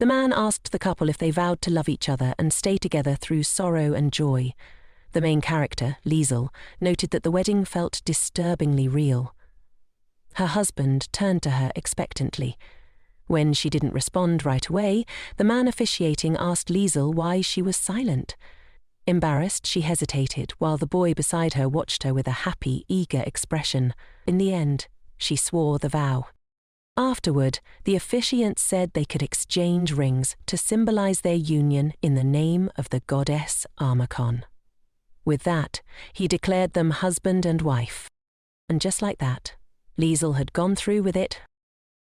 The man asked the couple if they vowed to love each other and stay together through sorrow and joy. The main character, Leisel, noted that the wedding felt disturbingly real. Her husband turned to her expectantly. When she didn't respond right away, the man officiating asked Leisel why she was silent. Embarrassed, she hesitated, while the boy beside her watched her with a happy, eager expression. In the end, she swore the vow. Afterward, the officiant said they could exchange rings to symbolize their union in the name of the goddess Armacon. With that, he declared them husband and wife. And just like that, Leisel had gone through with it.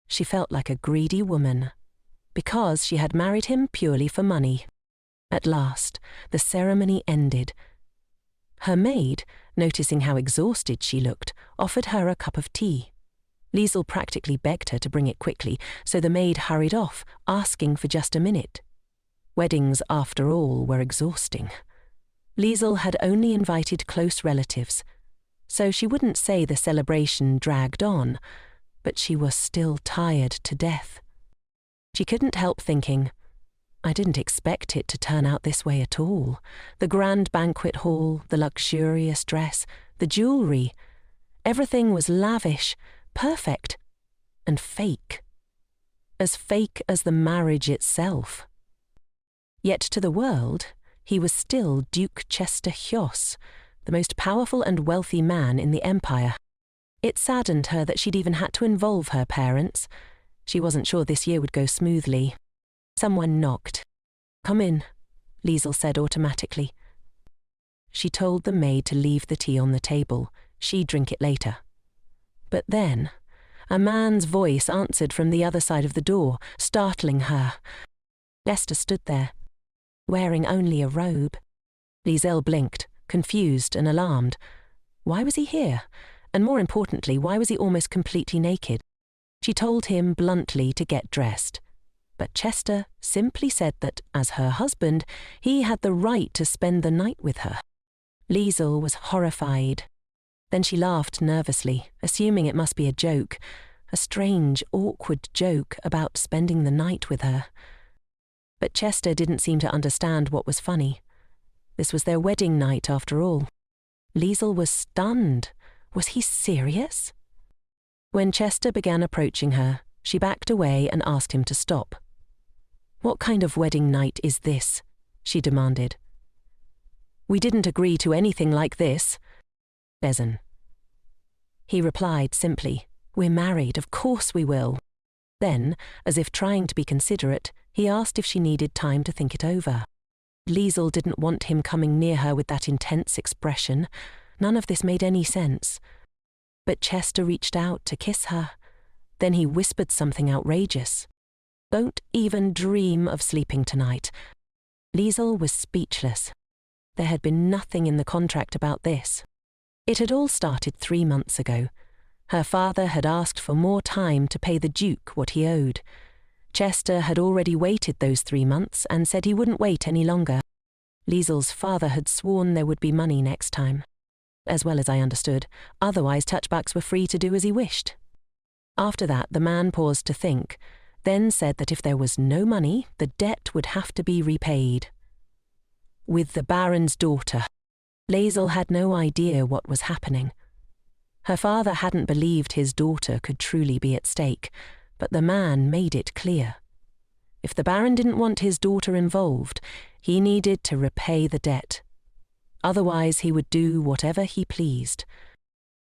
She felt like a greedy woman, because she had married him purely for money. At last, the ceremony ended. Her maid, noticing how exhausted she looked, offered her a cup of tea. Leisel practically begged her to bring it quickly, so the maid hurried off, asking for just a minute. Weddings, after all, were exhausting. Leisel had only invited close relatives, so she wouldn't say the celebration dragged on, but she was still tired to death. She couldn't help thinking, I didn't expect it to turn out this way at all. The grand banquet hall, the luxurious dress, the jewelry. Everything was lavish, perfect, and fake. As fake as the marriage itself. Yet to the world, he was still Duke Chester Hyos, the most powerful and wealthy man in the empire. It saddened her that she'd even had to involve her parents. She wasn't sure this year would go smoothly. Someone knocked. "Come in," Leisel said automatically. She told the maid to leave the tea on the table. She'd drink it later. But then, a man's voice answered from the other side of the door, startling her. Lester stood there, wearing only a robe. Lizelle blinked, confused and alarmed. Why was he here? And more importantly, why was he almost completely naked? She told him bluntly to get dressed. But Chester simply said that, as her husband, he had the right to spend the night with her. Leisel was horrified. Then she laughed nervously, assuming it must be a joke, a strange, awkward joke about spending the night with her. But Chester didn't seem to understand what was funny. This was their wedding night, after all. Leisel was stunned. Was he serious? When Chester began approaching her, she backed away and asked him to stop. "What kind of wedding night is this?" she demanded. "We didn't agree to anything like this." Bezen. He replied simply, "We're married, of course we will." Then, as if trying to be considerate, he asked if she needed time to think it over. Leisel didn't want him coming near her with that intense expression. None of this made any sense. But Chester reached out to kiss her. Then he whispered something outrageous. "Don't even dream of sleeping tonight." Leisel was speechless. There had been nothing in the contract about this. It had all started 3 months ago. Her father had asked for more time to pay the Duke what he owed. Chester had already waited those 3 months and said he wouldn't wait any longer. Leisel's father had sworn there would be money next time. As well as I understood, otherwise touchbacks were free to do as he wished. After that, the man paused to think, then said that if there was no money, the debt would have to be repaid. With the Baron's daughter. Leisel had no idea what was happening. Her father hadn't believed his daughter could truly be at stake, but the man made it clear. If the Baron didn't want his daughter involved, he needed to repay the debt. Otherwise, he would do whatever he pleased.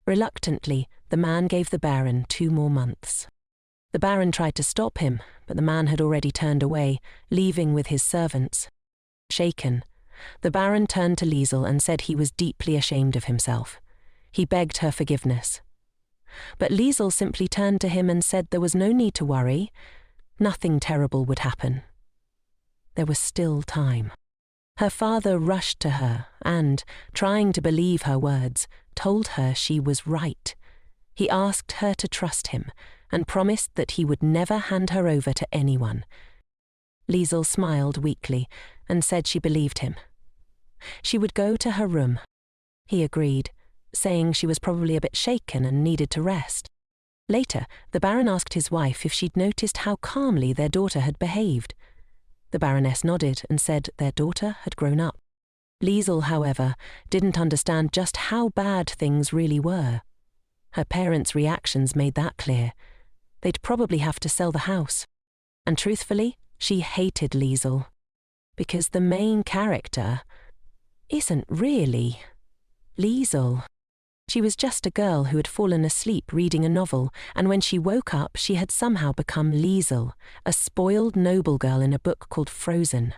Reluctantly, the man gave the Baron 2 more months. The Baron tried to stop him, but the man had already turned away, leaving with his servants. Shaken, the Baron turned to Leisel and said he was deeply ashamed of himself. He begged her forgiveness. But Leisel simply turned to him and said there was no need to worry. Nothing terrible would happen. There was still time. Her father rushed to her and, trying to believe her words, told her she was right. He asked her to trust him and promised that he would never hand her over to anyone. Leisel smiled weakly and said she believed him. She would go to her room. He agreed, saying she was probably a bit shaken and needed to rest. Later, the Baron asked his wife if she'd noticed how calmly their daughter had behaved. The Baroness nodded and said their daughter had grown up. Leisel, however, didn't understand just how bad things really were. Her parents' reactions made that clear. They'd probably have to sell the house. And truthfully, she hated Leisel. Because the main character isn't really Leisel. She was just a girl who had fallen asleep reading a novel, and when she woke up, she had somehow become Leisel, a spoiled noble girl in a book called Frozen.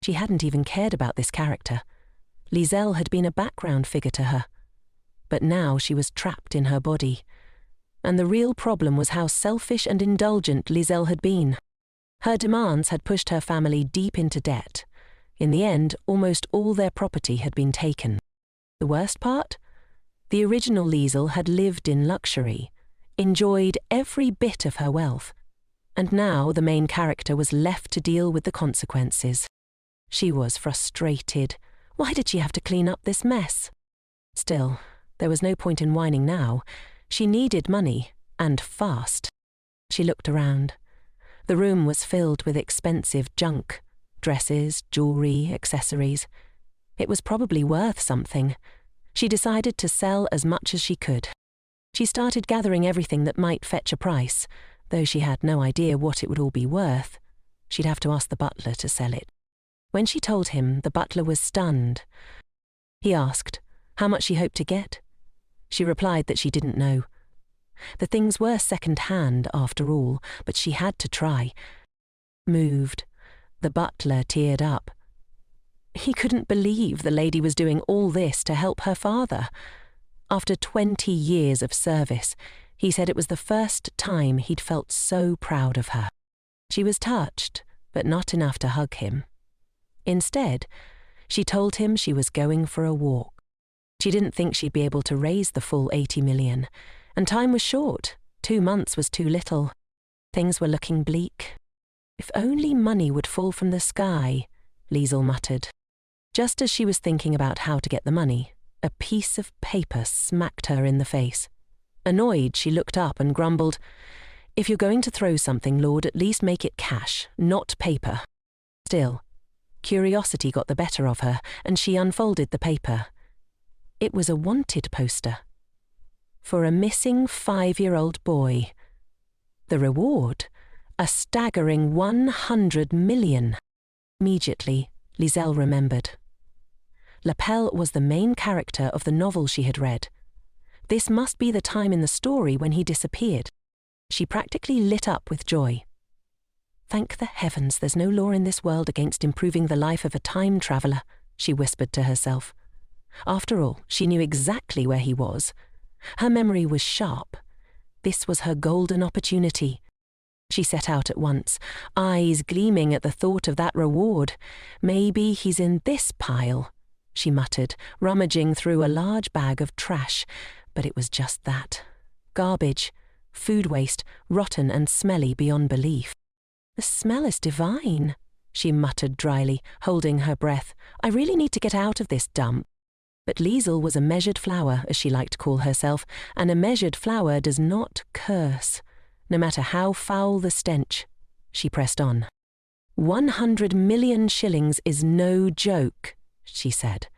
She hadn't even cared about this character. Lizelle had been a background figure to her. But now she was trapped in her body. And the real problem was how selfish and indulgent Lizelle had been. Her demands had pushed her family deep into debt. In the end, almost all their property had been taken. The worst part? The original Leisel had lived in luxury, enjoyed every bit of her wealth, and now the main character was left to deal with the consequences. She was frustrated. Why did she have to clean up this mess? Still, there was no point in whining now. She needed money, and fast. She looked around. The room was filled with expensive junk, dresses, jewelry, accessories. It was probably worth something. She decided to sell as much as she could. She started gathering everything that might fetch a price, though she had no idea what it would all be worth. She'd have to ask the butler to sell it. When she told him, the butler was stunned. He asked how much she hoped to get. She replied that she didn't know. The things were second-hand, after all, but she had to try. Moved, the butler teared up. He couldn't believe the lady was doing all this to help her father. After 20 years of service, he said it was the first time he'd felt so proud of her. She was touched, but not enough to hug him. Instead, she told him she was going for a walk. She didn't think she'd be able to raise the full 80 million, and time was short. 2 months was too little. Things were looking bleak. If only money would fall from the sky, Leisel muttered. Just as she was thinking about how to get the money, a piece of paper smacked her in the face. Annoyed, she looked up and grumbled, "If you're going to throw something, Lord, at least make it cash, not paper." Still, curiosity got the better of her, and she unfolded the paper. It was a wanted poster. For a missing 5-year-old boy. The reward? A staggering 100 million. Immediately, Lizelle remembered. Lapel was the main character of the novel she had read. This must be the time in the story when he disappeared. She practically lit up with joy. "Thank the heavens there's no law in this world against improving the life of a time traveller," she whispered to herself. After all, she knew exactly where he was. Her memory was sharp. This was her golden opportunity. She set out at once, eyes gleaming at the thought of that reward. "Maybe he's in this pile," she muttered, rummaging through a large bag of trash. But it was just that. Garbage, food waste, rotten and smelly beyond belief. "The smell is divine," she muttered dryly, holding her breath. "I really need to get out of this dump." But Leisel was a measured flower, as she liked to call herself, and a measured flower does not curse, no matter how foul the stench. She pressed on. 100 million shillings is no joke, she said.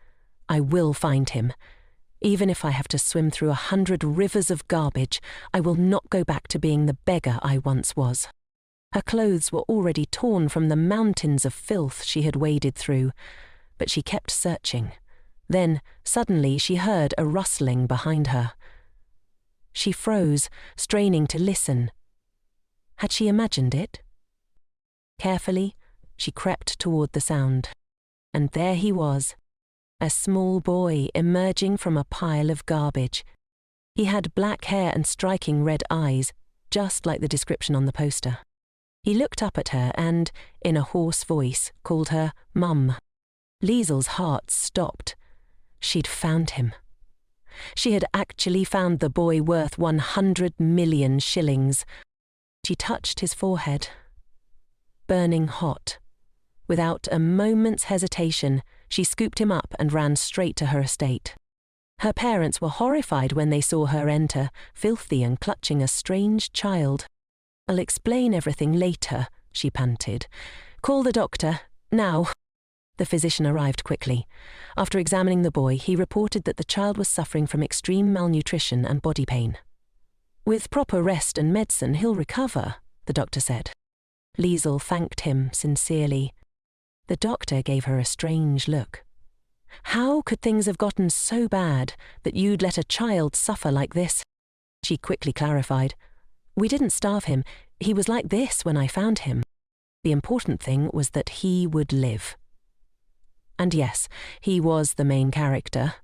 "I will find him. Even if I have to swim through 100 rivers of garbage, I will not go back to being the beggar I once was." Her clothes were already torn from the mountains of filth she had waded through, but she kept searching. Then, suddenly, she heard a rustling behind her. She froze, straining to listen. Had she imagined it? Carefully, she crept toward the sound. And there he was, a small boy emerging from a pile of garbage. He had black hair and striking red eyes, just like the description on the poster. He looked up at her and, in a hoarse voice, called her Mum. Leisel's heart stopped. She'd found him. She had actually found the boy worth 100 million shillings. She touched his forehead. Burning hot. Without a moment's hesitation, she scooped him up and ran straight to her estate. Her parents were horrified when they saw her enter, filthy and clutching a strange child. "I'll explain everything later," she panted. Call the doctor, now." The physician arrived quickly. After examining the boy, he reported that the child was suffering from extreme malnutrition and body pain. "With proper rest and medicine, he'll recover," the doctor said. Leisel thanked him sincerely. The doctor gave her a strange look. "How could things have gotten so bad that you'd let a child suffer like this?" She quickly clarified. "We didn't starve him. He was like this when I found him. The important thing was that he would live." And yes, he was the main character.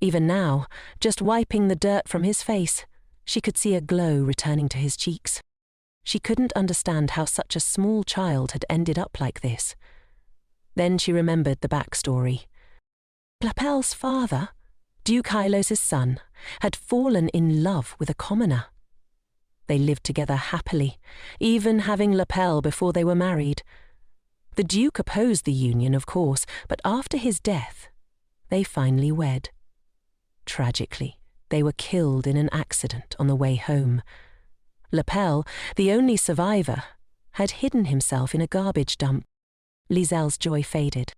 Even now, just wiping the dirt from his face, she could see a glow returning to his cheeks. She couldn't understand how such a small child had ended up like this. Then she remembered the backstory. Lapel's father, Duke Hylos's son, had fallen in love with a commoner. They lived together happily, even having Lapel before they were married. The Duke opposed the union, of course, but after his death, they finally wed. Tragically, they were killed in an accident on the way home. Lapel, the only survivor, had hidden himself in a garbage dump. Lizelle's joy faded.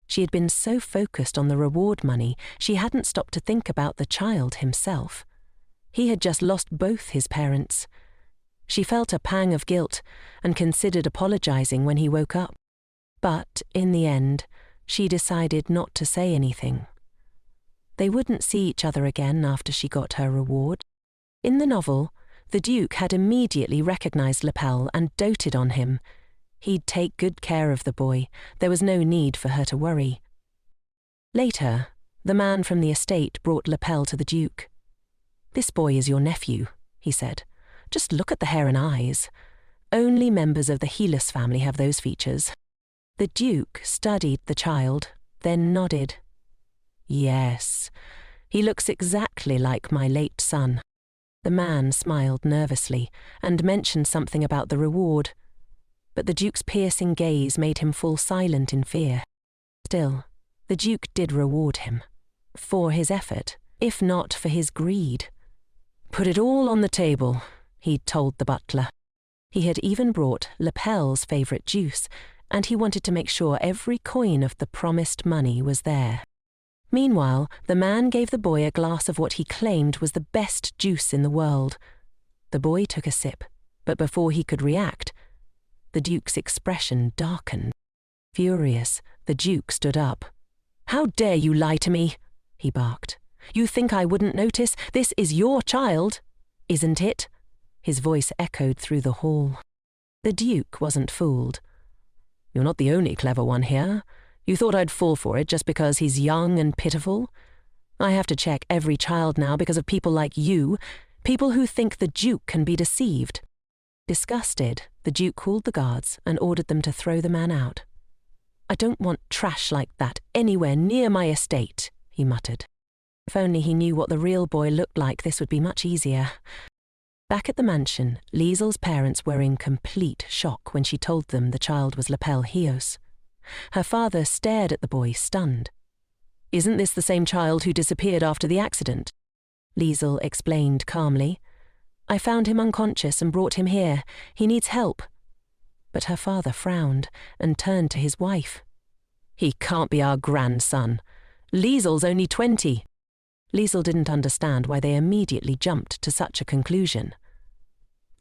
She had been so focused on the reward money, she hadn't stopped to think about the child himself. He had just lost both his parents. She felt a pang of guilt and considered apologizing when he woke up. But, in the end, she decided not to say anything. They wouldn't see each other again after she got her reward. In the novel, the Duke had immediately recognized Lapel and doted on him. He'd take good care of the boy. There was no need for her to worry. Later, the man from the estate brought Lapel to the Duke. "This boy is your nephew," he said. "Just look at the hair and eyes. Only members of the Hyllos family have those features." The Duke studied the child, then nodded. "Yes, he looks exactly like my late son." The man smiled nervously and mentioned something about the reward, but the Duke's piercing gaze made him fall silent in fear. Still, the Duke did reward him. For his effort, if not for his greed. "Put it all on the table," he'd told the butler. He had even brought Lapel's favourite juice, and he wanted to make sure every coin of the promised money was there. Meanwhile, the man gave the boy a glass of what he claimed was the best juice in the world. The boy took a sip, but before he could react, the Duke's expression darkened. Furious, the Duke stood up. "How dare you lie to me?" he barked. "You think I wouldn't notice? This is your child, isn't it?" His voice echoed through the hall. The Duke wasn't fooled. "You're not the only clever one here. You thought I'd fall for it just because he's young and pitiful? I have to check every child now because of people like you, people who think the Duke can be deceived." Disgusted, the Duke called the guards and ordered them to throw the man out. "I don't want trash like that anywhere near my estate," he muttered. If only he knew what the real boy looked like, this would be much easier. Back at the mansion, Liesel's parents were in complete shock when she told them the child was Lapel Hyllos. Her father stared at the boy, stunned. "Isn't this the same child who disappeared after the accident?" Leisel explained calmly. "I found him unconscious and brought him here. He needs help." But her father frowned and turned to his wife. "He can't be our grandson. Liesel's only 20. Leisel didn't understand why they immediately jumped to such a conclusion.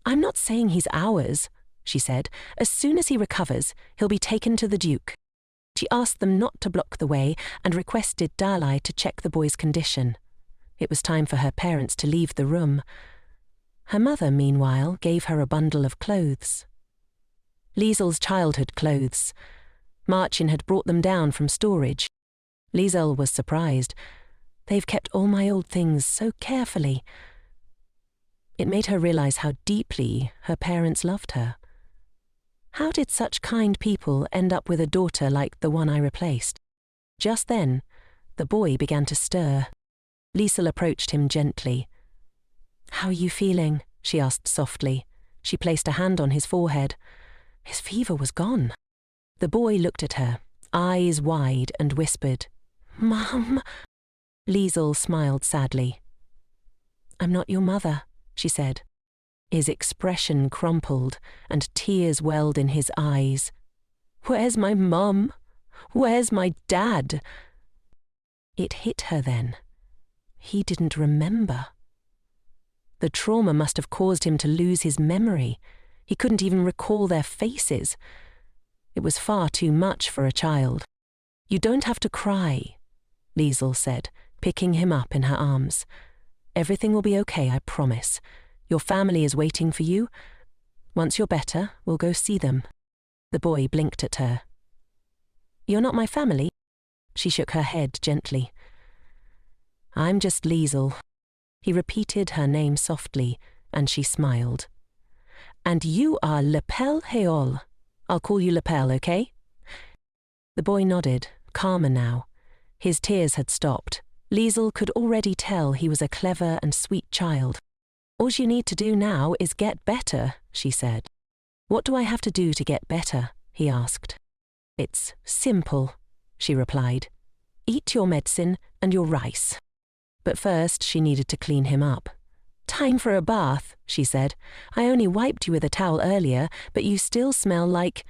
"I'm not saying he's ours," she said. "As soon as he recovers, he'll be taken to the Duke." She asked them not to block the way and requested Dalai to check the boy's condition. It was time for her parents to leave the room. Her mother, meanwhile, gave her a bundle of clothes. Liesel's childhood clothes. Marcin had brought them down from storage. Lizelle was surprised. "They've kept all my old things so carefully." It made her realize how deeply her parents loved her. How did such kind people end up with a daughter like the one I replaced? Just then, the boy began to stir. Leisel approached him gently. "How are you feeling?" she asked softly. She placed a hand on his forehead. His fever was gone. The boy looked at her, eyes wide, and whispered, "Mum." Leisel smiled sadly. "I'm not your mother," she said. His expression crumpled, and tears welled in his eyes. Where's my mum? Where's my dad? It hit her then. He didn't remember. The trauma must have caused him to lose his memory. He couldn't even recall their faces. It was far too much for a child. You don't have to cry, Leisel said, picking him up in her arms. Everything will be okay, I promise. Your family is waiting for you. Once you're better, we'll go see them. The boy blinked at her. You're not my family? She shook her head gently. I'm just Leisel. He repeated her name softly, and she smiled. And you are Lapel Heol. I'll call you Lapel, okay? The boy nodded, calmer now. His tears had stopped. Leisel could already tell he was a clever and sweet child. All you need to do now is get better, she said. What do I have to do to get better? He asked. It's simple, she replied. Eat your medicine and your rice. But first she needed to clean him up. Time for a bath, she said. I only wiped you with a towel earlier, but you still smell like,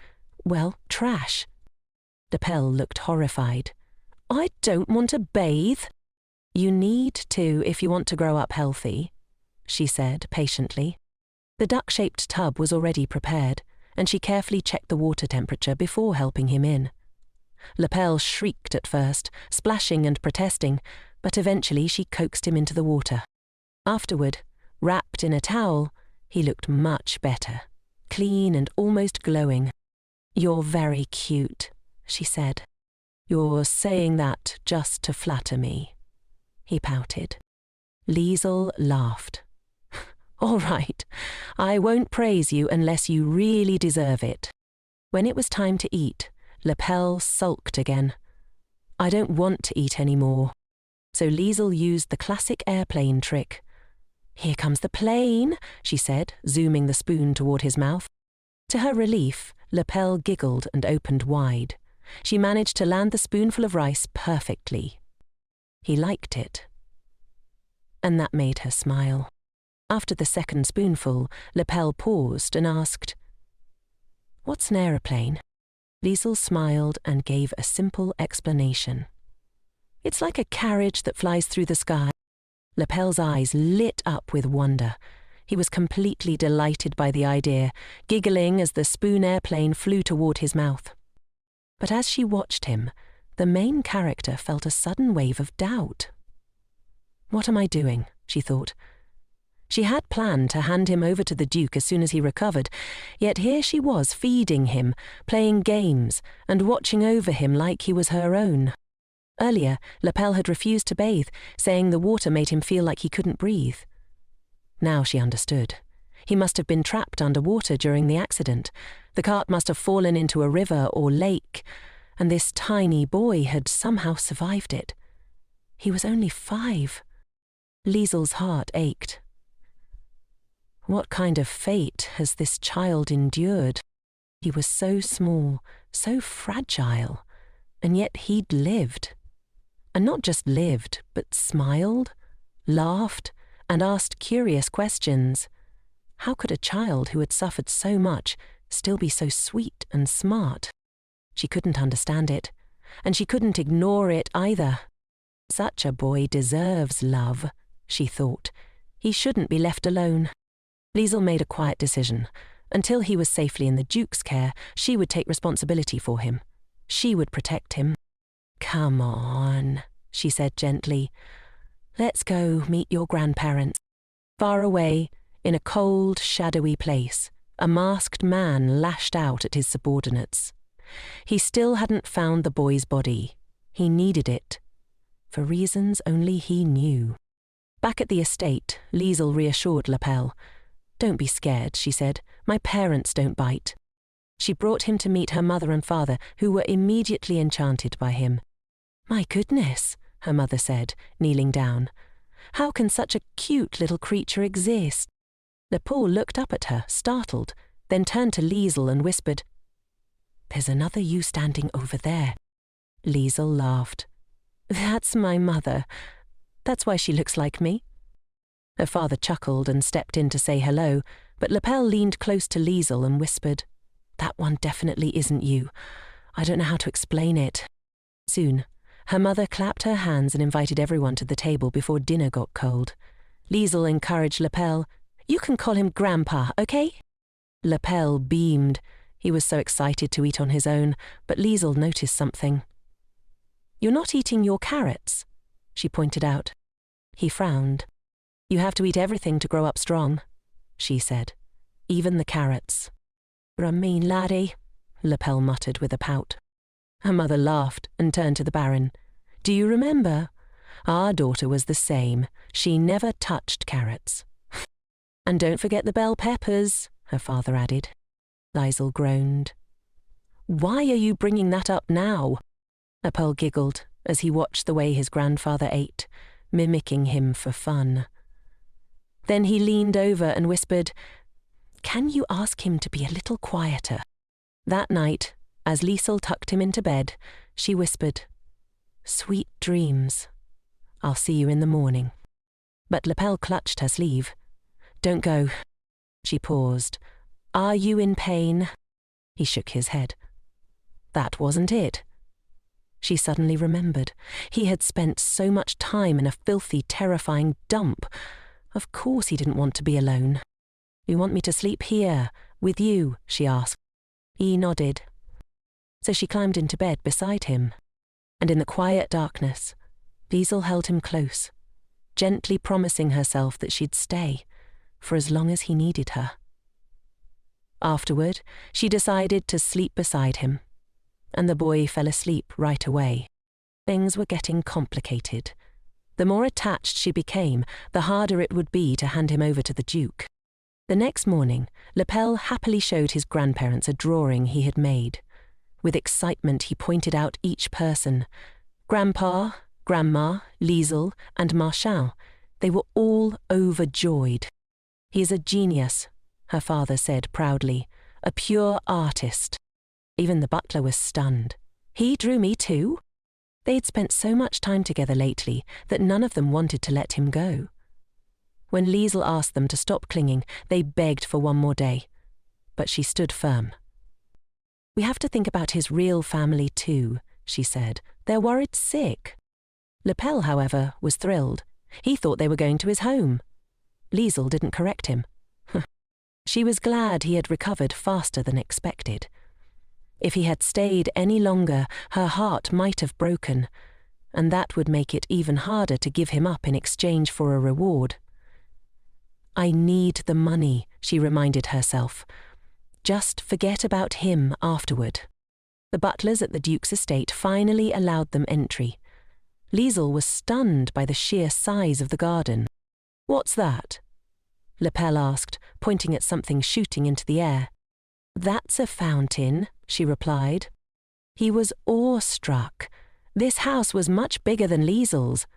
well, trash. Lapel looked horrified. I don't want to bathe. You need to if you want to grow up healthy, she said patiently. The duck-shaped tub was already prepared, and she carefully checked the water temperature before helping him in. Lapel shrieked at first, splashing and protesting, but eventually she coaxed him into the water. Afterward, wrapped in a towel, he looked much better, clean and almost glowing. You're very cute, she said. You're saying that just to flatter me. He pouted. Leisel laughed. All right, I won't praise you unless you really deserve it. When it was time to eat, Lapel sulked again. I don't want to eat any more. So Leisel used the classic airplane trick. Here comes the plane, she said, zooming the spoon toward his mouth. To her relief, Lapel giggled and opened wide. She managed to land the spoonful of rice perfectly. He liked it. And that made her smile. After the second spoonful, Lapel paused and asked, What's an aeroplane? Leisel smiled and gave a simple explanation. It's like a carriage that flies through the sky. Lapel's eyes lit up with wonder. He was completely delighted by the idea, giggling as the spoon airplane flew toward his mouth. But as she watched him, the main character felt a sudden wave of doubt. What am I doing? She thought. She had planned to hand him over to the Duke as soon as he recovered, yet here she was feeding him, playing games, and watching over him like he was her own. Earlier, Lapel had refused to bathe, saying the water made him feel like he couldn't breathe. Now she understood. He must have been trapped underwater during the accident. The cart must have fallen into a river or lake, and this tiny boy had somehow survived it. He was only 5. Leisel's heart ached. What kind of fate has this child endured? He was so small, so fragile, and yet he'd lived. And not just lived, but smiled, laughed, and asked curious questions. How could a child who had suffered so much still be so sweet and smart? She couldn't understand it, and she couldn't ignore it either. Such a boy deserves love, she thought. He shouldn't be left alone. Leisel made a quiet decision. Until he was safely in the Duke's care, she would take responsibility for him. She would protect him. Come on, she said gently. Let's go meet your grandparents. Far away, in a cold, shadowy place, a masked man lashed out at his subordinates. He still hadn't found the boy's body. He needed it, for reasons only he knew. Back at the estate, Leisel reassured Lapel. Don't be scared, she said. My parents don't bite. She brought him to meet her mother and father, who were immediately enchanted by him. My goodness, her mother said, kneeling down. How can such a cute little creature exist? Lapel looked up at her, startled, then turned to Leisel and whispered, There's another you standing over there. Leisel laughed. That's my mother. That's why she looks like me. Her father chuckled and stepped in to say hello, but Lapel leaned close to Leisel and whispered, That one definitely isn't you. I don't know how to explain it. Soon, her mother clapped her hands and invited everyone to the table before dinner got cold. Leisel encouraged Lapel. You can call him Grandpa, okay? Lapel beamed. He was so excited to eat on his own, but Leisel noticed something. You're not eating your carrots, she pointed out. He frowned. You have to eat everything to grow up strong, she said. Even the carrots. You're a mean laddie, Lapel muttered with a pout. Her mother laughed and turned to the Baron. Do you remember? Our daughter was the same. She never touched carrots. And don't forget the bell peppers, her father added. Leisel groaned. Why are you bringing that up now? Lapel giggled as he watched the way his grandfather ate, mimicking him for fun. Then he leaned over and whispered, Can you ask him to be a little quieter? That night, as Leisel tucked him into bed, she whispered, Sweet dreams. I'll see you in the morning. But Lapel clutched her sleeve. Don't go. She paused. Are you in pain? He shook his head. That wasn't it. She suddenly remembered. He had spent so much time in a filthy, terrifying dump. Of course he didn't want to be alone. You want me to sleep here, with you? She asked. He nodded. So she climbed into bed beside him. And in the quiet darkness, Leisel held him close, gently promising herself that she'd stay for as long as he needed her. Afterward, she decided to sleep beside him, and the boy fell asleep right away. Things were getting complicated. The more attached she became, the harder it would be to hand him over to the Duke. The next morning, Lapel happily showed his grandparents a drawing he had made. With excitement, he pointed out each person. Grandpa, Grandma, Leisel, and Marchand. They were all overjoyed. He is a genius, her father said proudly, a pure artist. Even the butler was stunned. He drew me too? They'd spent so much time together lately that none of them wanted to let him go. When Leisel asked them to stop clinging, they begged for one more day. But she stood firm. We have to think about his real family too, she said. They're worried sick. Lapel, however, was thrilled. He thought they were going to his home. Leisel didn't correct him. She was glad he had recovered faster than expected. If he had stayed any longer, her heart might have broken, and that would make it even harder to give him up in exchange for a reward. I need the money, she reminded herself. Just forget about him afterward. The butlers at the Duke's estate finally allowed them entry. Leisel was stunned by the sheer size of the garden. What's that? Lapel asked, pointing at something shooting into the air. That's a fountain, she replied. He was awestruck. This house was much bigger than Leisel's.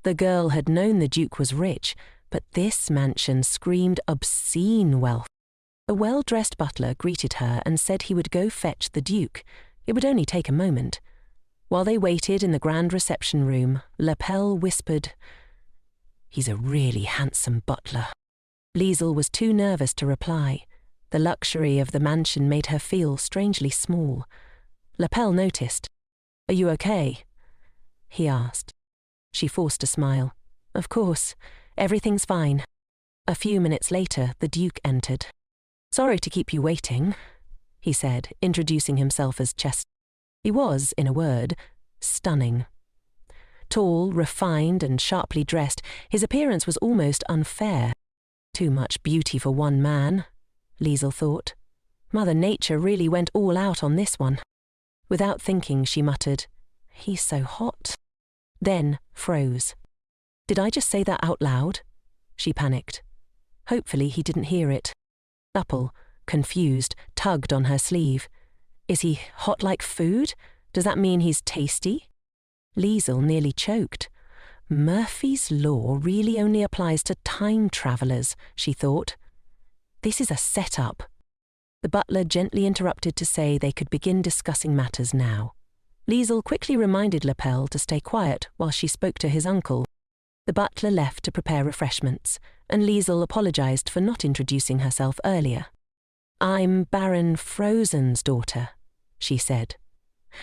The girl had known the Duke was rich, but this mansion screamed obscene wealth. A well-dressed butler greeted her and said he would go fetch the Duke. It would only take a moment. While they waited in the grand reception room, Lapel whispered, He's a really handsome butler. Leisel was too nervous to reply. The luxury of the mansion made her feel strangely small. Lapel noticed. Are you okay? He asked. She forced a smile. Of course, everything's fine. A few minutes later, the Duke entered. Sorry to keep you waiting, he said, introducing himself as Chester. He was, in a word, stunning. Tall, refined, and sharply dressed, his appearance was almost unfair. Too much beauty for one man, Leisel thought. Mother Nature really went all out on this one. Without thinking, she muttered, He's so hot. Then froze. Did I just say that out loud? She panicked. Hopefully he didn't hear it. Lapel, confused, tugged on her sleeve. Is he hot like food? Does that mean he's tasty? Leisel nearly choked. Murphy's Law really only applies to time travellers, she thought. This is a setup. The butler gently interrupted to say they could begin discussing matters now. Leisel quickly reminded Lapel to stay quiet while she spoke to his uncle. The butler left to prepare refreshments, and Leisel apologised for not introducing herself earlier. I'm Baron Frozen's daughter, she said.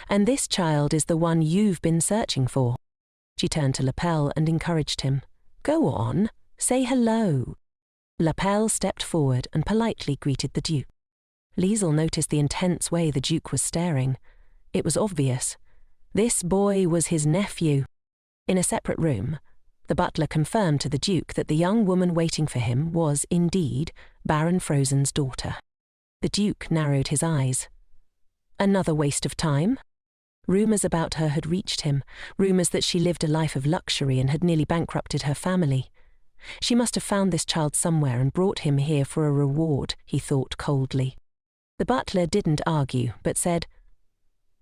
and this child is the one you've been searching for." She turned to Lapel and encouraged him. "Go on, say hello." Lapel stepped forward and politely greeted the Duke. Leisel noticed the intense way the Duke was staring. It was obvious. This boy was his nephew. In a separate room, the butler confirmed to the Duke that the young woman waiting for him was, indeed, Baron Frozen's daughter. The Duke narrowed his eyes. Another waste of time? Rumours about her had reached him, rumours that she lived a life of luxury and had nearly bankrupted her family. She must have found this child somewhere and brought him here for a reward, he thought coldly. The butler didn't argue, but said,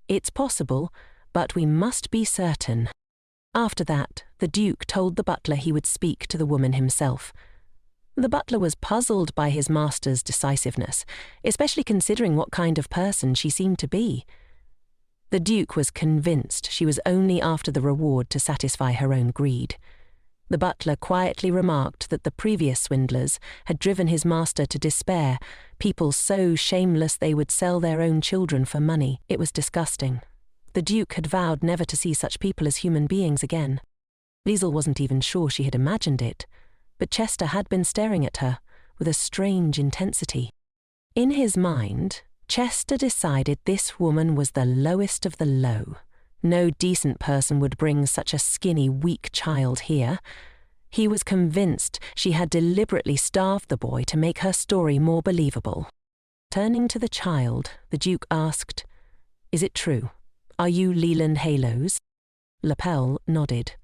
"It's possible, but we must be certain." After that, the Duke told the butler he would speak to the woman himself. The butler was puzzled by his master's decisiveness, especially considering what kind of person she seemed to be. The Duke was convinced she was only after the reward to satisfy her own greed. The butler quietly remarked that the previous swindlers had driven his master to despair, people so shameless they would sell their own children for money. It was disgusting. The Duke had vowed never to see such people as human beings again. Leisel wasn't even sure she had imagined it, but Chester had been staring at her with a strange intensity. In his mind, Chester decided this woman was the lowest of the low. No decent person would bring such a skinny, weak child here. He was convinced she had deliberately starved the boy to make her story more believable. Turning to the child, the Duke asked, "Is it true? Are you Leland Halos?" Lapel nodded.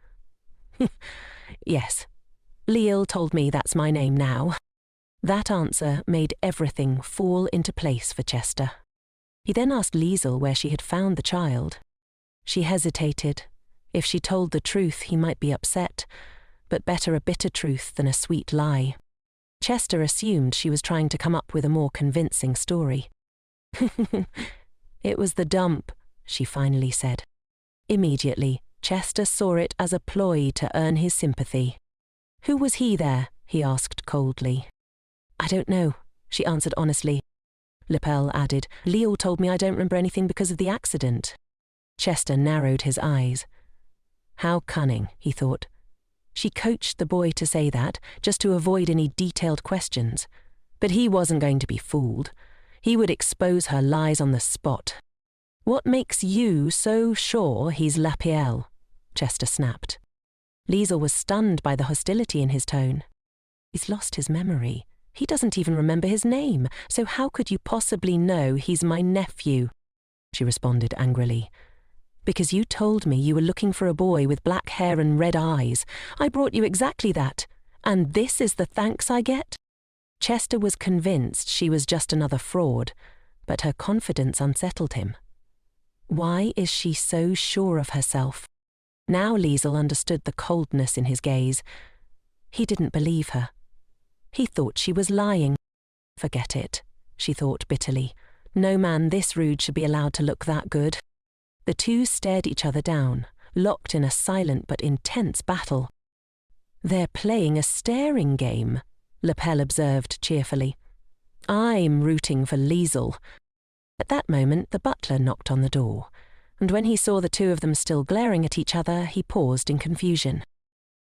"Yes. Leisel told me that's my name now." That answer made everything fall into place for Chester. He then asked Leisel where she had found the child. She hesitated. If she told the truth, he might be upset, but better a bitter truth than a sweet lie. Chester assumed she was trying to come up with a more convincing story. "It was the dump," she finally said. Immediately, Chester saw it as a ploy to earn his sympathy. "Who was he there?" he asked coldly. "I don't know," she answered honestly. Lapel added, "Leisel told me I don't remember anything because of the accident." Chester narrowed his eyes. How cunning, he thought. She coached the boy to say that, just to avoid any detailed questions. But he wasn't going to be fooled. He would expose her lies on the spot. "What makes you so sure he's Lapel?" Chester snapped. Leisel was stunned by the hostility in his tone. "He's lost his memory. He doesn't even remember his name, so how could you possibly know he's my nephew?" she responded angrily. "Because you told me you were looking for a boy with black hair and red eyes. I brought you exactly that. And this is the thanks I get?" Chester was convinced she was just another fraud, but her confidence unsettled him. Why is she so sure of herself? Now Leisel understood the coldness in his gaze. He didn't believe her. He thought she was lying. Forget it, she thought bitterly. No man this rude should be allowed to look that good. The two stared each other down, locked in a silent but intense battle. "They're playing a staring game," Lapel observed cheerfully. "I'm rooting for Leisel." At that moment, the butler knocked on the door, and when he saw the two of them still glaring at each other, he paused in confusion.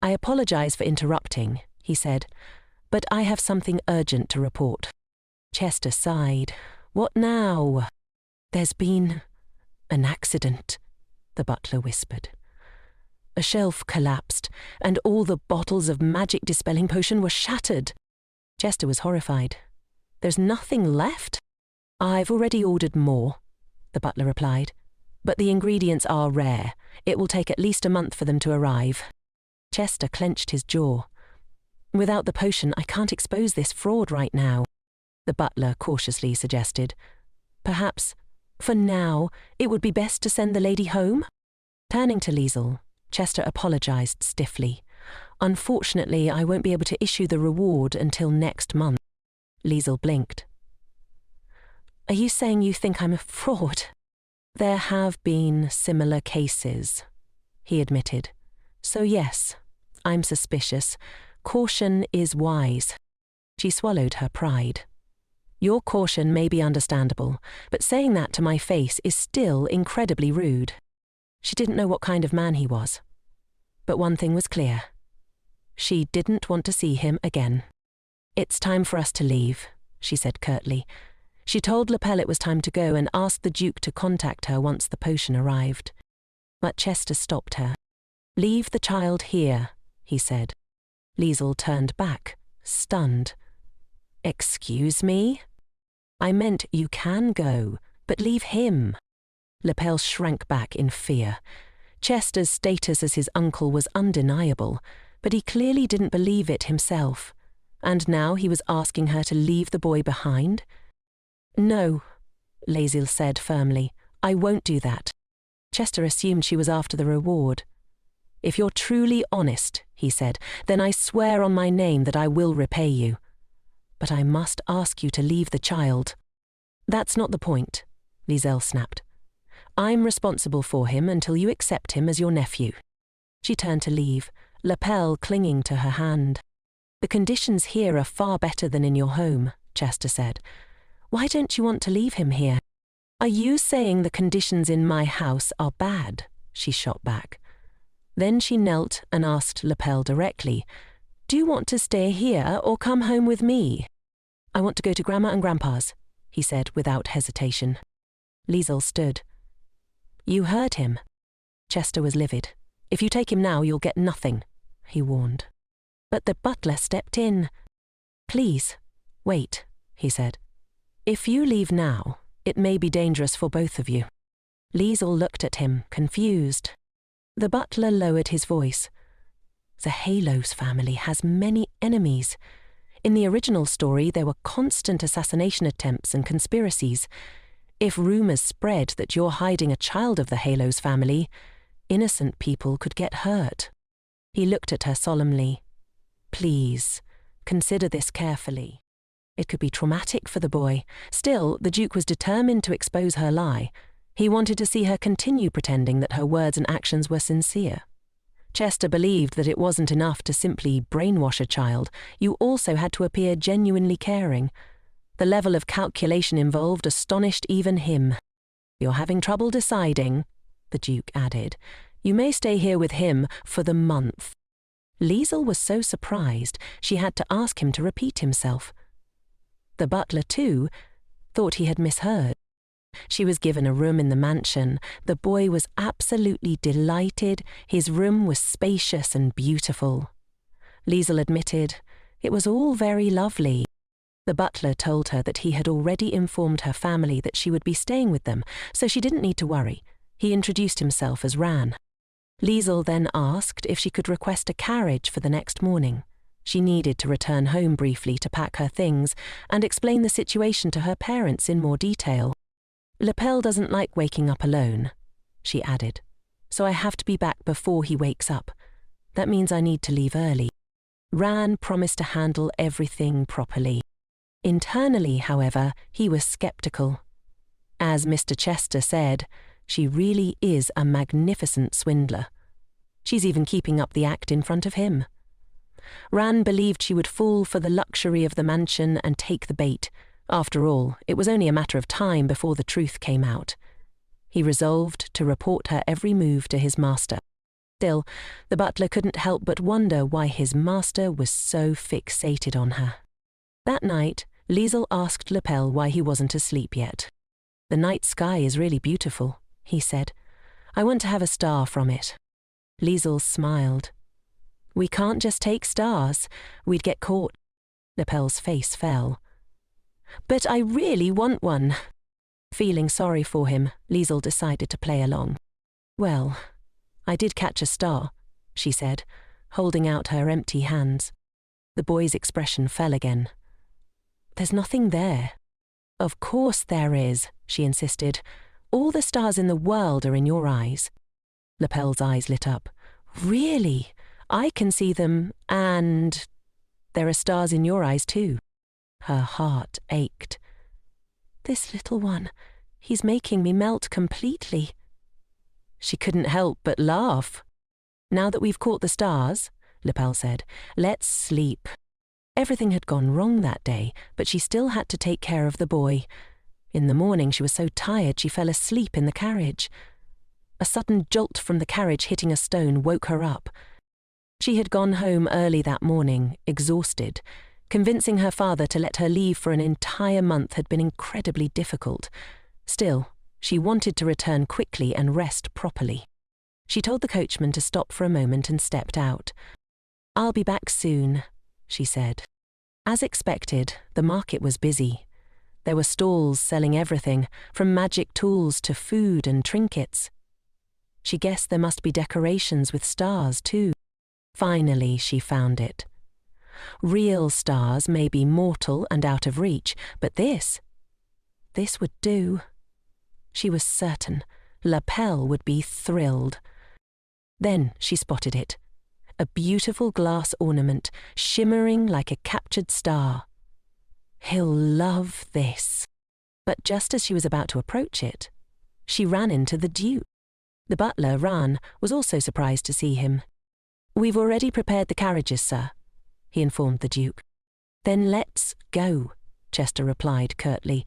"I apologize for interrupting," he said, "but I have something urgent to report." Chester sighed. "What now?" "There's been an accident," the butler whispered. "A shelf collapsed, and all the bottles of magic dispelling potion were shattered." Chester was horrified. "There's nothing left?" "I've already ordered more," the butler replied. "But the ingredients are rare. It will take at least a month for them to arrive." Chester clenched his jaw. "Without the potion, I can't expose this fraud right now," the butler cautiously suggested. "Perhaps, for now, it would be best to send the lady home?" Turning to Leisel, Chester apologized stiffly. "Unfortunately, I won't be able to issue the reward until next month." Leisel blinked. "Are you saying you think I'm a fraud?" "There have been similar cases," he admitted. "So yes, I'm suspicious. Caution is wise." She swallowed her pride. Your caution may be understandable, but saying that to my face is still incredibly rude. She didn't know what kind of man he was. But one thing was clear. She didn't want to see him again. It's time for us to leave, she said curtly. She told Lapel it was time to go and asked the Duke to contact her once the potion arrived. But Chester stopped her. Leave the child here, he said. Leisel turned back, stunned. Excuse me? I meant you can go, but leave him. Lapel shrank back in fear. Chester's status as his uncle was undeniable, but he clearly didn't believe it himself. And now he was asking her to leave the boy behind? No, Leisel said firmly. I won't do that. Chester assumed she was after the reward. If you're truly honest, he said, then I swear on my name that I will repay you. But I must ask you to leave the child. That's not the point, Lizelle snapped. I'm responsible for him until you accept him as your nephew. She turned to leave, Lapel clinging to her hand. The conditions here are far better than in your home, Chester said. Why don't you want to leave him here? Are you saying the conditions in my house are bad? She shot back. Then she knelt and asked Lapel directly, Do you want to stay here or come home with me? I want to go to Grandma and Grandpa's, he said without hesitation. Leisel stood. You heard him. Chester was livid. If you take him now, you'll get nothing, he warned. But the butler stepped in. Please, wait, he said. If you leave now, it may be dangerous for both of you. Leisel looked at him, confused. The butler lowered his voice. The Halos family has many enemies. In the original story, there were constant assassination attempts and conspiracies. If rumors spread that you're hiding a child of the Halos family, innocent people could get hurt. He looked at her solemnly. Please, consider this carefully. It could be traumatic for the boy. Still, the Duke was determined to expose her lie. He wanted to see her continue pretending that her words and actions were sincere. Chester believed that it wasn't enough to simply brainwash a child. You also had to appear genuinely caring. The level of calculation involved astonished even him. You're having trouble deciding, the Duke added. You may stay here with him for the month. Leisel was so surprised she had to ask him to repeat himself. The butler, too, thought he had misheard. She was given a room in the mansion. The boy was absolutely delighted. His room was spacious and beautiful. Leisel admitted, it was all very lovely. The butler told her that he had already informed her family that she would be staying with them, so she didn't need to worry. He introduced himself as Ran. Leisel then asked if she could request a carriage for the next morning. She needed to return home briefly to pack her things and explain the situation to her parents in more detail. Lapel doesn't like waking up alone, she added, so I have to be back before he wakes up. That means I need to leave early. Ran promised to handle everything properly. Internally, however, he was skeptical. As Mr. Chester said, she really is a magnificent swindler. She's even keeping up the act in front of him. Ran believed she would fall for the luxury of the mansion and take the bait. After all, it was only a matter of time before the truth came out. He resolved to report her every move to his master. Still, the butler couldn't help but wonder why his master was so fixated on her. That night, Leisel asked Lapel why he wasn't asleep yet. The night sky is really beautiful, he said. I want to have a star from it. Leisel smiled. We can't just take stars. We'd get caught. Lapel's face fell. But I really want one. Feeling sorry for him, Leisel decided to play along. Well, I did catch a star, she said, holding out her empty hands. The boy's expression fell again. There's nothing there. Of course there is, she insisted. All the stars in the world are in your eyes. Lapel's eyes lit up. Really? I can see them, and there are stars in your eyes too. Her heart ached. This little one, he's making me melt completely. She couldn't help but laugh. Now that we've caught the stars, Lapel said, let's sleep. Everything had gone wrong that day, but she still had to take care of the boy. In the morning she was so tired she fell asleep in the carriage. A sudden jolt from the carriage hitting a stone woke her up. She had gone home early that morning, exhausted. Convincing her father to let her leave for an entire month had been incredibly difficult. Still, she wanted to return quickly and rest properly. She told the coachman to stop for a moment and stepped out. "I'll be back soon," she said. As expected, the market was busy. There were stalls selling everything, from magic tools to food and trinkets. She guessed there must be decorations with stars too. Finally, she found it. Real stars may be mortal and out of reach, but this would do. She was certain Lapel would be thrilled. Then she spotted it. A beautiful glass ornament, shimmering like a captured star. He'll love this. But just as she was about to approach it, she ran into the Duke. The butler, Ran, was also surprised to see him. "We've already prepared the carriages, sir," he informed the Duke. "Then let's go," Chester replied curtly.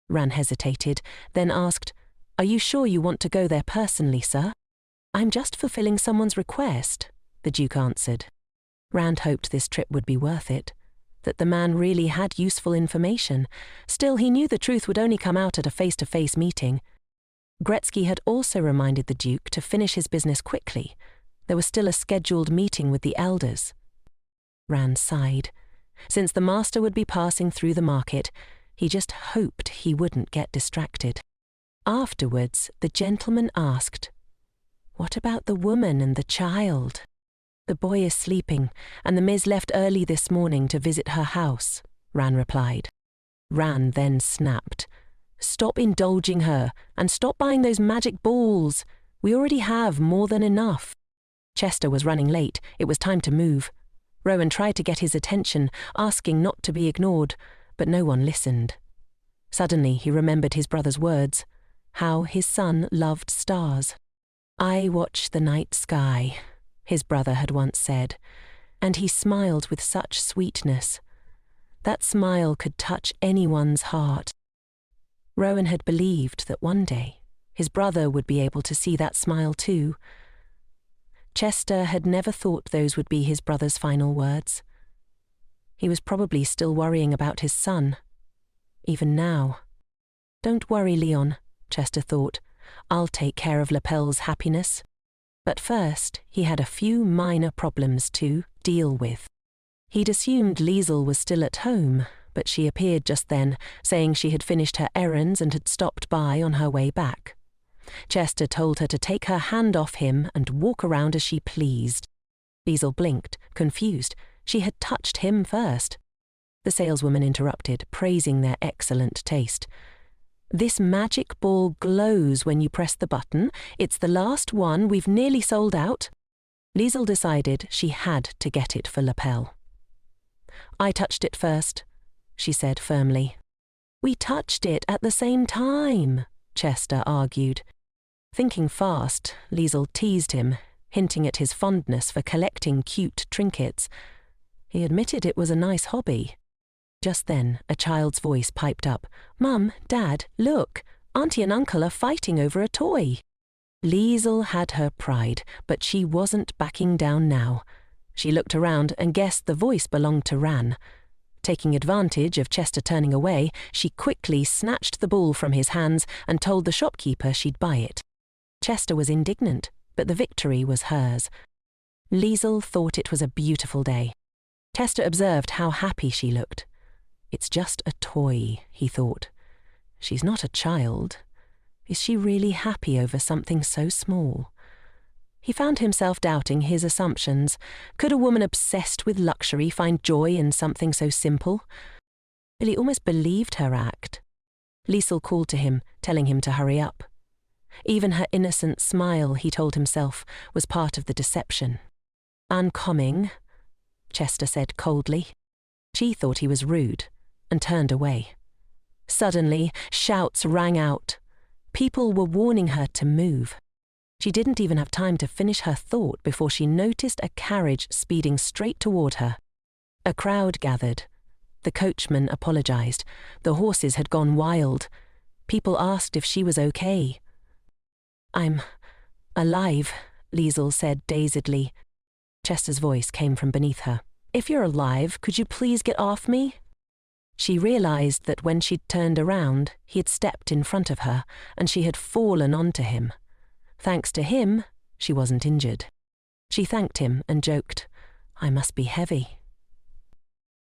Ran hesitated, then asked, "Are you sure you want to go there personally, sir?" "I'm just fulfilling someone's request," the Duke answered. Rand hoped this trip would be worth it, that the man really had useful information. Still, he knew the truth would only come out at a face-to-face meeting. Gretzky had also reminded the Duke to finish his business quickly. There was still a scheduled meeting with the elders. Rand sighed. Since the master would be passing through the market, he just hoped he wouldn't get distracted. Afterwards, the gentleman asked, "What about the woman and the child?" "The boy is sleeping, and the Ms. left early this morning to visit her house," Ran replied. Ran then snapped. "Stop indulging her, and stop buying those magic balls. We already have more than enough." Chester was running late. It was time to move. Rowan tried to get his attention, asking not to be ignored, but no one listened. Suddenly he remembered his brother's words, how his son loved stars. "I watch the night sky," his brother had once said, and he smiled with such sweetness. That smile could touch anyone's heart. Rowan had believed that one day his brother would be able to see that smile too. Chester had never thought those would be his brother's final words. He was probably still worrying about his son, even now. "Don't worry, Leon," Chester thought. "I'll take care of Lapel's happiness." But first, he had a few minor problems to deal with. He'd assumed Leisel was still at home, but she appeared just then, saying she had finished her errands and had stopped by on her way back. Chester told her to take her hand off him and walk around as she pleased. Leisel blinked, confused. She had touched him first. The saleswoman interrupted, praising their excellent taste. "This magic ball glows when you press the button. It's the last one. We've nearly sold out." Leisel decided she had to get it for Lapel. "I touched it first," she said firmly. "We touched it at the same time," Chester argued. Thinking fast, Leisel teased him, hinting at his fondness for collecting cute trinkets. He admitted it was a nice hobby. Just then, a child's voice piped up. "Mum, Dad, look! Auntie and Uncle are fighting over a toy." Leisel had her pride, but she wasn't backing down now. She looked around and guessed the voice belonged to Ran. Taking advantage of Chester turning away, she quickly snatched the ball from his hands and told the shopkeeper she'd buy it. Chester was indignant, but the victory was hers. Leisel thought it was a beautiful day. Chester observed how happy she looked. It's just a toy, he thought. She's not a child. Is she really happy over something so small? He found himself doubting his assumptions. Could a woman obsessed with luxury find joy in something so simple? But he almost believed her act. Leisel called to him, telling him to hurry up. Even her innocent smile, he told himself, was part of the deception. "I'm coming," Chester said coldly. She thought he was rude and turned away. Suddenly, shouts rang out. People were warning her to move. She didn't even have time to finish her thought before she noticed a carriage speeding straight toward her. A crowd gathered. The coachman apologized. The horses had gone wild. People asked if she was okay. "I'm alive," Leisel said dazedly. Chester's voice came from beneath her. "If you're alive, could you please get off me?" She realized that when she'd turned around, he had stepped in front of her, and she had fallen onto him. Thanks to him, she wasn't injured. She thanked him and joked, "I must be heavy."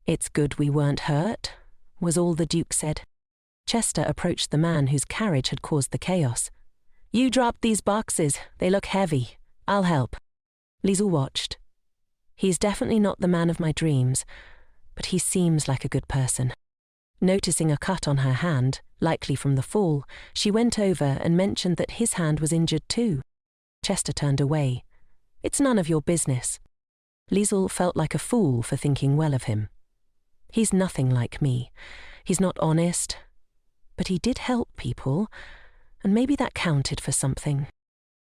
"It's good we weren't hurt," was all the Duke said. Chester approached the man whose carriage had caused the chaos. "You dropped these boxes. They look heavy. I'll help." Leisel watched. "He's definitely not the man of my dreams, but he seems like a good person." Noticing a cut on her hand, likely from the fall, she went over and mentioned that his hand was injured too. Chester turned away. "It's none of your business." Leisel felt like a fool for thinking well of him. "He's nothing like me. He's not honest. But he did help people, and maybe that counted for something."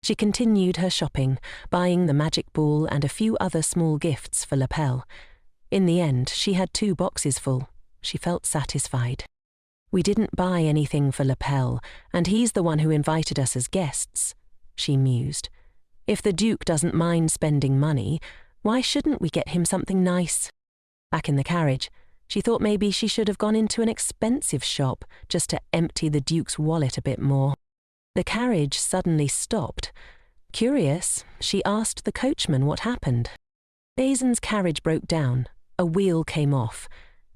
She continued her shopping, buying the magic ball and a few other small gifts for Lapel. In the end, she had 2 boxes full. She felt satisfied. "We didn't buy anything for Lapel, and he's the one who invited us as guests," she mused. "If the Duke doesn't mind spending money, why shouldn't we get him something nice?" Back in the carriage, she thought maybe she should have gone into an expensive shop just to empty the Duke's wallet a bit more. The carriage suddenly stopped. Curious, she asked the coachman what happened. "Basin's carriage broke down. A wheel came off.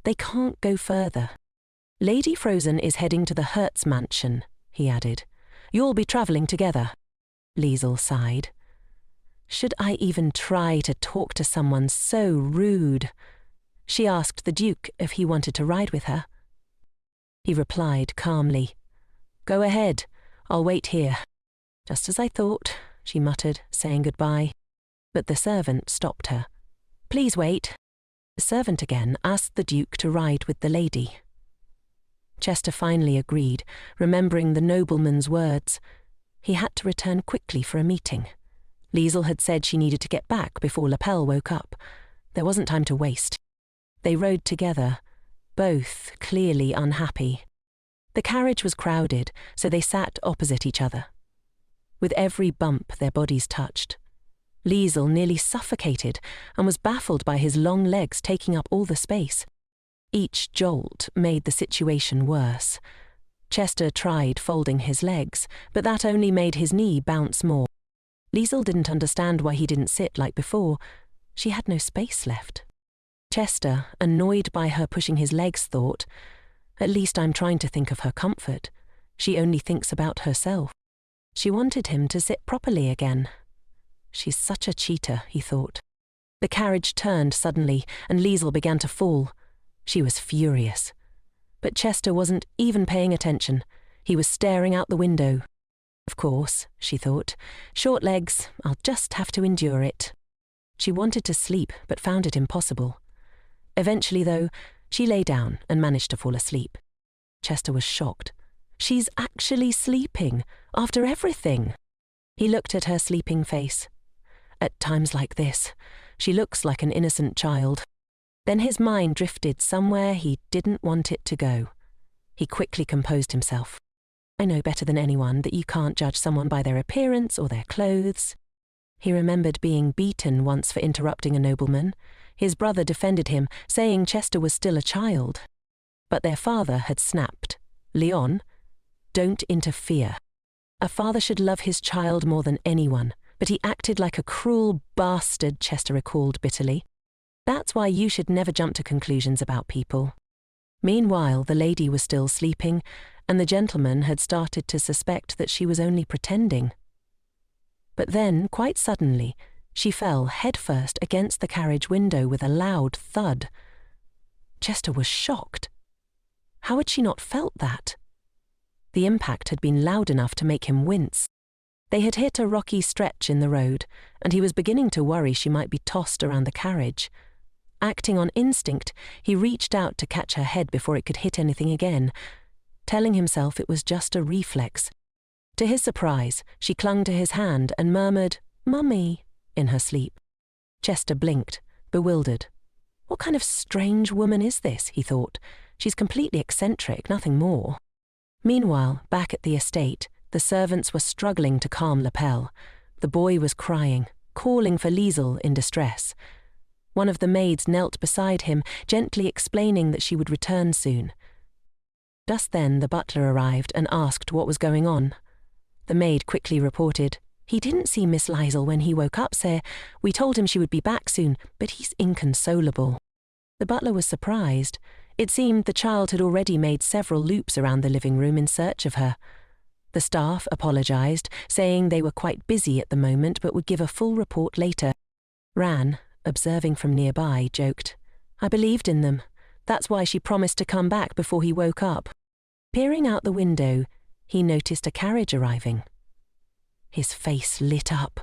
They can't go further." "Lady Frozen is heading to the Hertz mansion," he added. "You'll be travelling together." Leisel sighed. Should I even try to talk to someone so rude? She asked the Duke if he wanted to ride with her. He replied calmly, "Go ahead, I'll wait here." "Just as I thought," she muttered, saying goodbye. But the servant stopped her. "Please wait." The servant again asked the Duke to ride with the lady. Chester finally agreed, remembering the nobleman's words. He had to return quickly for a meeting. Leisel had said she needed to get back before Lapel woke up. There wasn't time to waste. They rode together, both clearly unhappy. The carriage was crowded, so they sat opposite each other. With every bump, their bodies touched. Leisel nearly suffocated and was baffled by his long legs taking up all the space. Each jolt made the situation worse. Chester tried folding his legs, but that only made his knee bounce more. Leisel didn't understand why he didn't sit like before. She had no space left. Chester, annoyed by her pushing his legs, thought, "At least I'm trying to think of her comfort. She only thinks about herself." She wanted him to sit properly again. She's such a cheater, he thought. The carriage turned suddenly, and Leisel began to fall. She was furious. But Chester wasn't even paying attention. He was staring out the window. Of course, she thought, short legs, I'll just have to endure it. She wanted to sleep, but found it impossible. Eventually, though, she lay down and managed to fall asleep. Chester was shocked. She's actually sleeping, after everything. He looked at her sleeping face. At times like this, she looks like an innocent child. Then his mind drifted somewhere he didn't want it to go. He quickly composed himself. "I know better than anyone that you can't judge someone by their appearance or their clothes." He remembered being beaten once for interrupting a nobleman. His brother defended him, saying Chester was still a child. But their father had snapped. "Leon, don't interfere." A father should love his child more than anyone, but he acted like a cruel bastard, Chester recalled bitterly. That's why you should never jump to conclusions about people. Meanwhile, the lady was still sleeping, and the gentleman had started to suspect that she was only pretending. But then, quite suddenly, she fell headfirst against the carriage window with a loud thud. Chester was shocked. How had she not felt that? The impact had been loud enough to make him wince. They had hit a rocky stretch in the road, and he was beginning to worry she might be tossed around the carriage. Acting on instinct, he reached out to catch her head before it could hit anything again, telling himself it was just a reflex. To his surprise, she clung to his hand and murmured, "Mummy," in her sleep. Chester blinked, bewildered. What kind of strange woman is this, he thought. She's completely eccentric, nothing more. Meanwhile, back at the estate, the servants were struggling to calm Lapel. The boy was crying, calling for Leisel in distress. One of the maids knelt beside him, gently explaining that she would return soon. Just then the butler arrived and asked what was going on. The maid quickly reported, "He didn't see Miss Leisel when he woke up, sir. We told him she would be back soon, but he's inconsolable." The butler was surprised. It seemed the child had already made several loops around the living room in search of her. The staff apologized, saying they were quite busy at the moment but would give a full report later. Ran, observing from nearby, joked, "I believed in them. That's why she promised to come back before he woke up." Peering out the window, he noticed a carriage arriving. His face lit up.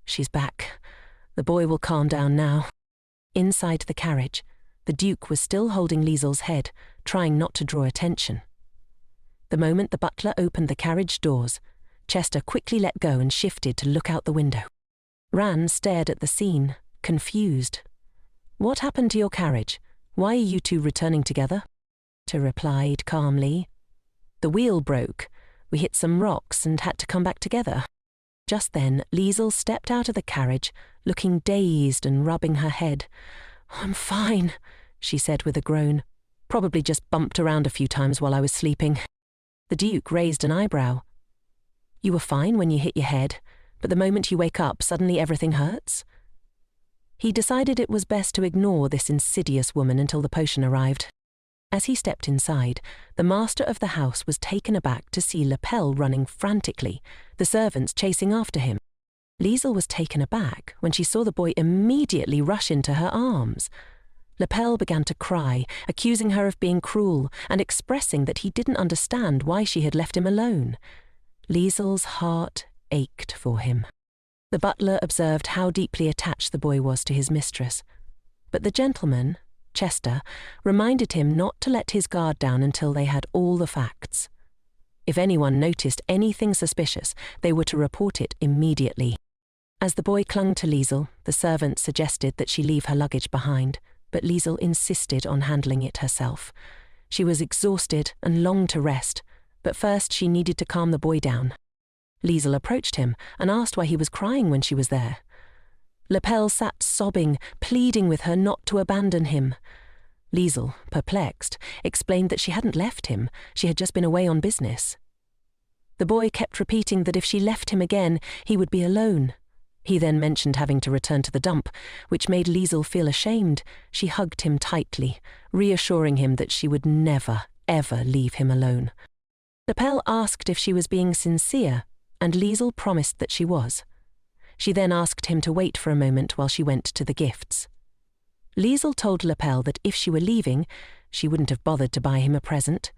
She's back. The boy will calm down now. Inside the carriage, the Duke was still holding Liesel's head, trying not to draw attention. The moment the butler opened the carriage doors, Chester quickly let go and shifted to look out the window. Ran stared at the scene, confused. "What happened to your carriage? Why are you two returning together?" Chester replied calmly, "The wheel broke. We hit some rocks and had to come back together." Just then, Leisel stepped out of the carriage, looking dazed and rubbing her head. "I'm fine," she said with a groan. "Probably just bumped around a few times while I was sleeping." The Duke raised an eyebrow. "You were fine when you hit your head, but the moment you wake up, suddenly everything hurts?" He decided it was best to ignore this insidious woman until the potion arrived. As he stepped inside, the master of the house was taken aback to see Lapel running frantically, the servants chasing after him. Leisel was taken aback when she saw the boy immediately rush into her arms. Lapel began to cry, accusing her of being cruel and expressing that he didn't understand why she had left him alone. Liesel's heart ached for him. The butler observed how deeply attached the boy was to his mistress, but the gentleman, Chester, reminded him not to let his guard down until they had all the facts. If anyone noticed anything suspicious, they were to report it immediately. As the boy clung to Leisel, the servant suggested that she leave her luggage behind, but Leisel insisted on handling it herself. She was exhausted and longed to rest, but first she needed to calm the boy down. Leisel approached him and asked why he was crying when she was there. Lapel sat sobbing, pleading with her not to abandon him. Leisel, perplexed, explained that she hadn't left him, she had just been away on business. The boy kept repeating that if she left him again, he would be alone. He then mentioned having to return to the dump, which made Leisel feel ashamed. She hugged him tightly, reassuring him that she would never, ever leave him alone. Lapel asked if she was being sincere, and Leisel promised that she was. She then asked him to wait for a moment while she went to the gifts. Leisel told Lapel that if she were leaving, she wouldn't have bothered to buy him a present.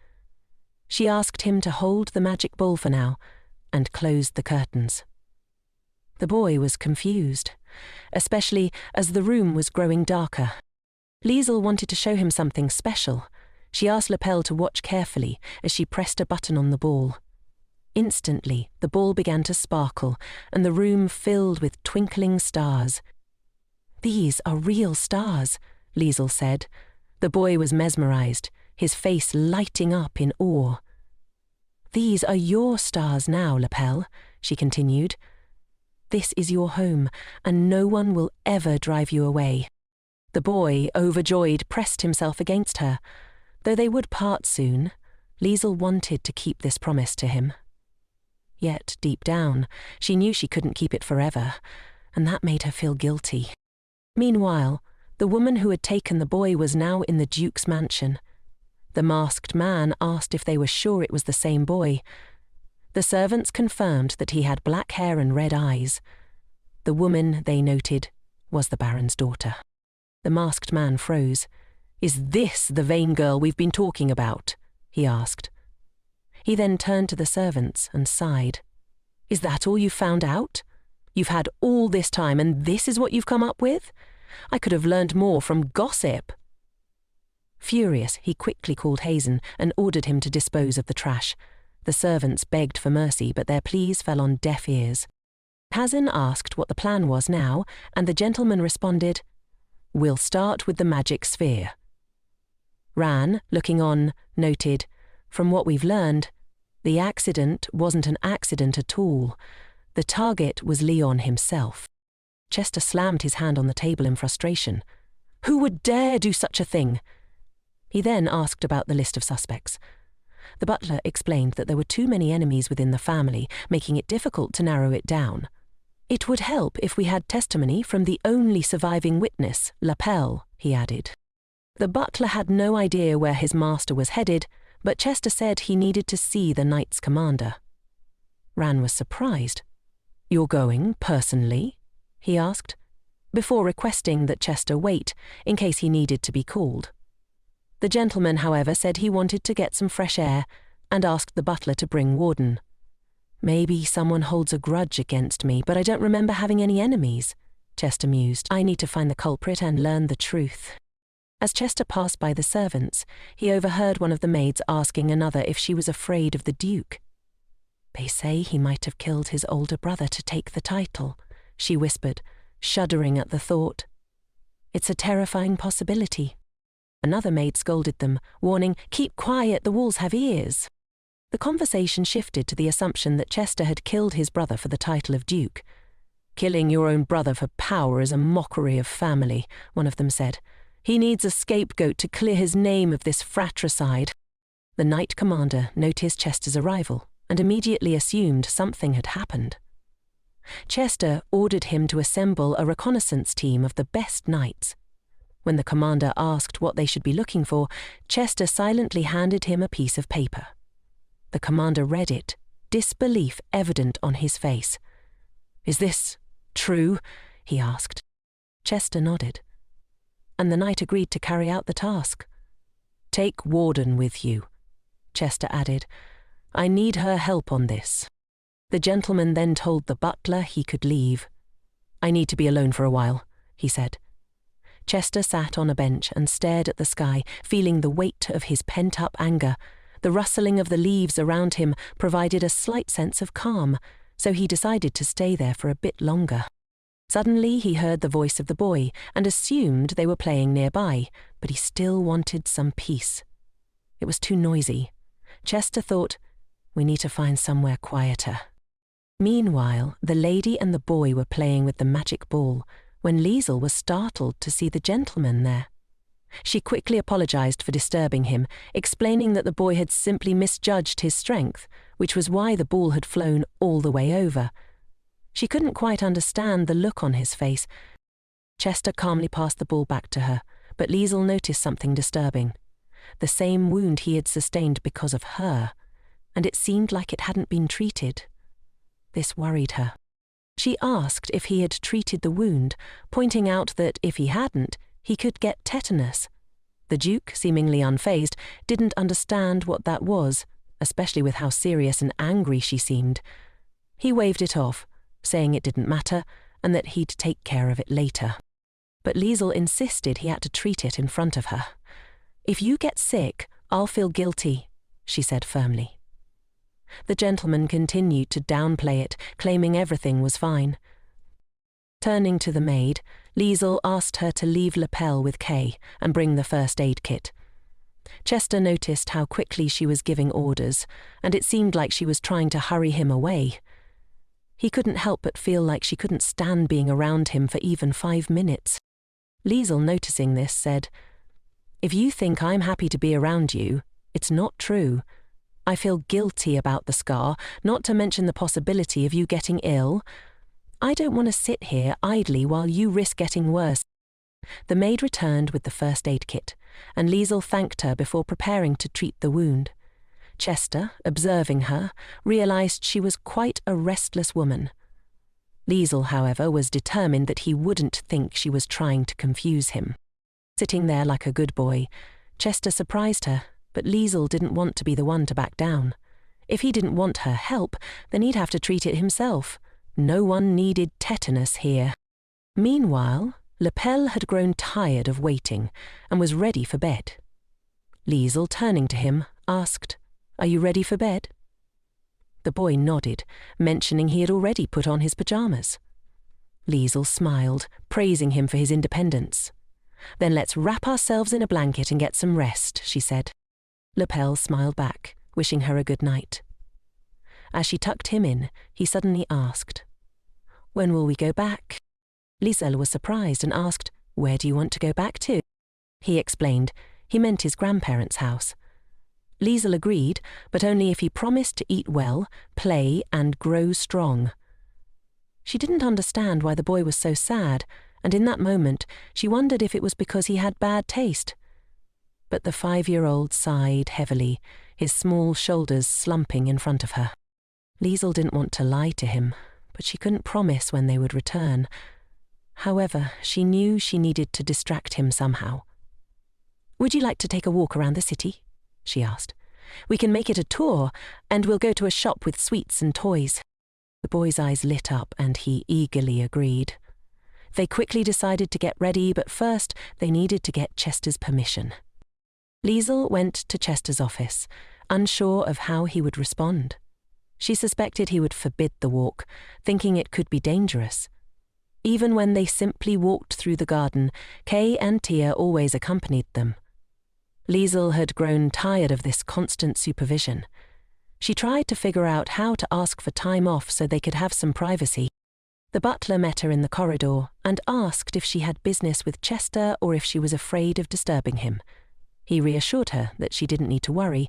She asked him to hold the magic ball for now, and closed the curtains. The boy was confused, especially as the room was growing darker. Leisel wanted to show him something special. She asked Lapel to watch carefully as she pressed a button on the ball. Instantly, the ball began to sparkle, and the room filled with twinkling stars. "These are real stars," Leisel said. The boy was mesmerized, his face lighting up in awe. "These are your stars now, Lapel," she continued. "This is your home, and no one will ever drive you away." The boy, overjoyed, pressed himself against her. Though they would part soon, Leisel wanted to keep this promise to him. Yet, deep down, she knew she couldn't keep it forever, and that made her feel guilty. Meanwhile, the woman who had taken the boy was now in the Duke's mansion. The masked man asked if they were sure it was the same boy. The servants confirmed that he had black hair and red eyes. The woman, they noted, was the Baron's daughter. The masked man froze. "Is this the vain girl we've been talking about?" he asked. He then turned to the servants and sighed. "Is that all you found out? You've had all this time and this is what you've come up with? I could have learned more from gossip." Furious, he quickly called Hazen and ordered him to dispose of the trash. The servants begged for mercy, but their pleas fell on deaf ears. Hazen asked what the plan was now, and the gentleman responded, We'll start with the magic sphere. Ran, looking on, noted, from what we've learned, the accident wasn't an accident at all. The target was Leon himself. Chester slammed his hand on the table in frustration. Who would dare do such a thing? He then asked about the list of suspects. The butler explained that there were too many enemies within the family, making it difficult to narrow it down. It would help if we had testimony from the only surviving witness, Lapel, he added. The butler had no idea where his master was headed, but Chester said he needed to see the knight's commander. Ran was surprised. You're going, personally? He asked, before requesting that Chester wait in case he needed to be called. The gentleman, however, said he wanted to get some fresh air and asked the butler to bring Warden. Maybe someone holds a grudge against me, but I don't remember having any enemies, Chester mused. I need to find the culprit and learn the truth. As Chester passed by the servants, he overheard one of the maids asking another if she was afraid of the Duke. They say he might have killed his older brother to take the title, she whispered, shuddering at the thought. It's a terrifying possibility. Another maid scolded them, warning, keep quiet, the walls have ears. The conversation shifted to the assumption that Chester had killed his brother for the title of Duke. Killing your own brother for power is a mockery of family, one of them said. He needs a scapegoat to clear his name of this fratricide. The Knight Commander noticed Chester's arrival and immediately assumed something had happened. Chester ordered him to assemble a reconnaissance team of the best knights. When the commander asked what they should be looking for, Chester silently handed him a piece of paper. The commander read it, disbelief evident on his face. Is this true? He asked. Chester nodded. And the knight agreed to carry out the task. Take Warden with you, Chester added. I need her help on this. The gentleman then told the butler he could leave. I need to be alone for a while, he said. Chester sat on a bench and stared at the sky, feeling the weight of his pent-up anger. The rustling of the leaves around him provided a slight sense of calm, so he decided to stay there for a bit longer. Suddenly he heard the voice of the boy and assumed they were playing nearby, but he still wanted some peace. It was too noisy. Chester thought, we need to find somewhere quieter. Meanwhile, the lady and the boy were playing with the magic ball when Leisel was startled to see the gentleman there. She quickly apologized for disturbing him, explaining that the boy had simply misjudged his strength, which was why the ball had flown all the way over. She couldn't quite understand the look on his face. Chester calmly passed the ball back to her, but Leisel noticed something disturbing. The same wound he had sustained because of her, and it seemed like it hadn't been treated. This worried her. She asked if he had treated the wound, pointing out that if he hadn't, he could get tetanus. The Duke, seemingly unfazed, didn't understand what that was, especially with how serious and angry she seemed. He waved it off, saying it didn't matter and that he'd take care of it later. But Leisel insisted he had to treat it in front of her. If you get sick, I'll feel guilty, she said firmly. The gentleman continued to downplay it, claiming everything was fine. Turning to the maid, Leisel asked her to leave Lapel with Kay and bring the first aid kit. Chester noticed how quickly she was giving orders, and it seemed like she was trying to hurry him away. He couldn't help but feel like she couldn't stand being around him for even 5 minutes. Leisel, noticing this, said, If you think I'm happy to be around you, it's not true. I feel guilty about the scar, not to mention the possibility of you getting ill. I don't want to sit here idly while you risk getting worse. The maid returned with the first aid kit, and Leisel thanked her before preparing to treat the wound. Chester, observing her, realized she was quite a restless woman. Leisel, however, was determined that he wouldn't think she was trying to confuse him. Sitting there like a good boy, Chester surprised her, but Leisel didn't want to be the one to back down. If he didn't want her help, then he'd have to treat it himself. No one needed tetanus here. Meanwhile, Lapel had grown tired of waiting and was ready for bed. Leisel, turning to him, asked, Are you ready for bed? The boy nodded, mentioning he had already put on his pajamas. Leisel smiled, praising him for his independence. "Then let's wrap ourselves in a blanket and get some rest," she said. Lapel smiled back, wishing her a good night. As she tucked him in, he suddenly asked, "When will we go back?" Lizelle was surprised and asked, "Where do you want to go back to?" He explained he meant his grandparents' house. Leisel agreed, but only if he promised to eat well, play, and grow strong. She didn't understand why the boy was so sad, and in that moment she wondered if it was because he had bad taste. But the 5-year-old sighed heavily, his small shoulders slumping in front of her. Leisel didn't want to lie to him, but she couldn't promise when they would return. However, she knew she needed to distract him somehow. "Would you like to take a walk around the city?" she asked. "We can make it a tour, and we'll go to a shop with sweets and toys." The boy's eyes lit up, and he eagerly agreed. They quickly decided to get ready, but first they needed to get Chester's permission. Leisel went to Chester's office, unsure of how he would respond. She suspected he would forbid the walk, thinking it could be dangerous. Even when they simply walked through the garden, Kay and Tia always accompanied them. Leisel had grown tired of this constant supervision. She tried to figure out how to ask for time off so they could have some privacy. The butler met her in the corridor and asked if she had business with Chester or if she was afraid of disturbing him. He reassured her that she didn't need to worry.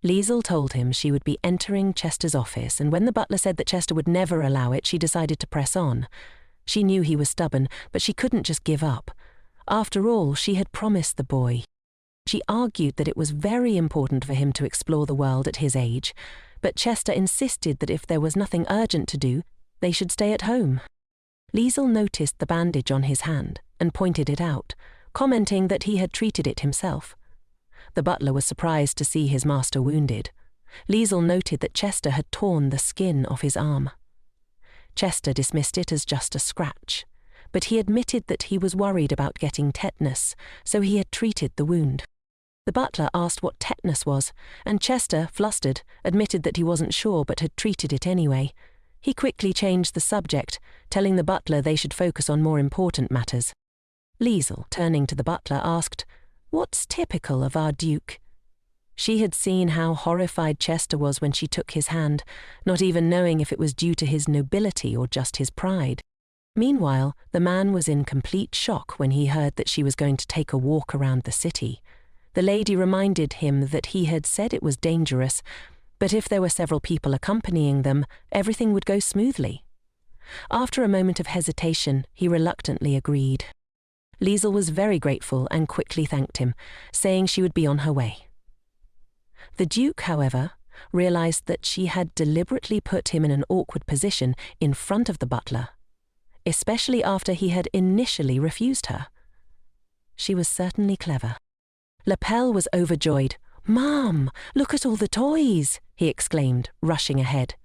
Leisel told him she would be entering Chester's office, and when the butler said that Chester would never allow it, she decided to press on. She knew he was stubborn, but she couldn't just give up. After all, she had promised the boy. She argued that it was very important for him to explore the world at his age, but Chester insisted that if there was nothing urgent to do, they should stay at home. Leisel noticed the bandage on his hand and pointed it out, commenting that he had treated it himself. The butler was surprised to see his master wounded. Leisel noted that Chester had torn the skin off his arm. Chester dismissed it as just a scratch, but he admitted that he was worried about getting tetanus, so he had treated the wound. The butler asked what tetanus was, and Chester, flustered, admitted that he wasn't sure but had treated it anyway. He quickly changed the subject, telling the butler they should focus on more important matters. Leisel, turning to the butler, asked, "What's typical of our Duke?" She had seen how horrified Chester was when she took his hand, not even knowing if it was due to his nobility or just his pride. Meanwhile, the man was in complete shock when he heard that she was going to take a walk around the city. The lady reminded him that he had said it was dangerous, but if there were several people accompanying them, everything would go smoothly. After a moment of hesitation, he reluctantly agreed. Leisel was very grateful and quickly thanked him, saying she would be on her way. The Duke, however, realized that she had deliberately put him in an awkward position in front of the butler, especially after he had initially refused her. She was certainly clever. Lapel was overjoyed. "Mom, look at all the toys!" he exclaimed, rushing ahead.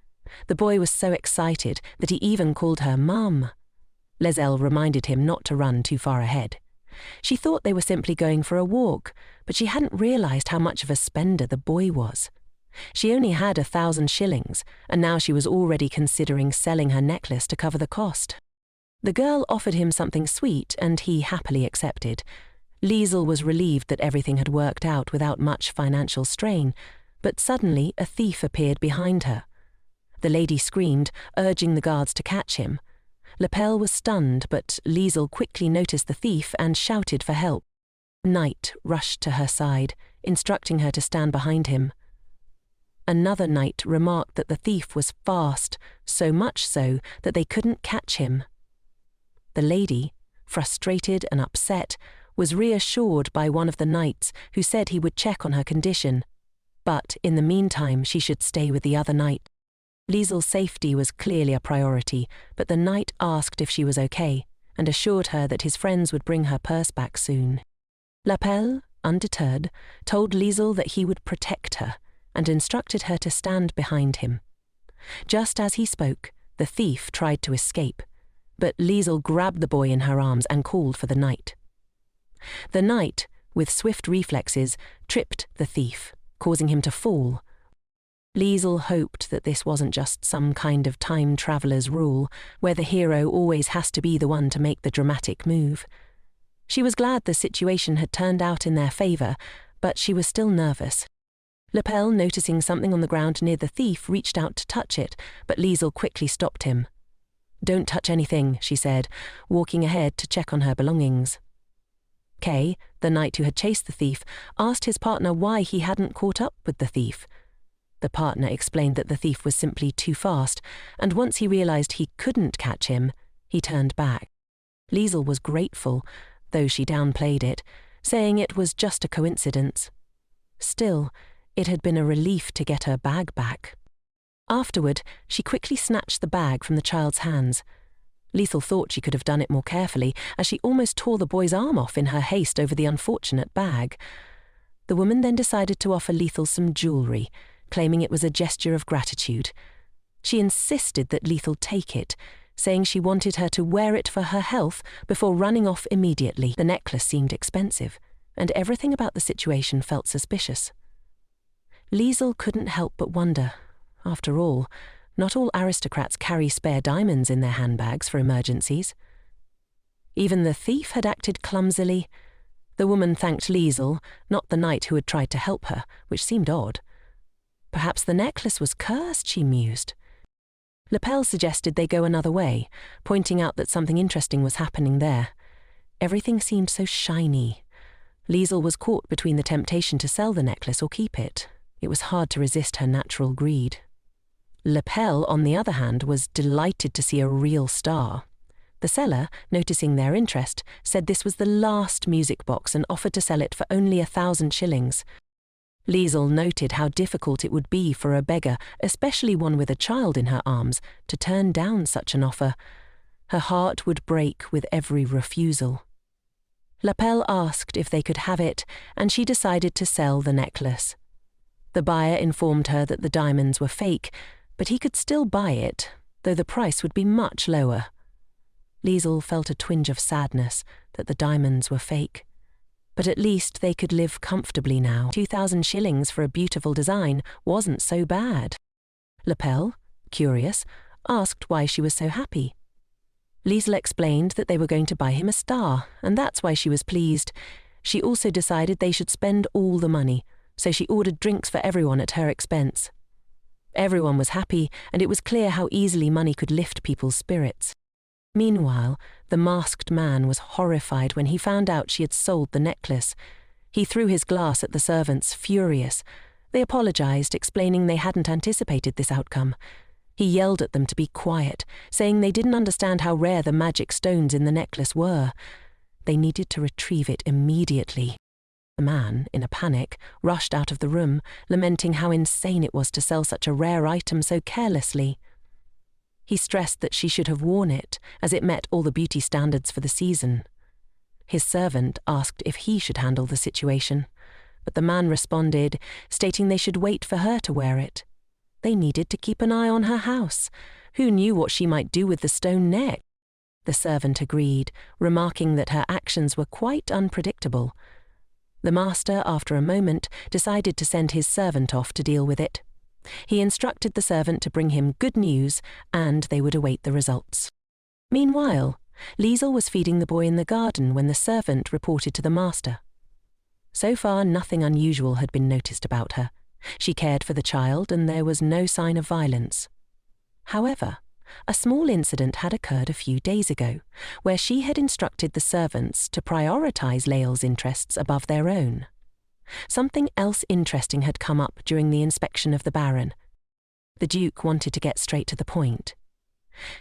The boy was so excited that he even called her Mum. Lizelle reminded him not to run too far ahead. She thought they were simply going for a walk, but she hadn't realized how much of a spender the boy was. She only had 1,000 shillings, and now she was already considering selling her necklace to cover the cost. The girl offered him something sweet, and he happily accepted. Leisel was relieved that everything had worked out without much financial strain, but suddenly a thief appeared behind her. The lady screamed, urging the guards to catch him. Lapel was stunned, but Leisel quickly noticed the thief and shouted for help. Knight rushed to her side, instructing her to stand behind him. Another knight remarked that the thief was fast, so much so that they couldn't catch him. The lady, frustrated and upset, was reassured by one of the knights who said he would check on her condition, but in the meantime she should stay with the other knight. Leisel's safety was clearly a priority, but the knight asked if she was okay and assured her that his friends would bring her purse back soon. Lapel, undeterred, told Leisel that he would protect her and instructed her to stand behind him. Just as he spoke, the thief tried to escape, but Leisel grabbed the boy in her arms and called for the knight. The knight, with swift reflexes, tripped the thief, causing him to fall. Leisel hoped that this wasn't just some kind of time traveler's rule, where the hero always has to be the one to make the dramatic move. She was glad the situation had turned out in their favor, but she was still nervous. Lapel, noticing something on the ground near the thief, reached out to touch it, but Leisel quickly stopped him. "Don't touch anything," she said, walking ahead to check on her belongings. Kay, the knight who had chased the thief, asked his partner why he hadn't caught up with the thief. The partner explained that the thief was simply too fast, and once he realized he couldn't catch him, he turned back. Leisel was grateful, though she downplayed it, saying it was just a coincidence. Still, it had been a relief to get her bag back. Afterward, she quickly snatched the bag from the child's hands. Leisel thought she could have done it more carefully, as she almost tore the boy's arm off in her haste over the unfortunate bag. The woman then decided to offer Leisel some jewellery, claiming it was a gesture of gratitude. She insisted that Leisel take it, saying she wanted her to wear it for her health before running off immediately. The necklace seemed expensive, and everything about the situation felt suspicious. Leisel couldn't help but wonder. After all, not all aristocrats carry spare diamonds in their handbags for emergencies. Even the thief had acted clumsily. The woman thanked Leisel, not the knight who had tried to help her, which seemed odd. Perhaps the necklace was cursed, she mused. Lapel suggested they go another way, pointing out that something interesting was happening there. Everything seemed so shiny. Leisel was caught between the temptation to sell the necklace or keep it. It was hard to resist her natural greed. Lapel, on the other hand, was delighted to see a real star. The seller, noticing their interest, said this was the last music box and offered to sell it for only 1,000 shillings. Leisel noted how difficult it would be for a beggar, especially one with a child in her arms, to turn down such an offer. Her heart would break with every refusal. Lapel asked if they could have it, and she decided to sell the necklace. The buyer informed her that the diamonds were fake, but he could still buy it, though the price would be much lower. Leisel felt a twinge of sadness that the diamonds were fake. But at least they could live comfortably now. 2,000 shillings for a beautiful design wasn't so bad. Lapel, curious, asked why she was so happy. Leisel explained that they were going to buy him a star, and that's why she was pleased. She also decided they should spend all the money, so she ordered drinks for everyone at her expense. Everyone was happy, and it was clear how easily money could lift people's spirits. Meanwhile, the masked man was horrified when he found out she had sold the necklace. He threw his glass at the servants, furious. They apologized, explaining they hadn't anticipated this outcome. He yelled at them to be quiet, saying they didn't understand how rare the magic stones in the necklace were. They needed to retrieve it immediately. The man, in a panic, rushed out of the room, lamenting how insane it was to sell such a rare item so carelessly. He stressed that she should have worn it, as it met all the beauty standards for the season. His servant asked if he should handle the situation, but the man responded, stating they should wait for her to wear it. They needed to keep an eye on her house. Who knew what she might do with the stone neck? The servant agreed, remarking that her actions were quite unpredictable. The master, after a moment, decided to send his servant off to deal with it. He instructed the servant to bring him good news, and they would await the results. Meanwhile, Leisel was feeding the boy in the garden when the servant reported to the master. So far, nothing unusual had been noticed about her. She cared for the child, and there was no sign of violence. However, a small incident had occurred a few days ago, where she had instructed the servants to prioritize Leil's interests above their own. Something else interesting had come up during the inspection of the Baron. The Duke wanted to get straight to the point.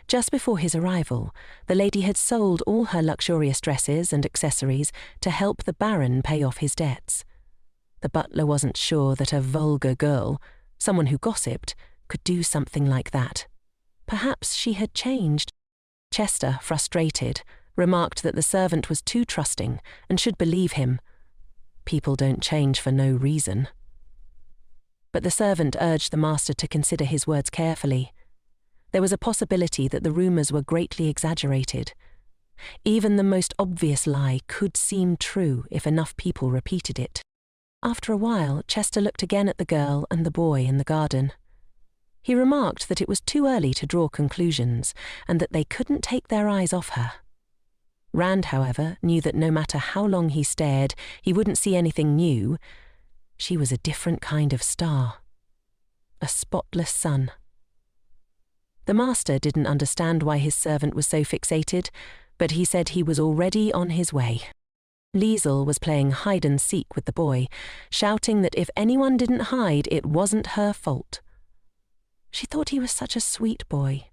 Just before his arrival, the lady had sold all her luxurious dresses and accessories to help the Baron pay off his debts. The butler wasn't sure that a vulgar girl, someone who gossiped, could do something like that. Perhaps she had changed. Chester, frustrated, remarked that the servant was too trusting and should believe him. People don't change for no reason. But the servant urged the master to consider his words carefully. There was a possibility that the rumours were greatly exaggerated. Even the most obvious lie could seem true if enough people repeated it. After a while, Chester looked again at the girl and the boy in the garden. He remarked that it was too early to draw conclusions and that they couldn't take their eyes off her. Rand, however, knew that no matter how long he stared, he wouldn't see anything new. She was a different kind of star. A spotless sun. The master didn't understand why his servant was so fixated, but he said he was already on his way. Leisel was playing hide-and-seek with the boy, shouting that if anyone didn't hide, it wasn't her fault. She thought he was such a sweet boy,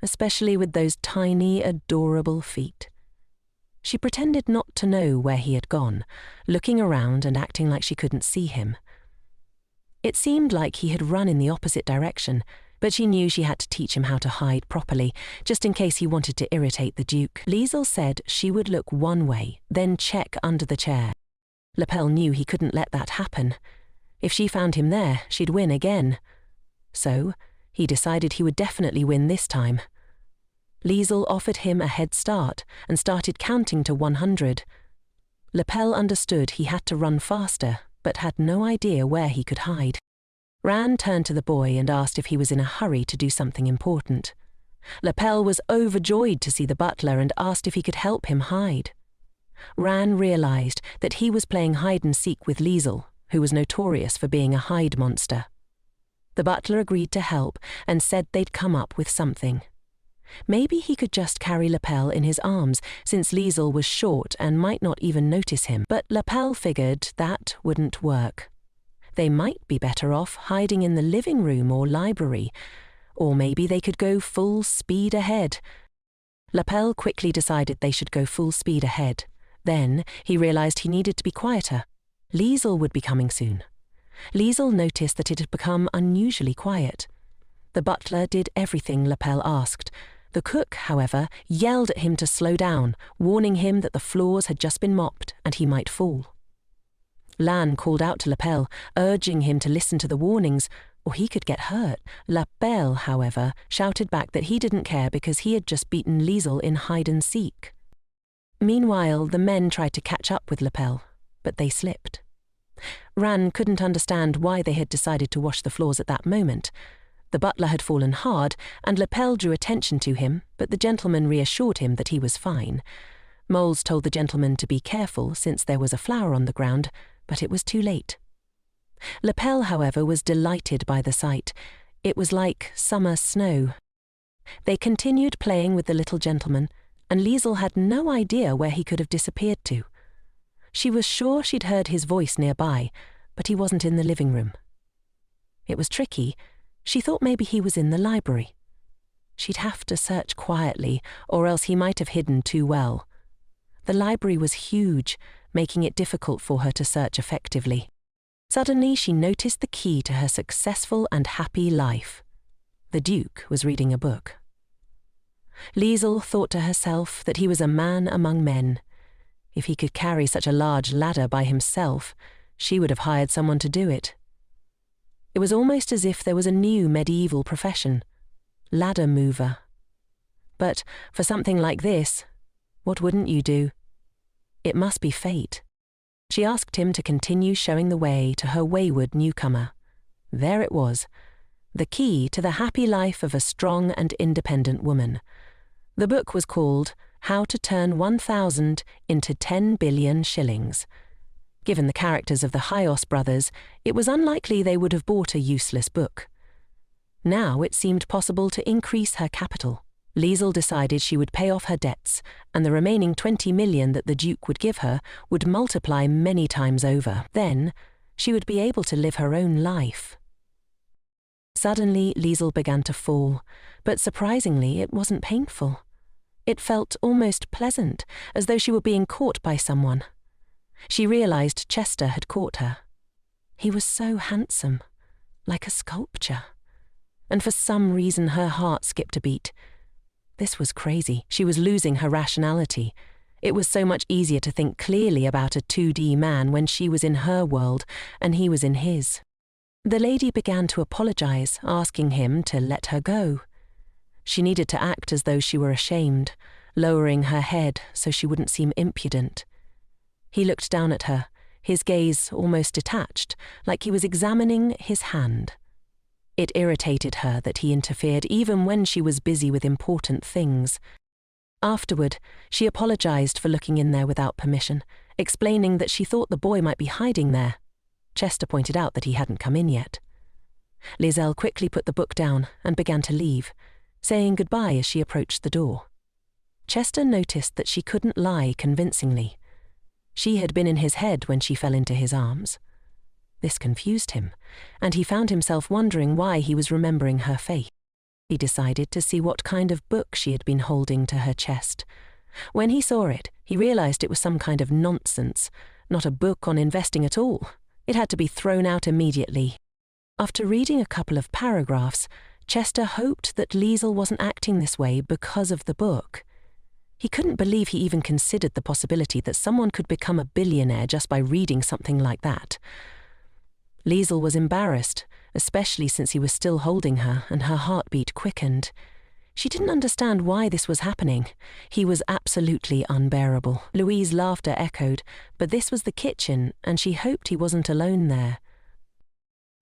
especially with those tiny, adorable feet. She pretended not to know where he had gone, looking around and acting like she couldn't see him. It seemed like he had run in the opposite direction, but she knew she had to teach him how to hide properly, just in case he wanted to irritate the Duke. Leisel said she would look one way, then check under the chair. Lapel knew he couldn't let that happen. If she found him there, she'd win again. So, he decided he would definitely win this time. Leisel offered him a head start and started counting to 100. Lapel understood he had to run faster, but had no idea where he could hide. Rand turned to the boy and asked if he was in a hurry to do something important. Lapel was overjoyed to see the butler and asked if he could help him hide. Rand realized that he was playing hide-and-seek with Leisel, who was notorious for being a hide monster. The butler agreed to help and said they'd come up with something. Maybe he could just carry Lapel in his arms, since Leisel was short and might not even notice him. But Lapel figured that wouldn't work. They might be better off hiding in the living room or library, or maybe they could go full speed ahead. Lapel quickly decided they should go full speed ahead. Then he realized he needed to be quieter. Leisel would be coming soon. Leisel noticed that it had become unusually quiet. The butler did everything Lapel asked. The cook, however, yelled at him to slow down, warning him that the floors had just been mopped and he might fall. Lan called out to Lapel, urging him to listen to the warnings, or he could get hurt. Lapel, however, shouted back that he didn't care because he had just beaten Leisel in hide-and-seek. Meanwhile, the men tried to catch up with Lapel, but they slipped. Ran couldn't understand why they had decided to wash the floors at that moment. The butler had fallen hard, and Lapel drew attention to him, but the gentleman reassured him that he was fine. Moles told the gentleman to be careful since there was a flower on the ground, but it was too late. Lapel, however, was delighted by the sight. It was like summer snow. They continued playing with the little gentleman, and Leisel had no idea where he could have disappeared to. She was sure she'd heard his voice nearby, but he wasn't in the living room. It was tricky. She thought maybe he was in the library. She'd have to search quietly, or else he might have hidden too well. The library was huge, making it difficult for her to search effectively. Suddenly, she noticed the key to her successful and happy life. The Duke was reading a book. Leisel thought to herself that he was a man among men. If he could carry such a large ladder by himself, she would have hired someone to do it. It was almost as if there was a new medieval profession, ladder mover. But for something like this, what wouldn't you do? It must be fate. She asked him to continue showing the way to her wayward newcomer. There it was, the key to the happy life of a strong and independent woman. The book was called How to Turn 1,000 into 10 Billion Shillings. Given the characters of the Hyos brothers, it was unlikely they would have bought a useless book. Now it seemed possible to increase her capital. Leisel decided she would pay off her debts, and the remaining 20 million that the Duke would give her would multiply many times over. Then, she would be able to live her own life. Suddenly, Leisel began to fall, but surprisingly, it wasn't painful. It felt almost pleasant, as though she were being caught by someone. She realized Chester had caught her. He was so handsome, like a sculpture. And for some reason her heart skipped a beat. This was crazy. She was losing her rationality. It was so much easier to think clearly about a 2D man when she was in her world and he was in his. The lady began to apologize, asking him to let her go. She needed to act as though she were ashamed, lowering her head so she wouldn't seem impudent. He looked down at her, his gaze almost detached, like he was examining his hand. It irritated her that he interfered even when she was busy with important things. Afterward, she apologized for looking in there without permission, explaining that she thought the boy might be hiding there. Chester pointed out that he hadn't come in yet. Lizelle quickly put the book down and began to leave, saying goodbye as she approached the door. Chester noticed that she couldn't lie convincingly. She had been in his head when she fell into his arms. This confused him, and he found himself wondering why he was remembering her face. He decided to see what kind of book she had been holding to her chest. When he saw it, he realized it was some kind of nonsense, not a book on investing at all. It had to be thrown out immediately. After reading a couple of paragraphs, Chester hoped that Leisel wasn't acting this way because of the book. He couldn't believe he even considered the possibility that someone could become a billionaire just by reading something like that. Leisel was embarrassed, especially since he was still holding her and her heartbeat quickened. She didn't understand why this was happening. He was absolutely unbearable. Louise's laughter echoed, but this was the kitchen, and she hoped he wasn't alone there.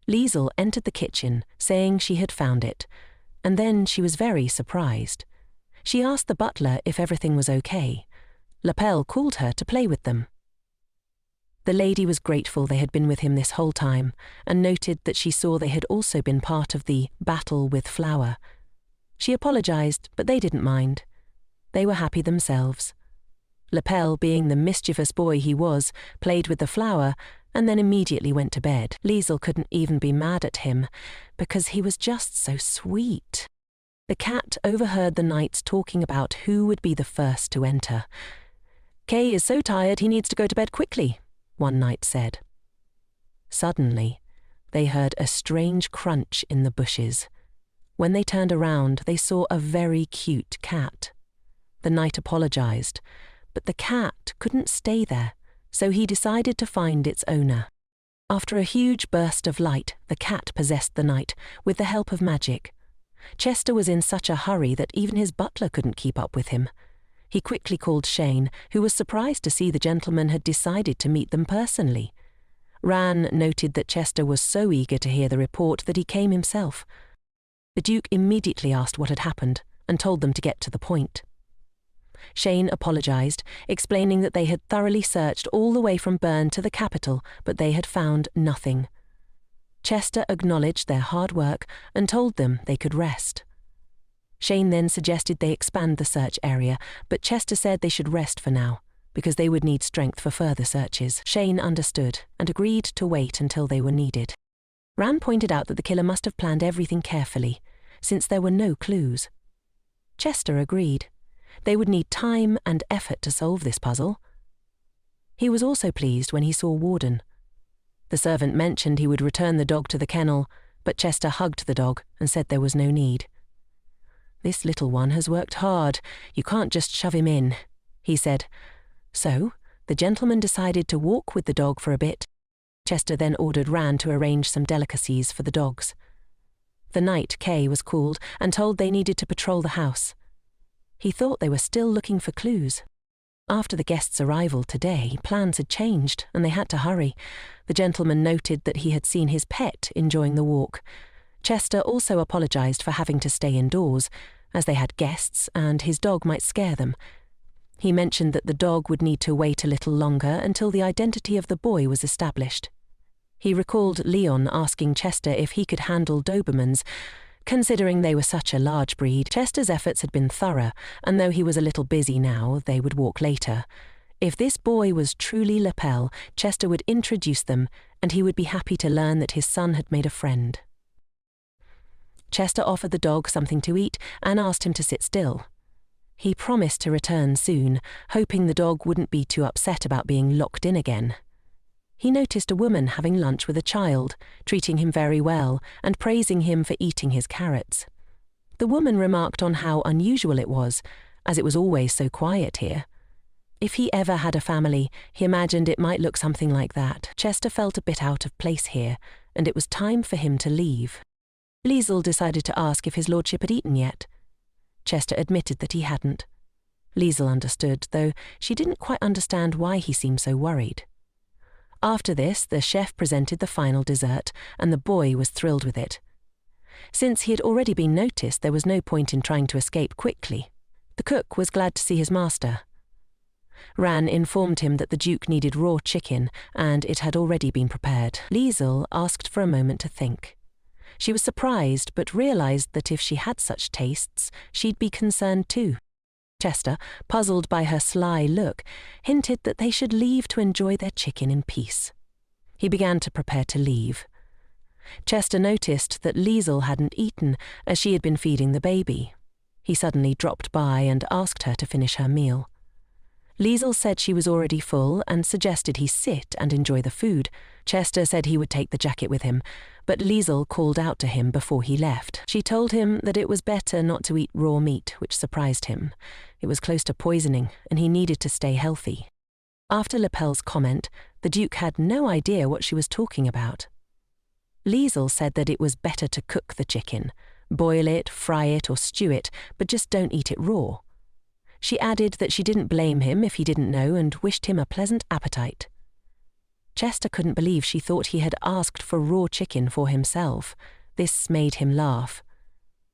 Leisel entered the kitchen, saying she had found it, and then she was very surprised. She asked the butler if everything was okay. Lapel called her to play with them. The lady was grateful they had been with him this whole time, and noted that she saw they had also been part of the battle with flour. She apologized, but they didn't mind. They were happy themselves. Lapel, being the mischievous boy he was, played with the flour and then immediately went to bed. Leisel couldn't even be mad at him, because he was just so sweet. The cat overheard the knights talking about who would be the first to enter. "Kay is so tired he needs to go to bed quickly," one knight said. Suddenly, they heard a strange crunch in the bushes. When they turned around, they saw a very cute cat. The knight apologized, but the cat couldn't stay there, so he decided to find its owner. After a huge burst of light, the cat possessed the knight, with the help of magic. Chester was in such a hurry that even his butler couldn't keep up with him. He quickly called Shane, who was surprised to see the gentleman had decided to meet them personally. Ran noted that Chester was so eager to hear the report that he came himself. The Duke immediately asked what had happened and told them to get to the point. Shane apologized, explaining that they had thoroughly searched all the way from Bern to the capital, but they had found nothing. Chester acknowledged their hard work and told them they could rest. Shane then suggested they expand the search area, but Chester said they should rest for now, because they would need strength for further searches. Shane understood and agreed to wait until they were needed. Ran pointed out that the killer must have planned everything carefully, since there were no clues. Chester agreed. They would need time and effort to solve this puzzle. He was also pleased when he saw Warden. The servant mentioned he would return the dog to the kennel, but Chester hugged the dog and said there was no need. "This little one has worked hard. You can't just shove him in," he said. So, the gentleman decided to walk with the dog for a bit. Chester then ordered Ran to arrange some delicacies for the dogs. The night Kay was called and told they needed to patrol the house. He thought they were still looking for clues. After the guest's arrival today, plans had changed and they had to hurry. The gentleman noted that he had seen his pet enjoying the walk. Chester also apologized for having to stay indoors, as they had guests and his dog might scare them. He mentioned that the dog would need to wait a little longer until the identity of the boy was established. He recalled Leon asking Chester if he could handle Dobermans. Considering they were such a large breed, Chester's efforts had been thorough, and though he was a little busy now, they would walk later. If this boy was truly Lapel, Chester would introduce them, and he would be happy to learn that his son had made a friend. Chester offered the dog something to eat and asked him to sit still. He promised to return soon, hoping the dog wouldn't be too upset about being locked in again. He noticed a woman having lunch with a child, treating him very well and praising him for eating his carrots. The woman remarked on how unusual it was, as it was always so quiet here. If he ever had a family, he imagined it might look something like that. Chester felt a bit out of place here, and it was time for him to leave. Leisel decided to ask if his lordship had eaten yet. Chester admitted that he hadn't. Leisel understood, though she didn't quite understand why he seemed so worried. After this, the chef presented the final dessert, and the boy was thrilled with it. Since he had already been noticed, there was no point in trying to escape quickly. The cook was glad to see his master. Ran informed him that the Duke needed raw chicken, and it had already been prepared. Leisel asked for a moment to think. She was surprised, but realized that if she had such tastes, she'd be concerned too. Chester, puzzled by her sly look, hinted that they should leave to enjoy their chicken in peace. He began to prepare to leave. Chester noticed that Leisel hadn't eaten, as she had been feeding the baby. He suddenly dropped by and asked her to finish her meal. Leisel said she was already full and suggested he sit and enjoy the food. Chester said he would take the jacket with him, but Leisel called out to him before he left. She told him that it was better not to eat raw meat, which surprised him. It was close to poisoning, and he needed to stay healthy. After Lapel's comment, the Duke had no idea what she was talking about. Leisel said that it was better to cook the chicken, boil it, fry it, or stew it, but just don't eat it raw. She added that she didn't blame him if he didn't know and wished him a pleasant appetite. Chester couldn't believe she thought he had asked for raw chicken for himself. This made him laugh.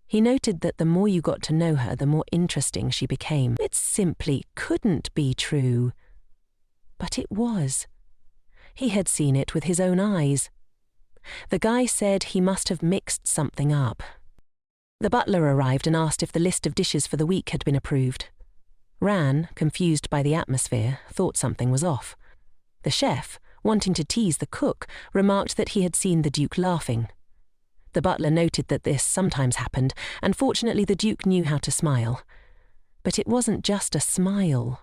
He noted that the more you got to know her, the more interesting she became. It simply couldn't be true. But it was. He had seen it with his own eyes. The guy said he must have mixed something up. The butler arrived and asked if the list of dishes for the week had been approved. Ran, confused by the atmosphere, thought something was off. The chef, wanting to tease the cook, remarked that he had seen the Duke laughing. The butler noted that this sometimes happened, and fortunately the Duke knew how to smile. But it wasn't just a smile.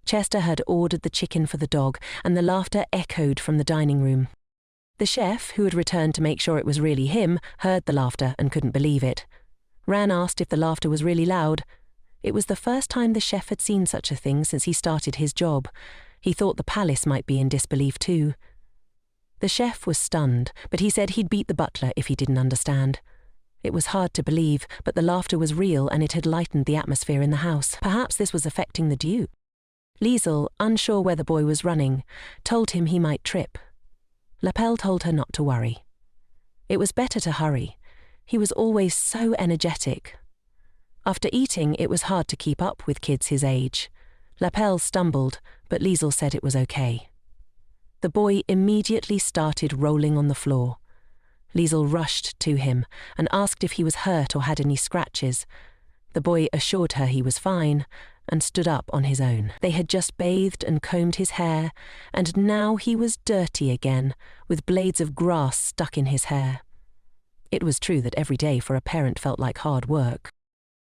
Chester had ordered the chicken for the dog, and the laughter echoed from the dining room. The chef, who had returned to make sure it was really him, heard the laughter and couldn't believe it. Ran asked if the laughter was really loud. It was the first time the chef had seen such a thing since he started his job. He thought the palace might be in disbelief too. The chef was stunned, but he said he'd beat the butler if he didn't understand. It was hard to believe, but the laughter was real and it had lightened the atmosphere in the house. Perhaps this was affecting the Duke. Leisel, unsure where the boy was running, told him he might trip. Lapel told her not to worry. It was better to hurry. He was always so energetic. After eating, it was hard to keep up with kids his age. Lapel stumbled, but Leisel said it was okay. The boy immediately started rolling on the floor. Leisel rushed to him and asked if he was hurt or had any scratches. The boy assured her he was fine and stood up on his own. They had just bathed and combed his hair, and now he was dirty again, with blades of grass stuck in his hair. It was true that every day for a parent felt like hard work.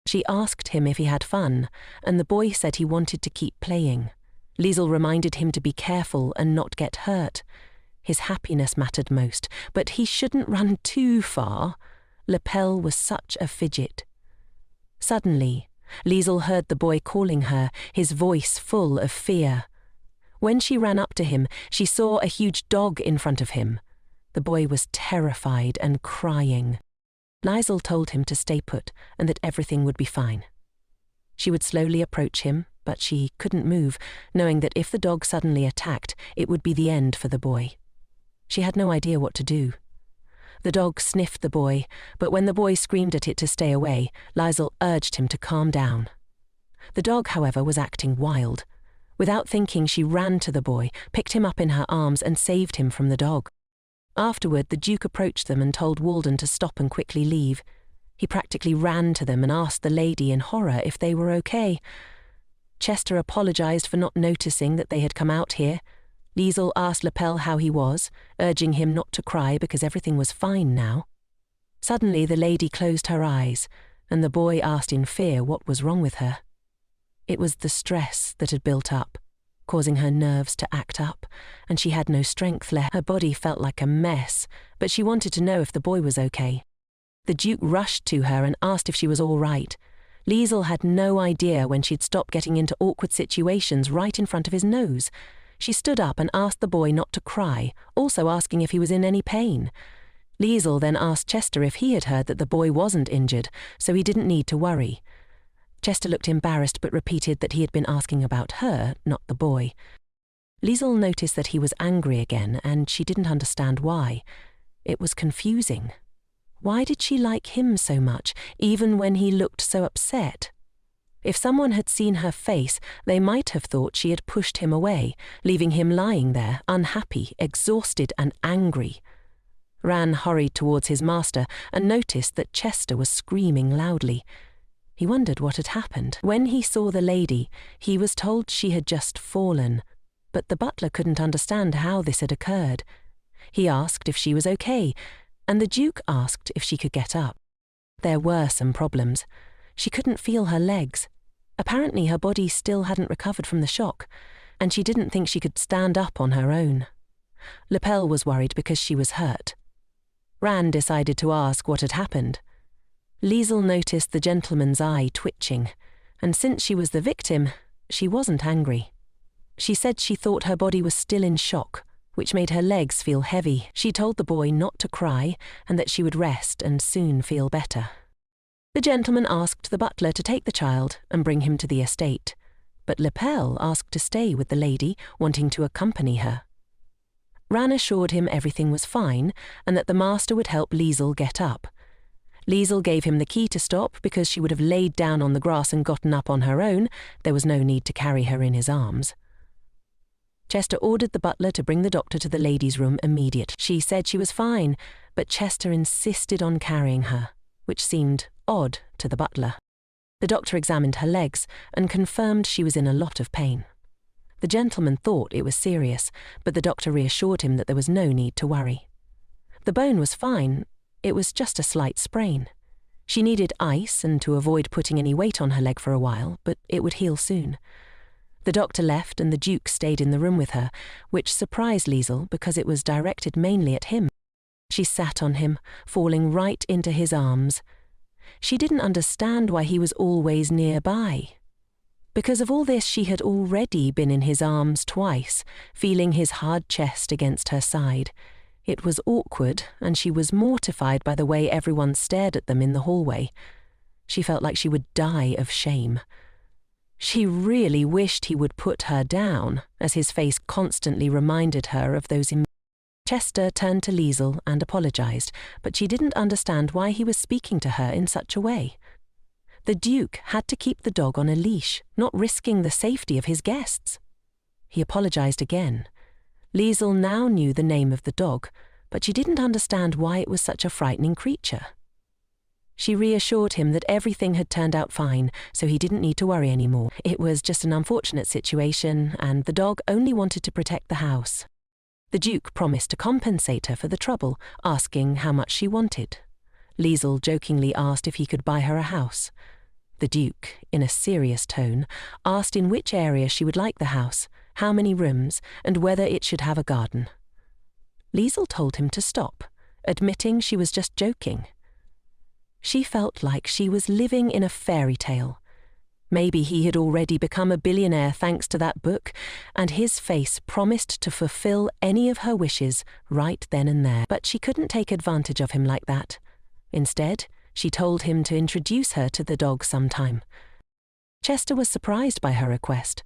She asked him if he had fun, and the boy said he wanted to keep playing. Leisel reminded him to be careful and not get hurt. His happiness mattered most, but he shouldn't run too far. Lapel was such a fidget. Suddenly, Leisel heard the boy calling her, his voice full of fear. When she ran up to him, she saw a huge dog in front of him. The boy was terrified and crying. Leisel told him to stay put and that everything would be fine. She would slowly approach him, but she couldn't move, knowing that if the dog suddenly attacked, it would be the end for the boy. She had no idea what to do. The dog sniffed the boy, but when the boy screamed at it to stay away, Leisel urged him to calm down. The dog, however, was acting wild. Without thinking, she ran to the boy, picked him up in her arms and saved him from the dog. Afterward, the Duke approached them and told Walden to stop and quickly leave. He practically ran to them and asked the lady in horror if they were okay. Chester apologized for not noticing that they had come out here. Leisel asked Lapel how he was, urging him not to cry because everything was fine now. Suddenly the lady closed her eyes, and the boy asked in fear what was wrong with her. It was the stress that had built up, causing her nerves to act up, and she had no strength left. Her body felt like a mess, but she wanted to know if the boy was okay. The Duke rushed to her and asked if she was all right. Leisel had no idea when she'd stopped getting into awkward situations right in front of his nose. She stood up and asked the boy not to cry, also asking if he was in any pain. Leisel then asked Chester if he had heard that the boy wasn't injured, so he didn't need to worry. Chester looked embarrassed but repeated that he had been asking about her, not the boy. Leisel noticed that he was angry again, and she didn't understand why. It was confusing. Why did she like him so much, even when he looked so upset? If someone had seen her face, they might have thought she had pushed him away, leaving him lying there, unhappy, exhausted and angry. Ran hurried towards his master and noticed that Chester was screaming loudly. He wondered what had happened. When he saw the lady, he was told she had just fallen, but the butler couldn't understand how this had occurred. He asked if she was okay, and the Duke asked if she could get up. There were some problems. She couldn't feel her legs. Apparently her body still hadn't recovered from the shock, and she didn't think she could stand up on her own. Lapel was worried because she was hurt. Ran decided to ask what had happened. Leisel noticed the gentleman's eye twitching, and since she was the victim, she wasn't angry. She said she thought her body was still in shock, which made her legs feel heavy. She told the boy not to cry and that she would rest and soon feel better. The gentleman asked the butler to take the child and bring him to the estate, but Lapel asked to stay with the lady, wanting to accompany her. Ran assured him everything was fine and that the master would help Leisel get up. Leisel gave him the key to stop because she would have laid down on the grass and gotten up on her own. There was no need to carry her in his arms. Chester ordered the butler to bring the doctor to the lady's room immediately. She said she was fine, but Chester insisted on carrying her, which seemed odd to the butler. The doctor examined her legs and confirmed she was in a lot of pain. The gentleman thought it was serious, but the doctor reassured him that there was no need to worry. The bone was fine, it was just a slight sprain. She needed ice and to avoid putting any weight on her leg for a while, but it would heal soon. The doctor left and the Duke stayed in the room with her, which surprised Leisel because it was directed mainly at him. She sat on him, falling right into his arms. She didn't understand why he was always nearby. Because of all this, she had already been in his arms twice, feeling his hard chest against her side. It was awkward, and she was mortified by the way everyone stared at them in the hallway. She felt like she would die of shame. She really wished he would put her down, as his face constantly reminded her of those. Chester turned to Leisel and apologized, but she didn't understand why he was speaking to her in such a way. The Duke had to keep the dog on a leash, not risking the safety of his guests. He apologized again. Leisel now knew the name of the dog, but she didn't understand why it was such a frightening creature. She reassured him that everything had turned out fine, so he didn't need to worry anymore. It was just an unfortunate situation, and the dog only wanted to protect the house. The Duke promised to compensate her for the trouble, asking how much she wanted. Leisel jokingly asked if he could buy her a house. The Duke, in a serious tone, asked in which area she would like the house, how many rooms, and whether it should have a garden. Leisel told him to stop, admitting she was just joking. She felt like she was living in a fairy tale. Maybe he had already become a billionaire thanks to that book, and his face promised to fulfill any of her wishes right then and there. But she couldn't take advantage of him like that. Instead, she told him to introduce her to the dog sometime. Chester was surprised by her request.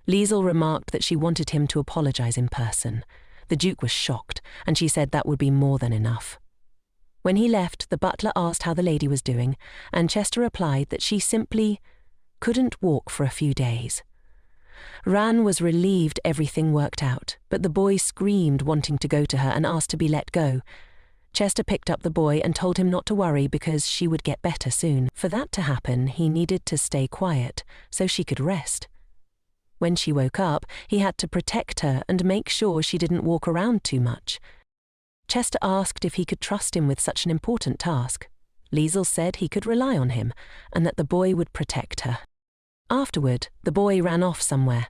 Leisel remarked that she wanted him to apologize in person. The Duke was shocked, and she said that would be more than enough. When he left, the butler asked how the lady was doing, and Chester replied that she simply couldn't walk for a few days. Ran was relieved everything worked out, but the boy screamed wanting to go to her and asked to be let go. Chester picked up the boy and told him not to worry because she would get better soon. For that to happen, he needed to stay quiet so she could rest. When she woke up, he had to protect her and make sure she didn't walk around too much. Chester asked if he could trust him with such an important task. Leisel said he could rely on him and that the boy would protect her. Afterward, the boy ran off somewhere.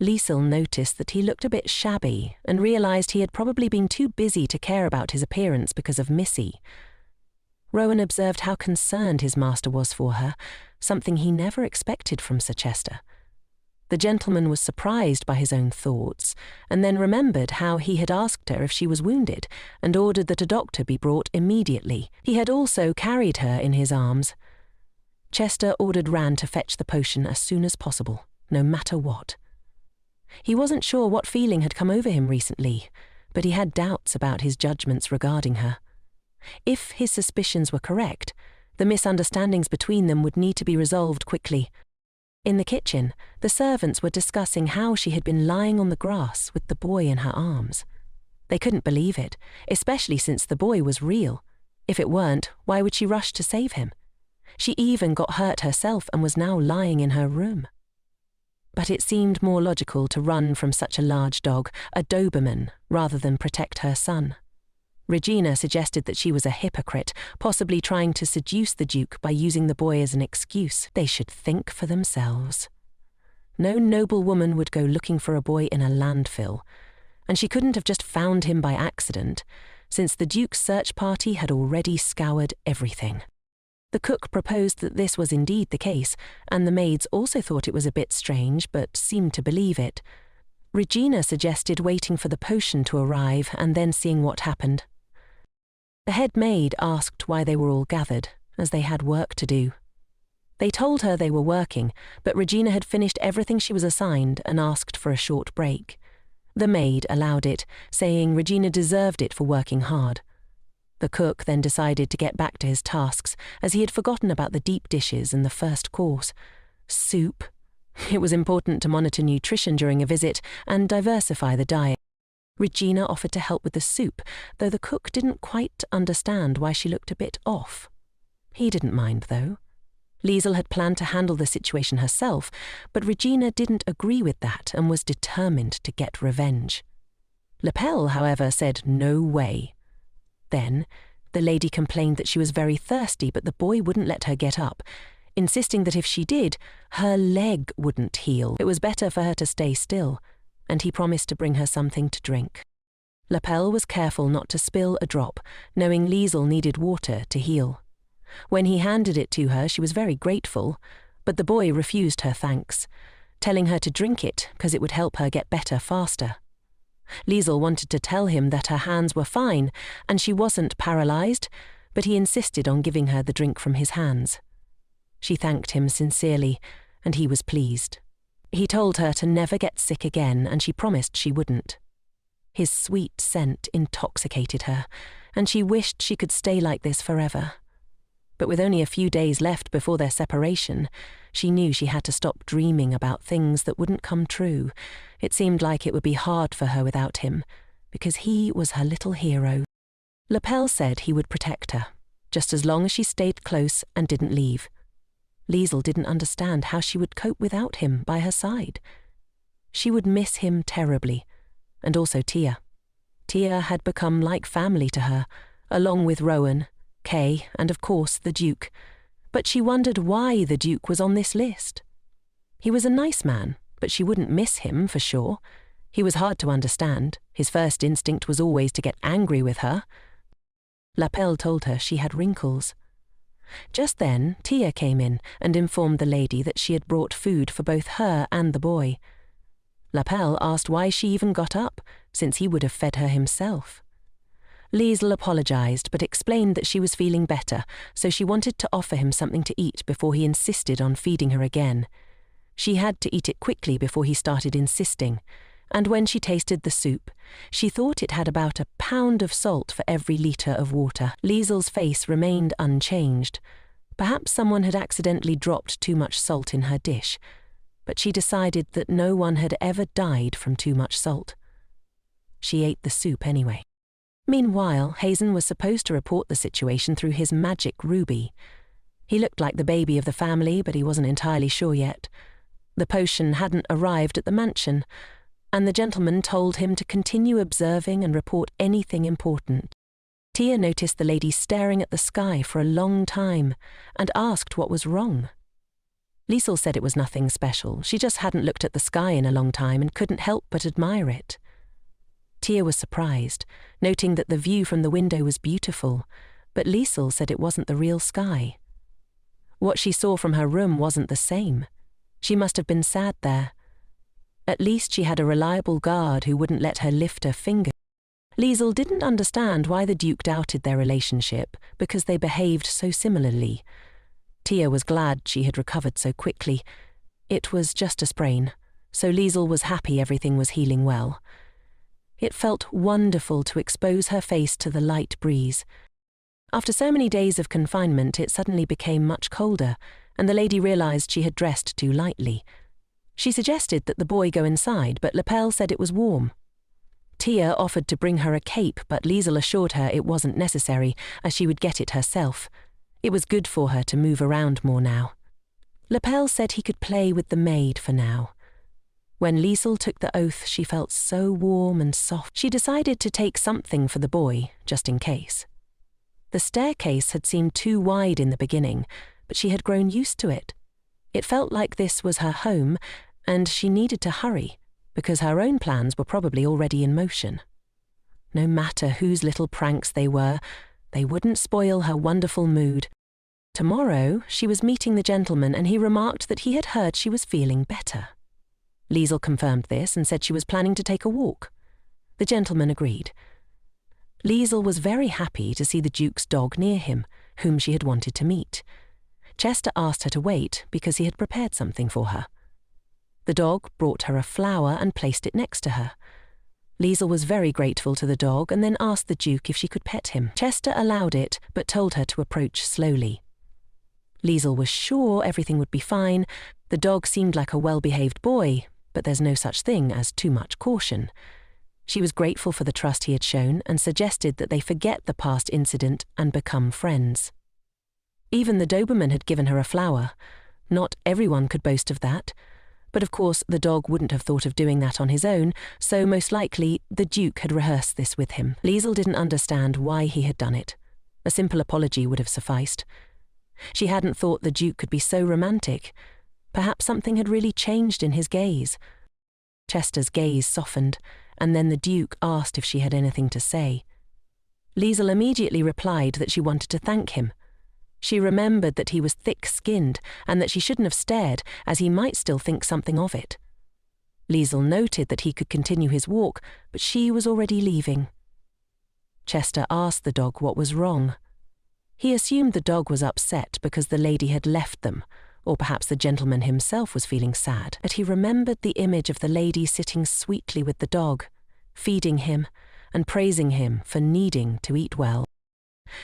Leisel noticed that he looked a bit shabby and realized he had probably been too busy to care about his appearance because of Missy. Rowan observed how concerned his master was for her, something he never expected from Sir Chester. The gentleman was surprised by his own thoughts, and then remembered how he had asked her if she was wounded and ordered that a doctor be brought immediately. He had also carried her in his arms. Chester ordered Ran to fetch the potion as soon as possible, no matter what. He wasn't sure what feeling had come over him recently, but he had doubts about his judgments regarding her. If his suspicions were correct, the misunderstandings between them would need to be resolved quickly. In the kitchen, the servants were discussing how she had been lying on the grass with the boy in her arms. They couldn't believe it, especially since the boy was real. If it weren't, why would she rush to save him? She even got hurt herself and was now lying in her room. But it seemed more logical to run from such a large dog, a Doberman, rather than protect her son. Regina suggested that she was a hypocrite, possibly trying to seduce the Duke by using the boy as an excuse. They should think for themselves. No noble woman would go looking for a boy in a landfill, and she couldn't have just found him by accident, since the Duke's search party had already scoured everything. The cook proposed that this was indeed the case, and the maids also thought it was a bit strange, but seemed to believe it. Regina suggested waiting for the potion to arrive and then seeing what happened. The head maid asked why they were all gathered, as they had work to do. They told her they were working, but Regina had finished everything she was assigned and asked for a short break. The maid allowed it, saying Regina deserved it for working hard. The cook then decided to get back to his tasks, as he had forgotten about the deep dishes and the first course. Soup. It was important to monitor nutrition during a visit and diversify the diet. Regina offered to help with the soup, though the cook didn't quite understand why she looked a bit off. He didn't mind, though. Leisel had planned to handle the situation herself, but Regina didn't agree with that and was determined to get revenge. Lapel, however, said no way. Then, the lady complained that she was very thirsty, but the boy wouldn't let her get up, insisting that if she did, her leg wouldn't heal. It was better for her to stay still, and he promised to bring her something to drink. Lapel was careful not to spill a drop, knowing Leisel needed water to heal. When he handed it to her, she was very grateful, but the boy refused her thanks, telling her to drink it because it would help her get better faster. Leisel wanted to tell him that her hands were fine and she wasn't paralyzed, but he insisted on giving her the drink from his hands. She thanked him sincerely, and he was pleased. He told her to never get sick again, and she promised she wouldn't. His sweet scent intoxicated her, and she wished she could stay like this forever. But with only a few days left before their separation, she knew she had to stop dreaming about things that wouldn't come true. It seemed like it would be hard for her without him, because he was her little hero. Lapel said he would protect her, just as long as she stayed close and didn't leave. Leisel didn't understand how she would cope without him by her side. She would miss him terribly, and also Tia. Tia had become like family to her, along with Rowan, Kay, and of course the Duke, but she wondered why the Duke was on this list. He was a nice man, but she wouldn't miss him for sure. He was hard to understand. His first instinct was always to get angry with her. Lapel told her she had wrinkles. Just then, Tia came in and informed the lady that she had brought food for both her and the boy. Lapel asked why she even got up, since he would have fed her himself. Leisel apologized, but explained that she was feeling better, so she wanted to offer him something to eat before he insisted on feeding her again. She had to eat it quickly before he started insisting, and when she tasted the soup, she thought it had about 1 pound of salt for every litre of water. Leisel's face remained unchanged. Perhaps someone had accidentally dropped too much salt in her dish, but she decided that no one had ever died from too much salt. She ate the soup anyway. Meanwhile, Hazen was supposed to report the situation through his magic ruby. He looked like the baby of the family, but he wasn't entirely sure yet. The potion hadn't arrived at the mansion, and the gentleman told him to continue observing and report anything important. Tia noticed the lady staring at the sky for a long time and asked what was wrong. Leisel said it was nothing special. She just hadn't looked at the sky in a long time and couldn't help but admire it. Tia was surprised, noting that the view from the window was beautiful, but Leisel said it wasn't the real sky. What she saw from her room wasn't the same. She must have been sad there. At least she had a reliable guard who wouldn't let her lift her finger. Leisel didn't understand why the Duke doubted their relationship, because they behaved so similarly. Tia was glad she had recovered so quickly. It was just a sprain, so Leisel was happy everything was healing well. It felt wonderful to expose her face to the light breeze. After so many days of confinement, it suddenly became much colder, and the lady realized she had dressed too lightly. She suggested that the boy go inside, but Lapel said it was warm. Tia offered to bring her a cape, but Leisel assured her it wasn't necessary, as she would get it herself. It was good for her to move around more now. Lapel said he could play with the maid for now. When Leisel took the oath, she felt so warm and soft. She decided to take something for the boy, just in case. The staircase had seemed too wide in the beginning, but she had grown used to it. It felt like this was her home, and she needed to hurry, because her own plans were probably already in motion. No matter whose little pranks they were, they wouldn't spoil her wonderful mood. Tomorrow, she was meeting the gentleman, and he remarked that he had heard she was feeling better. Leisel confirmed this and said she was planning to take a walk. The gentleman agreed. Leisel was very happy to see the Duke's dog near him, whom she had wanted to meet. Chester asked her to wait because he had prepared something for her. The dog brought her a flower and placed it next to her. Leisel was very grateful to the dog and then asked the Duke if she could pet him. Chester allowed it, but told her to approach slowly. Leisel was sure everything would be fine. The dog seemed like a well-behaved boy, but there's no such thing as too much caution. She was grateful for the trust he had shown and suggested that they forget the past incident and become friends. Even the Doberman had given her a flower. Not everyone could boast of that. But of course, the dog wouldn't have thought of doing that on his own, so most likely the Duke had rehearsed this with him. Leisel didn't understand why he had done it. A simple apology would have sufficed. She hadn't thought the Duke could be so romantic. Perhaps something had really changed in his gaze. Chester's gaze softened, and then the Duke asked if she had anything to say. Leisel immediately replied that she wanted to thank him. She remembered that he was thick-skinned and that she shouldn't have stared, as he might still think something of it. Leisel noted that he could continue his walk, but she was already leaving. Chester asked the dog what was wrong. He assumed the dog was upset because the lady had left them, or perhaps the gentleman himself was feeling sad. But he remembered the image of the lady sitting sweetly with the dog, feeding him and praising him for needing to eat well.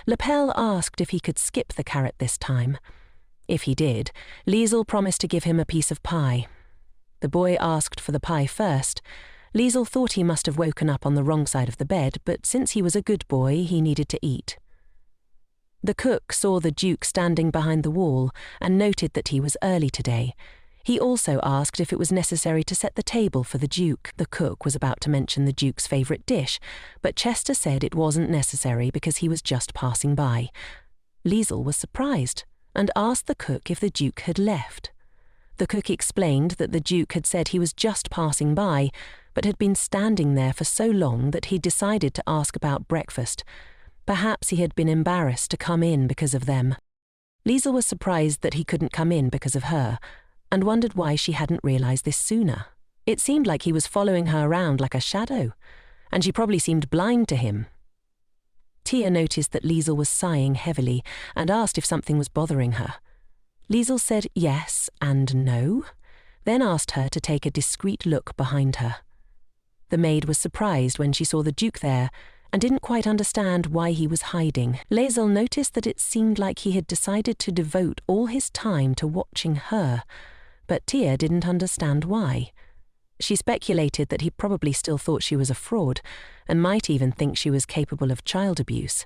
Lapel asked if he could skip the carrot this time. If he did, Leisel promised to give him a piece of pie. The boy asked for the pie first. Leisel thought he must have woken up on the wrong side of the bed, but since he was a good boy, he needed to eat. The cook saw the Duke standing behind the wall and noted that he was early today. He also asked if it was necessary to set the table for the Duke. The cook was about to mention the Duke's favourite dish, but Chester said it wasn't necessary because he was just passing by. Leisel was surprised and asked the cook if the Duke had left. The cook explained that the Duke had said he was just passing by, but had been standing there for so long that he decided to ask about breakfast. Perhaps he had been embarrassed to come in because of them. Leisel was surprised that he couldn't come in because of her, and wondered why she hadn't realized this sooner. It seemed like he was following her around like a shadow, and she probably seemed blind to him. Tia noticed that Leisel was sighing heavily and asked if something was bothering her. Leisel said yes and no, then asked her to take a discreet look behind her. The maid was surprised when she saw the Duke there and didn't quite understand why he was hiding. Leisel noticed that it seemed like he had decided to devote all his time to watching her, but Tia didn't understand why. She speculated that he probably still thought she was a fraud, and might even think she was capable of child abuse.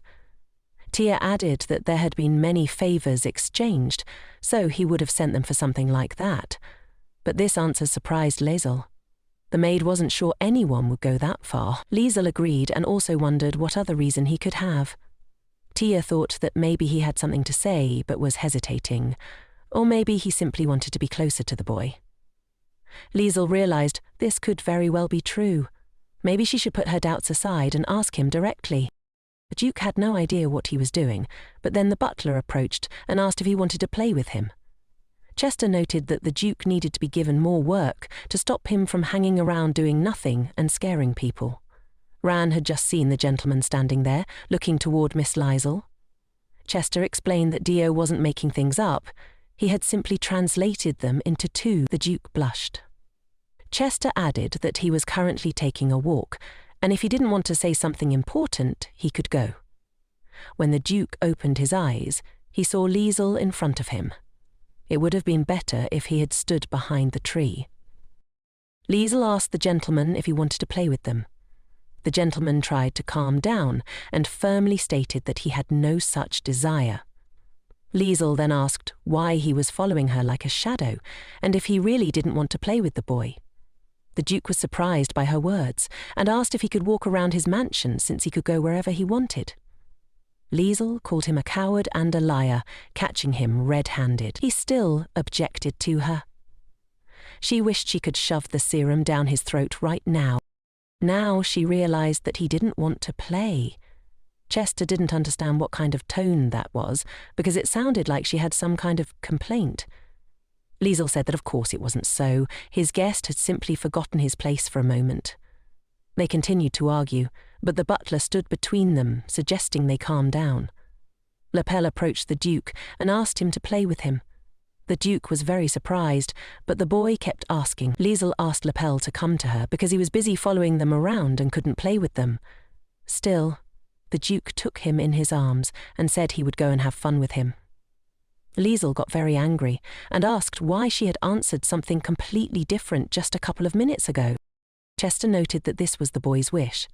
Tia added that there had been many favours exchanged, so he would have sent them for something like that. But this answer surprised Leisel. The maid wasn't sure anyone would go that far. Leisel agreed and also wondered what other reason he could have. Tia thought that maybe he had something to say but was hesitating, or maybe he simply wanted to be closer to the boy. Leisel realized this could very well be true. Maybe she should put her doubts aside and ask him directly. The Duke had no idea what he was doing, but then the butler approached and asked if he wanted to play with him. Chester noted that the Duke needed to be given more work to stop him from hanging around doing nothing and scaring people. Ran had just seen the gentleman standing there, looking toward Miss Leisel. Chester explained that Dio wasn't making things up. He had simply translated them into two. The Duke blushed. Chester added that he was currently taking a walk, and if he didn't want to say something important, he could go. When the Duke opened his eyes, he saw Leisel in front of him. It would have been better if he had stood behind the tree. Leisel asked the gentleman if he wanted to play with them. The gentleman tried to calm down and firmly stated that he had no such desire. Leisel then asked why he was following her like a shadow and if he really didn't want to play with the boy. The Duke was surprised by her words and asked if he could walk around his mansion since he could go wherever he wanted. Leisel called him a coward and a liar, catching him red-handed. He still objected to her. She wished she could shove the serum down his throat right now. Now she realized that he didn't want to play. Chester didn't understand what kind of tone that was, because it sounded like she had some kind of complaint. Leisel said that of course it wasn't so. His guest had simply forgotten his place for a moment. They continued to argue, but the butler stood between them, suggesting they calm down. Lapel approached the Duke and asked him to play with him. The Duke was very surprised, but the boy kept asking. Leisel asked Lapel to come to her because he was busy following them around and couldn't play with them. Still, the Duke took him in his arms and said he would go and have fun with him. Leisel got very angry and asked why she had answered something completely different just a couple of minutes ago. Chester noted that this was the boy's wish.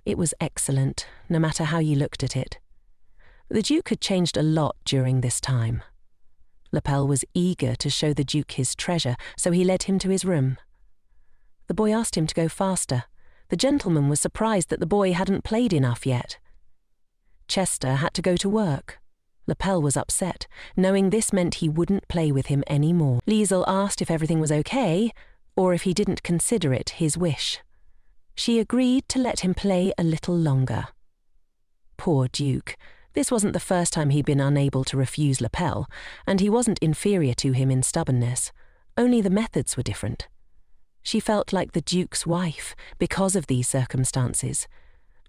It was excellent, no matter how you looked at it. The Duke had changed a lot during this time. Lapel was eager to show the Duke his treasure, so he led him to his room. The boy asked him to go faster. The gentleman was surprised that the boy hadn't played enough yet. Chester had to go to work. Lapel was upset, knowing this meant he wouldn't play with him anymore. Leisel asked if everything was okay, or if he didn't consider it his wish. She agreed to let him play a little longer. Poor Duke. This wasn't the first time he'd been unable to refuse Lapel, and he wasn't inferior to him in stubbornness. Only the methods were different. She felt like the Duke's wife because of these circumstances.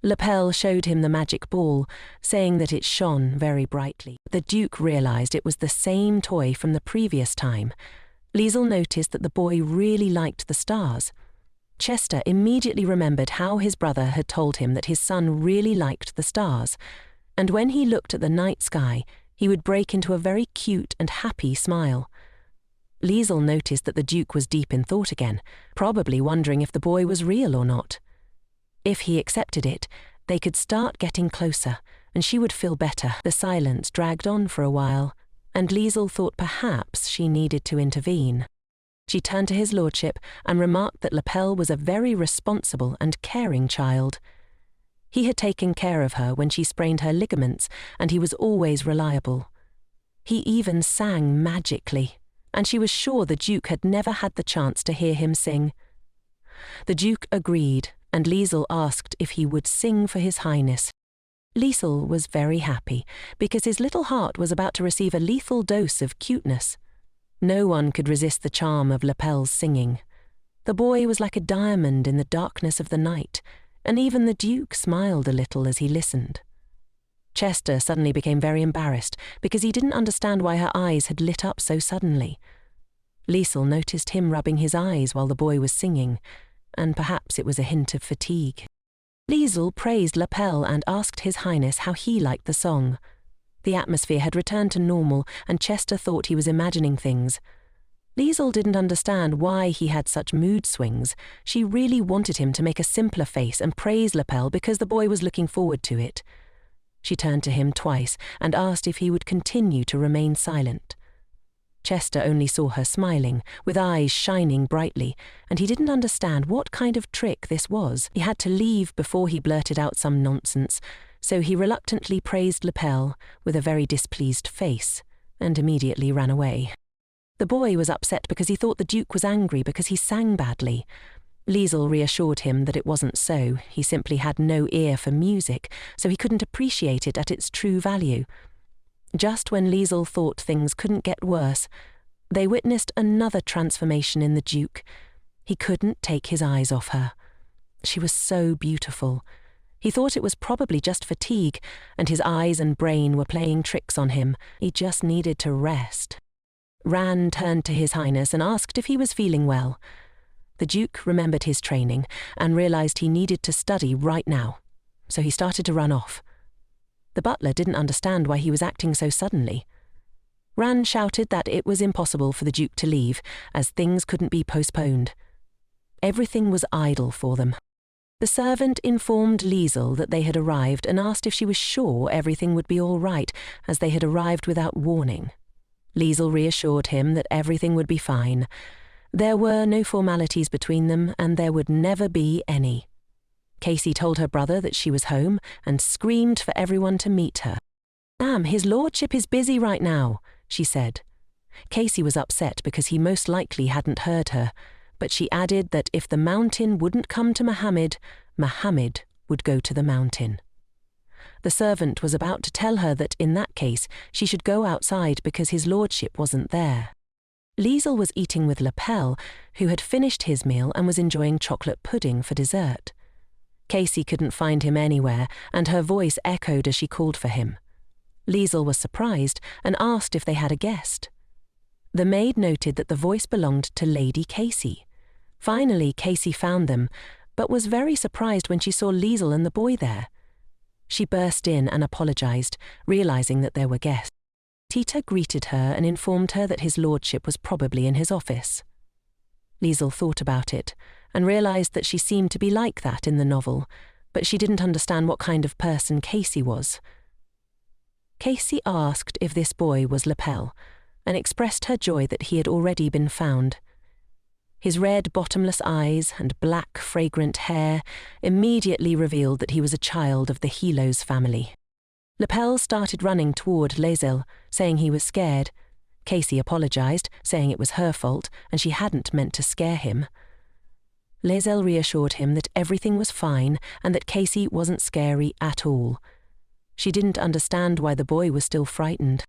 Lapel showed him the magic ball, saying that it shone very brightly. The Duke realized it was the same toy from the previous time. Leisel noticed that the boy really liked the stars. Chester immediately remembered how his brother had told him that his son really liked the stars, and when he looked at the night sky, he would break into a very cute and happy smile. Leisel noticed that the Duke was deep in thought again, probably wondering if the boy was real or not. If he accepted it, they could start getting closer, and she would feel better. The silence dragged on for a while, and Leisel thought perhaps she needed to intervene. She turned to his lordship and remarked that Lapel was a very responsible and caring child. He had taken care of her when she sprained her ligaments, and he was always reliable. He even sang magically, and she was sure the Duke had never had the chance to hear him sing. The Duke agreed, and Leisel asked if he would sing for His Highness. Leisel was very happy, because his little heart was about to receive a lethal dose of cuteness. No one could resist the charm of Lapel's singing. The boy was like a diamond in the darkness of the night, and even the Duke smiled a little as he listened. Chester suddenly became very embarrassed because he didn't understand why her eyes had lit up so suddenly. Leisel noticed him rubbing his eyes while the boy was singing, and perhaps it was a hint of fatigue. Leisel praised Lapel and asked His Highness how he liked the song. The atmosphere had returned to normal, and Chester thought he was imagining things. Leisel didn't understand why he had such mood swings. She really wanted him to make a simpler face and praise Lapel because the boy was looking forward to it. She turned to him twice and asked if he would continue to remain silent. Chester only saw her smiling, with eyes shining brightly, and he didn't understand what kind of trick this was. He had to leave before he blurted out some nonsense, so he reluctantly praised Lapel with a very displeased face, and immediately ran away. The boy was upset because he thought the Duke was angry because he sang badly. Leisel reassured him that it wasn't so. He simply had no ear for music, so he couldn't appreciate it at its true value. Just when Leisel thought things couldn't get worse, they witnessed another transformation in the Duke. He couldn't take his eyes off her. She was so beautiful. He thought it was probably just fatigue, and his eyes and brain were playing tricks on him. He just needed to rest. Ran turned to His Highness and asked if he was feeling well. The Duke remembered his training and realized he needed to study right now, so he started to run off. The butler didn't understand why he was acting so suddenly. Ran shouted that it was impossible for the Duke to leave, as things couldn't be postponed. Everything was idle for them. The servant informed Leisel that they had arrived and asked if she was sure everything would be all right, as they had arrived without warning. Leisel reassured him that everything would be fine. There were no formalities between them, and there would never be any. Casey told her brother that she was home and screamed for everyone to meet her. "Damn, his lordship is busy right now," she said. Casey was upset because he most likely hadn't heard her, but she added that if the mountain wouldn't come to Mohammed, Mohammed would go to the mountain. The servant was about to tell her that in that case she should go outside because his lordship wasn't there. Leisel was eating with Lapel, who had finished his meal and was enjoying chocolate pudding for dessert. Casey couldn't find him anywhere, and her voice echoed as she called for him. Leisel was surprised and asked if they had a guest. The maid noted that the voice belonged to Lady Casey. Finally, Casey found them, but was very surprised when she saw Leisel and the boy there. She burst in and apologized, realizing that there were guests. Tita greeted her and informed her that his lordship was probably in his office. Leisel thought about it and realized that she seemed to be like that in the novel, but she didn't understand what kind of person Casey was. Casey asked if this boy was Lapel and expressed her joy that he had already been found. His red, bottomless eyes and black, fragrant hair immediately revealed that he was a child of the Helos family. Lapel started running toward Leisel, saying he was scared. Casey apologized, saying it was her fault and she hadn't meant to scare him. Leisel reassured him that everything was fine and that Casey wasn't scary at all. She didn't understand why the boy was still frightened.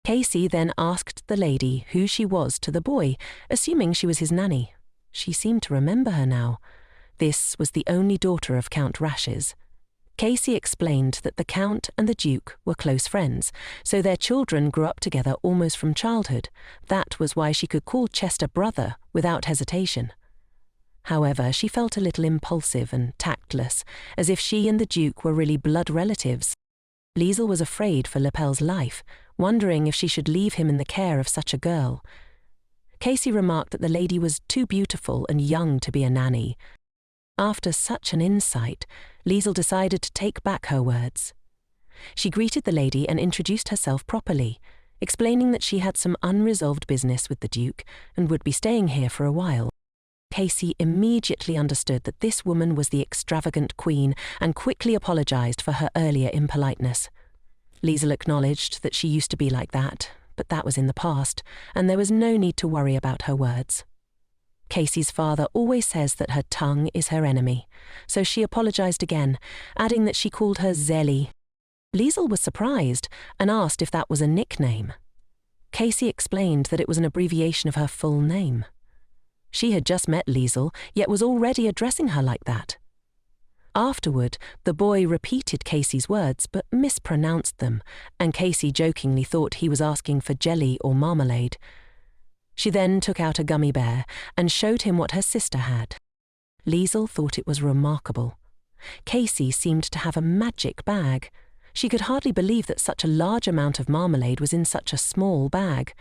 Casey then asked the lady who she was to the boy, assuming she was his nanny. She seemed to remember her now. This was the only daughter of Count Rashes. Casey explained that the Count and the Duke were close friends, so their children grew up together almost from childhood. That was why she could call Chester brother without hesitation. However, she felt a little impulsive and tactless, as if she and the Duke were really blood relatives. Leisel was afraid for Lapel's life, wondering if she should leave him in the care of such a girl. Casey remarked that the lady was too beautiful and young to be a nanny. After such an insight, Leisel decided to take back her words. She greeted the lady and introduced herself properly, explaining that she had some unresolved business with the Duke and would be staying here for a while. Casey immediately understood that this woman was the extravagant queen and quickly apologized for her earlier impoliteness. Leisel acknowledged that she used to be like that, but that was in the past, and there was no need to worry about her words. Casey's father always says that her tongue is her enemy, so she apologized again, adding that she called her Zelly. Leisel was surprised and asked if that was a nickname. Casey explained that it was an abbreviation of her full name. She had just met Leisel, yet was already addressing her like that. Afterward, the boy repeated Casey's words but mispronounced them, and Casey jokingly thought he was asking for jelly or marmalade. She then took out a gummy bear and showed him what her sister had. Leisel thought it was remarkable. Casey seemed to have a magic bag. She could hardly believe that such a large amount of marmalade was in such a small bag.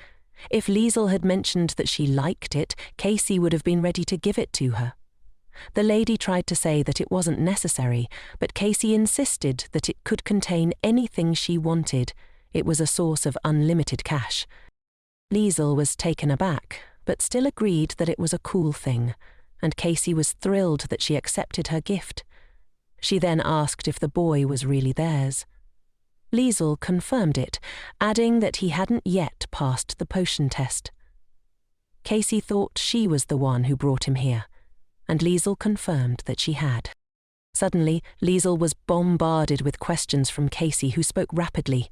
If Leisel had mentioned that she liked it, Casey would have been ready to give it to her. The lady tried to say that it wasn't necessary, but Casey insisted that it could contain anything she wanted. It was a source of unlimited cash. Leisel was taken aback, but still agreed that it was a cool thing, and Casey was thrilled that she accepted her gift. She then asked if the boy was really theirs. Leisel confirmed it, adding that he hadn't yet passed the potion test. Casey thought she was the one who brought him here, and Leisel confirmed that she had. Suddenly, Leisel was bombarded with questions from Casey, who spoke rapidly.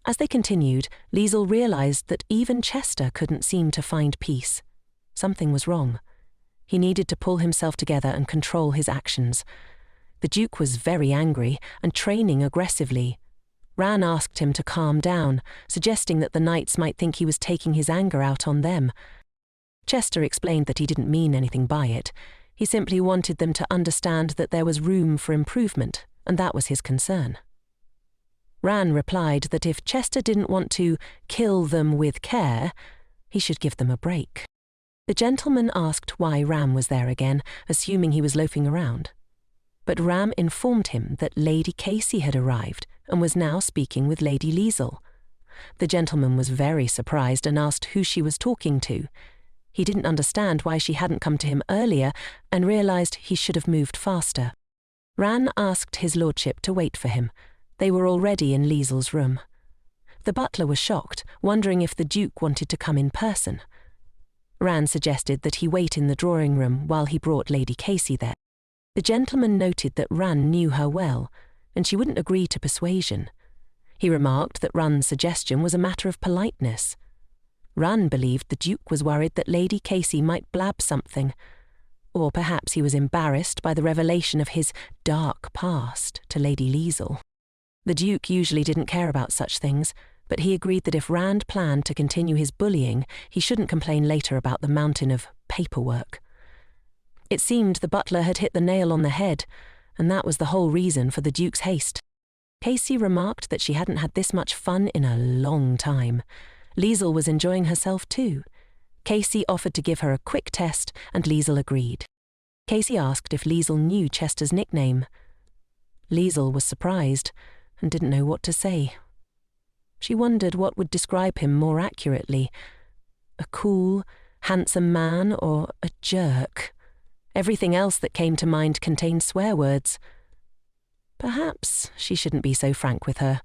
As they continued, Leisel realized that even Chester couldn't seem to find peace. Something was wrong. He needed to pull himself together and control his actions. The Duke was very angry and training aggressively. Ran asked him to calm down, suggesting that the knights might think he was taking his anger out on them. Chester explained that he didn't mean anything by it. He simply wanted them to understand that there was room for improvement, and that was his concern. Ran replied that if Chester didn't want to kill them with care, he should give them a break. The gentleman asked why Ram was there again, assuming he was loafing around. But Ram informed him that Lady Casey had arrived and was now speaking with Lady Leisel. The gentleman was very surprised and asked who she was talking to. He didn't understand why she hadn't come to him earlier and realised he should have moved faster. Ran asked his lordship to wait for him. They were already in Leisel's room. The butler was shocked, wondering if the Duke wanted to come in person. Ran suggested that he wait in the drawing room while he brought Lady Casey there. The gentleman noted that Ran knew her well, and she wouldn't agree to persuasion. He remarked that Ran's suggestion was a matter of politeness. Ran believed the Duke was worried that Lady Casey might blab something, or perhaps he was embarrassed by the revelation of his dark past to Lady Leisel. The Duke usually didn't care about such things, but he agreed that if Rand planned to continue his bullying, he shouldn't complain later about the mountain of paperwork. It seemed the butler had hit the nail on the head, and that was the whole reason for the Duke's haste. Casey remarked that she hadn't had this much fun in a long time. Leisel was enjoying herself too. Casey offered to give her a quick test, and Leisel agreed. Casey asked if Leisel knew Chester's nickname. Leisel was surprised and didn't know what to say. She wondered what would describe him more accurately. A cool, handsome man or a jerk? Everything else that came to mind contained swear words. Perhaps she shouldn't be so frank with her.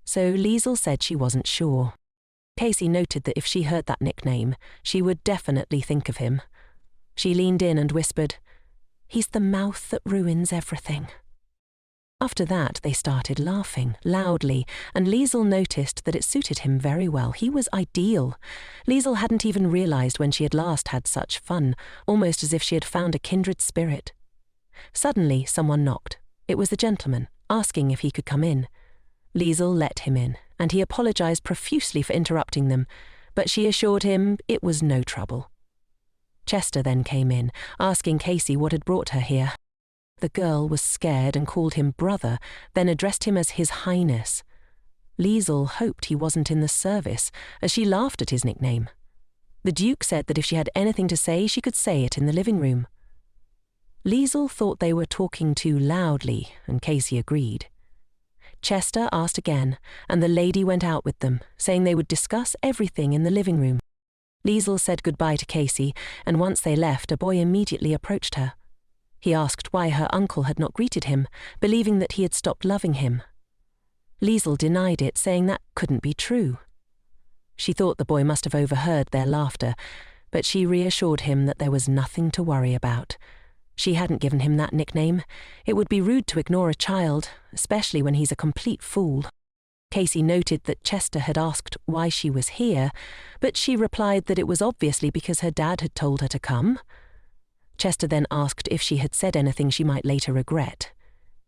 So Leisel said she wasn't sure. Casey noted that if she heard that nickname, she would definitely think of him. She leaned in and whispered, "He's the mouth that ruins everything." After that, they started laughing, loudly, and Leisel noticed that it suited him very well. He was ideal. Leisel hadn't even realised when she had last had such fun, almost as if she had found a kindred spirit. Suddenly, someone knocked. It was the gentleman, asking if he could come in. Leisel let him in, and he apologised profusely for interrupting them, but she assured him it was no trouble. Chester then came in, asking Casey what had brought her here. The girl was scared and called him brother, then addressed him as His Highness. Leisel hoped he wasn't in the service, as she laughed at his nickname. The Duke said that if she had anything to say, she could say it in the living room. Leisel thought they were talking too loudly, and Casey agreed. Chester asked again, and the lady went out with them, saying they would discuss everything in the living room. Leisel said goodbye to Casey, and once they left, a boy immediately approached her. He asked why her uncle had not greeted him, believing that he had stopped loving him. Leisel denied it, saying that couldn't be true. She thought the boy must have overheard their laughter, but she reassured him that there was nothing to worry about. She hadn't given him that nickname. It would be rude to ignore a child, especially when he's a complete fool. Casey noted that Chester had asked why she was here, but she replied that it was obviously because her dad had told her to come. Chester then asked if she had said anything she might later regret.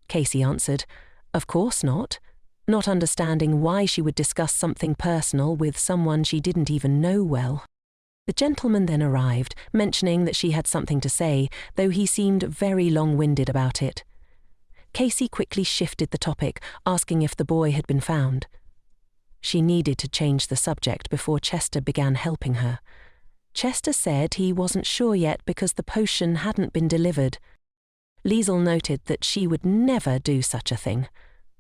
Casey answered, "Of course not," not understanding why she would discuss something personal with someone she didn't even know well. The gentleman then arrived, mentioning that she had something to say, though he seemed very long-winded about it. Casey quickly shifted the topic, asking if the boy had been found. She needed to change the subject before Chester began helping her. Chester said he wasn't sure yet because the potion hadn't been delivered. Leisel noted that she would never do such a thing.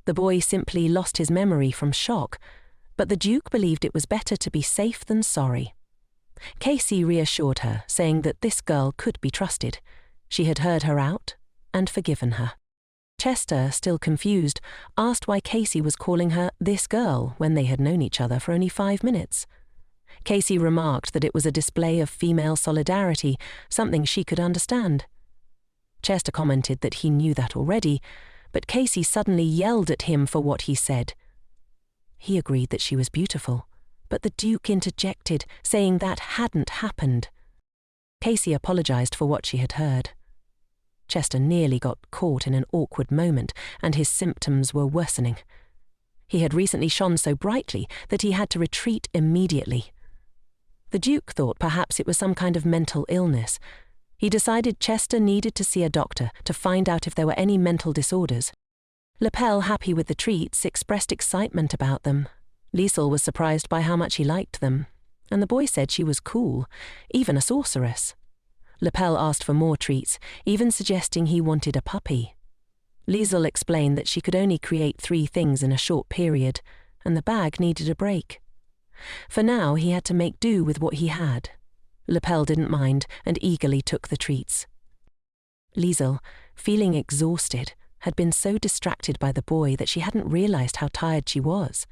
The boy simply lost his memory from shock, but the Duke believed it was better to be safe than sorry. Casey reassured her, saying that this girl could be trusted. She had heard her out and forgiven her. Chester, still confused, asked why Casey was calling her this girl when they had known each other for only 5 minutes. Casey remarked that it was a display of female solidarity, something she could understand. Chester commented that he knew that already, but Casey suddenly yelled at him for what he said. He agreed that she was beautiful, but the Duke interjected, saying that hadn't happened. Casey apologised for what she had heard. Chester nearly got caught in an awkward moment, and his symptoms were worsening. He had recently shone so brightly that he had to retreat immediately. The Duke thought perhaps it was some kind of mental illness. He decided Chester needed to see a doctor to find out if there were any mental disorders. Lapel, happy with the treats, expressed excitement about them. Leisel was surprised by how much he liked them, and the boy said she was cool, even a sorceress. Lapel asked for more treats, even suggesting he wanted a puppy. Leisel explained that she could only create 3 things in a short period, and the bag needed a break. For now, he had to make do with what he had. Lapel didn't mind and eagerly took the treats. Leisel, feeling exhausted, had been so distracted by the boy that she hadn't realized how tired she was.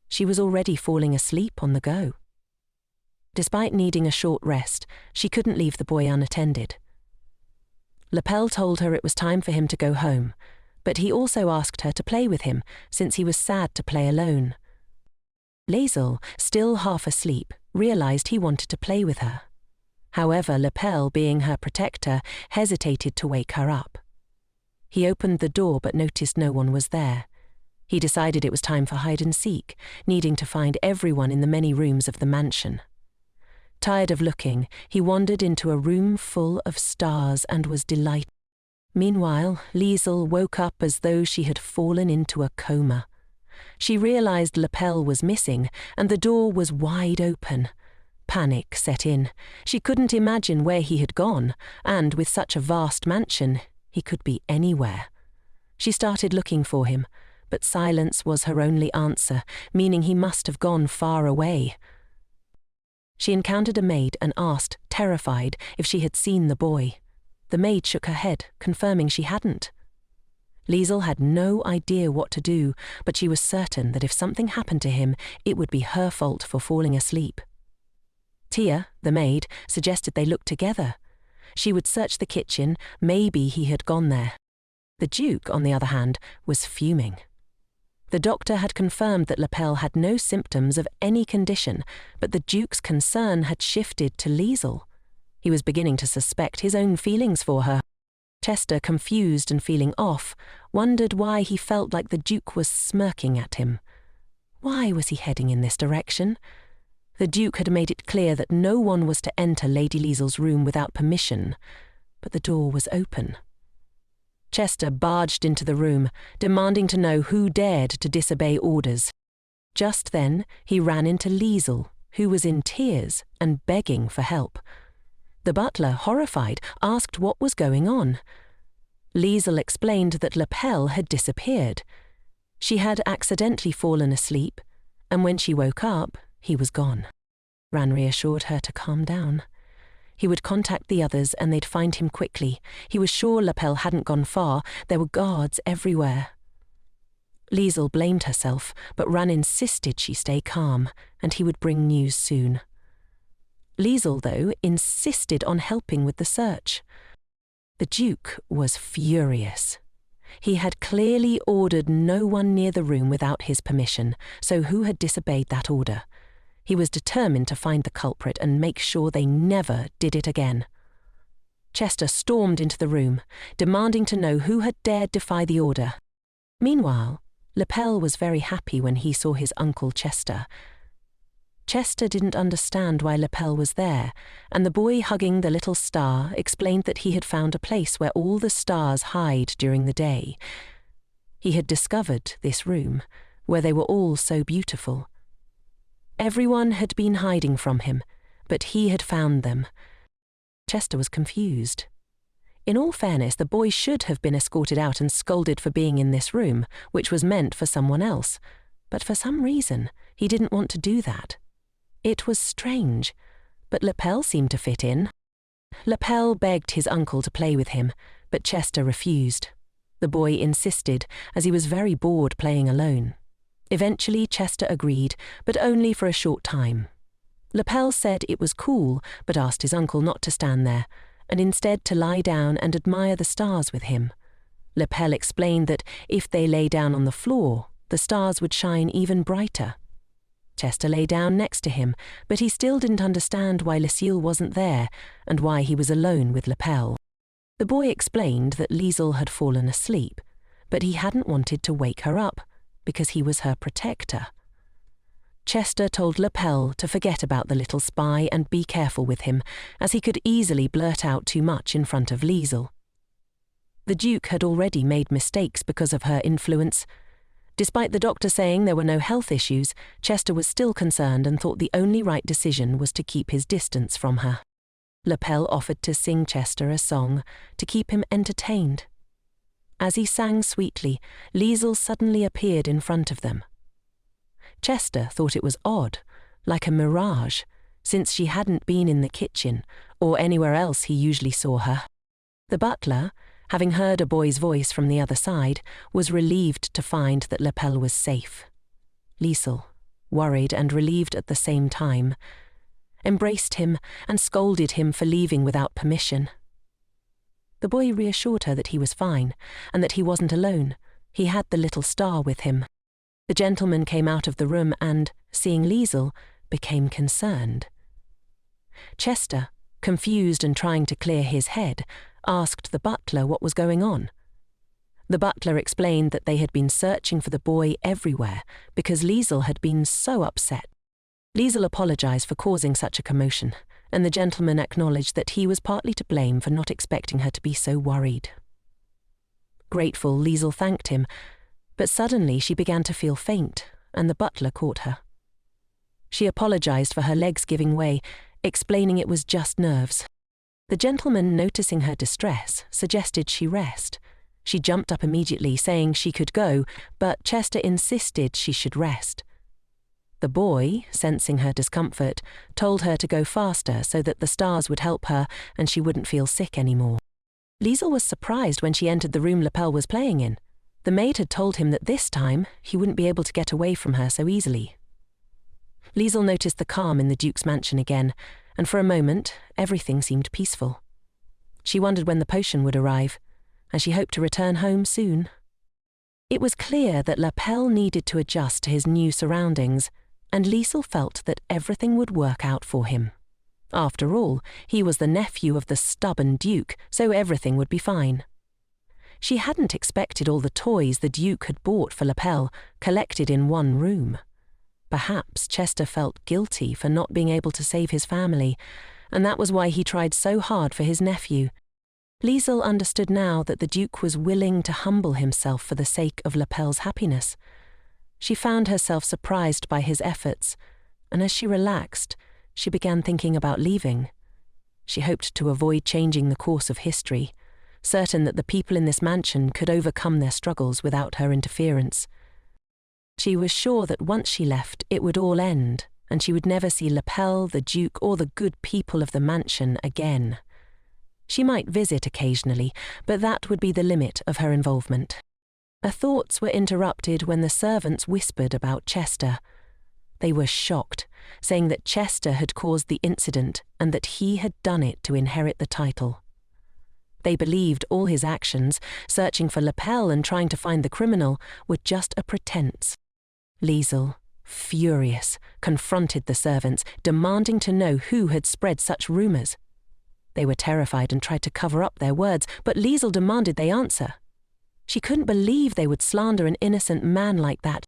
She was already falling asleep on the go. Despite needing a short rest, she couldn't leave the boy unattended. Lapel told her it was time for him to go home, but he also asked her to play with him since he was sad to play alone. Leisel, still half asleep, realized he wanted to play with her. However, Lapel, being her protector, hesitated to wake her up. He opened the door but noticed no one was there. He decided it was time for hide and seek, needing to find everyone in the many rooms of the mansion. Tired of looking, he wandered into a room full of stars and was delighted. Meanwhile, Leisel woke up as though she had fallen into a coma. She realized Lapel was missing, and the door was wide open. Panic set in. She couldn't imagine where he had gone, and with such a vast mansion, he could be anywhere. She started looking for him, but silence was her only answer, meaning he must have gone far away. She encountered a maid and asked, terrified, if she had seen the boy. The maid shook her head, confirming she hadn't. Leisel had no idea what to do, but she was certain that if something happened to him, it would be her fault for falling asleep. Tia, the maid, suggested they look together. She would search the kitchen, maybe he had gone there. The Duke, on the other hand, was fuming. The doctor had confirmed that Lapel had no symptoms of any condition, but the Duke's concern had shifted to Leisel. He was beginning to suspect his own feelings for her. Chester, confused and feeling off, wondered why he felt like the Duke was smirking at him. Why was he heading in this direction? The Duke had made it clear that no one was to enter Lady Leisel's room without permission, but the door was open. Chester barged into the room, demanding to know who dared to disobey orders. Just then, he ran into Leisel, who was in tears and begging for help. The butler, horrified, asked what was going on. Leisel explained that Lapel had disappeared. She had accidentally fallen asleep, and when she woke up, he was gone. Ran reassured her to calm down. He would contact the others and they'd find him quickly. He was sure Lapel hadn't gone far. There were guards everywhere. Leisel blamed herself, but Ran insisted she stay calm, and he would bring news soon. Leisel, though, insisted on helping with the search. The Duke was furious. He had clearly ordered no one near the room without his permission, so who had disobeyed that order? He was determined to find the culprit and make sure they never did it again. Chester stormed into the room, demanding to know who had dared defy the order. Meanwhile, Lapel was very happy when he saw his uncle Chester. Chester didn't understand why Lapel was there, and the boy hugging the little star explained that he had found a place where all the stars hide during the day. He had discovered this room, where they were all so beautiful. Everyone had been hiding from him, but he had found them. Chester was confused. In all fairness, the boy should have been escorted out and scolded for being in this room, which was meant for someone else, but for some reason, he didn't want to do that. It was strange, but Lapel seemed to fit in. Lapel begged his uncle to play with him, but Chester refused. The boy insisted, as he was very bored playing alone. Eventually, Chester agreed, but only for a short time. Lapel said it was cool, but asked his uncle not to stand there, and instead to lie down and admire the stars with him. Lapel explained that if they lay down on the floor, the stars would shine even brighter. Chester lay down next to him, but he still didn't understand why Leisel wasn't there and why he was alone with Lapel. The boy explained that Leisel had fallen asleep, but he hadn't wanted to wake her up because he was her protector. Chester told Lapel to forget about the little spy and be careful with him, as he could easily blurt out too much in front of Leisel. The Duke had already made mistakes because of her influence. Despite the doctor saying there were no health issues, Chester was still concerned and thought the only right decision was to keep his distance from her. Lapel offered to sing Chester a song to keep him entertained. As he sang sweetly, Leisel suddenly appeared in front of them. Chester thought it was odd, like a mirage, since she hadn't been in the kitchen or anywhere else he usually saw her. The butler, having heard a boy's voice from the other side, was relieved to find that Lapel was safe. Leisel, worried and relieved at the same time, embraced him and scolded him for leaving without permission. The boy reassured her that he was fine and that he wasn't alone. He had the little star with him. The gentleman came out of the room and, seeing Leisel, became concerned. Chester, confused and trying to clear his head, asked the butler what was going on. The butler explained that they had been searching for the boy everywhere because Leisel had been so upset. Leisel apologized for causing such a commotion, and the gentleman acknowledged that he was partly to blame for not expecting her to be so worried. Grateful, Leisel thanked him, but suddenly she began to feel faint, and the butler caught her. She apologized for her legs giving way, explaining it was just nerves. The gentleman, noticing her distress, suggested she rest. She jumped up immediately, saying she could go, but Chester insisted she should rest. The boy, sensing her discomfort, told her to go faster so that the stars would help her and she wouldn't feel sick anymore. Leisel was surprised when she entered the room Lapel was playing in. The maid had told him that this time he wouldn't be able to get away from her so easily. Leisel noticed the calm in the Duke's mansion again, and for a moment everything seemed peaceful. She wondered when the potion would arrive, and she hoped to return home soon. It was clear that Lapel needed to adjust to his new surroundings, and Leisel felt that everything would work out for him. After all, he was the nephew of the stubborn Duke, so everything would be fine. She hadn't expected all the toys the Duke had bought for Lapel collected in one room. Perhaps Chester felt guilty for not being able to save his family, and that was why he tried so hard for his nephew. Leisel understood now that the Duke was willing to humble himself for the sake of Lapel's happiness. She found herself surprised by his efforts, and as she relaxed, she began thinking about leaving. She hoped to avoid changing the course of history, certain that the people in this mansion could overcome their struggles without her interference. She was sure that once she left, it would all end, and she would never see Lapel, the Duke, or the good people of the mansion again. She might visit occasionally, but that would be the limit of her involvement. Her thoughts were interrupted when the servants whispered about Chester. They were shocked, saying that Chester had caused the incident and that he had done it to inherit the title. They believed all his actions, searching for Lapel and trying to find the criminal, were just a pretense. Leisel, furious, confronted the servants, demanding to know who had spread such rumors. They were terrified and tried to cover up their words, but Leisel demanded they answer. She couldn't believe they would slander an innocent man like that.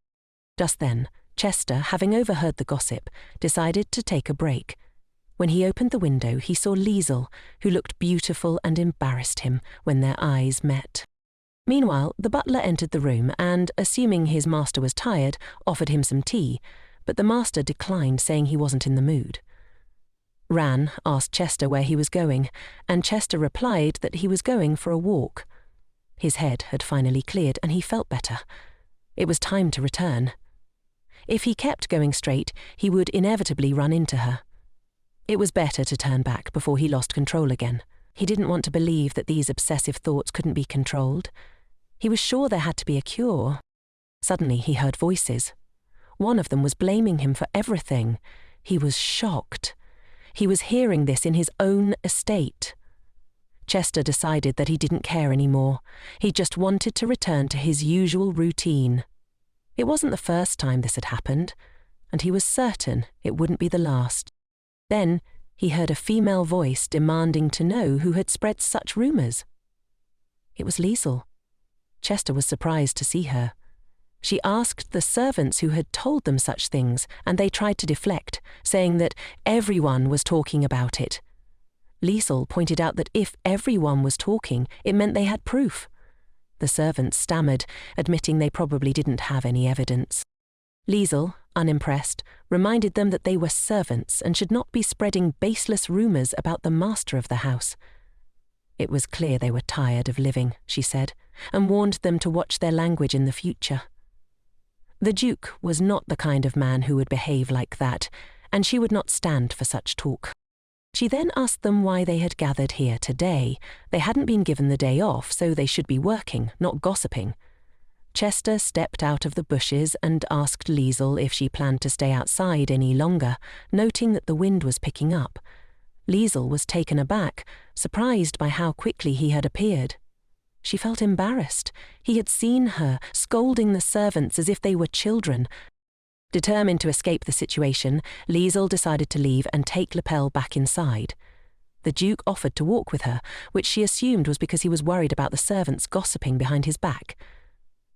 Just then, Chester, having overheard the gossip, decided to take a break. When he opened the window, he saw Leisel, who looked beautiful and embarrassed him when their eyes met. Meanwhile, the butler entered the room and, assuming his master was tired, offered him some tea, but the master declined, saying he wasn't in the mood. Ran asked Chester where he was going, and Chester replied that he was going for a walk. His head had finally cleared and he felt better. It was time to return. If he kept going straight, he would inevitably run into her. It was better to turn back before he lost control again. He didn't want to believe that these obsessive thoughts couldn't be controlled. He was sure there had to be a cure. Suddenly he heard voices. One of them was blaming him for everything. He was shocked. He was hearing this in his own estate. Chester decided that he didn't care anymore. He just wanted to return to his usual routine. It wasn't the first time this had happened, and he was certain it wouldn't be the last. Then he heard a female voice demanding to know who had spread such rumors. It was Leisel. Chester was surprised to see her. She asked the servants who had told them such things, and they tried to deflect, saying that everyone was talking about it. Leisel pointed out that if everyone was talking, it meant they had proof. The servants stammered, admitting they probably didn't have any evidence. Leisel, unimpressed, reminded them that they were servants and should not be spreading baseless rumours about the master of the house. It was clear they were tired of living, she said, and warned them to watch their language in the future. The Duke was not the kind of man who would behave like that, and she would not stand for such talk. She then asked them why they had gathered here today. They hadn't been given the day off, so they should be working, not gossiping. Chester stepped out of the bushes and asked Leisel if she planned to stay outside any longer, noting that the wind was picking up. Leisel was taken aback, surprised by how quickly he had appeared. She felt embarrassed. He had seen her, scolding the servants as if they were children. Determined to escape the situation, Leisel decided to leave and take Lapel back inside. The Duke offered to walk with her, which she assumed was because he was worried about the servants gossiping behind his back.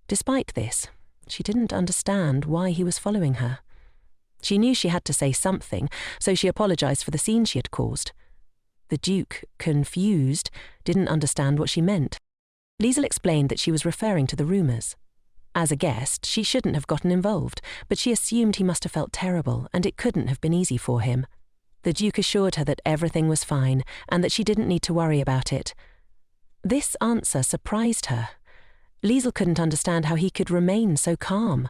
Despite this, she didn't understand why he was following her. She knew she had to say something, so she apologized for the scene she had caused. The Duke, confused, didn't understand what she meant. Leisel explained that she was referring to the rumours. As a guest, she shouldn't have gotten involved, but she assumed he must have felt terrible, and it couldn't have been easy for him. The Duke assured her that everything was fine, and that she didn't need to worry about it. This answer surprised her. Leisel couldn't understand how he could remain so calm.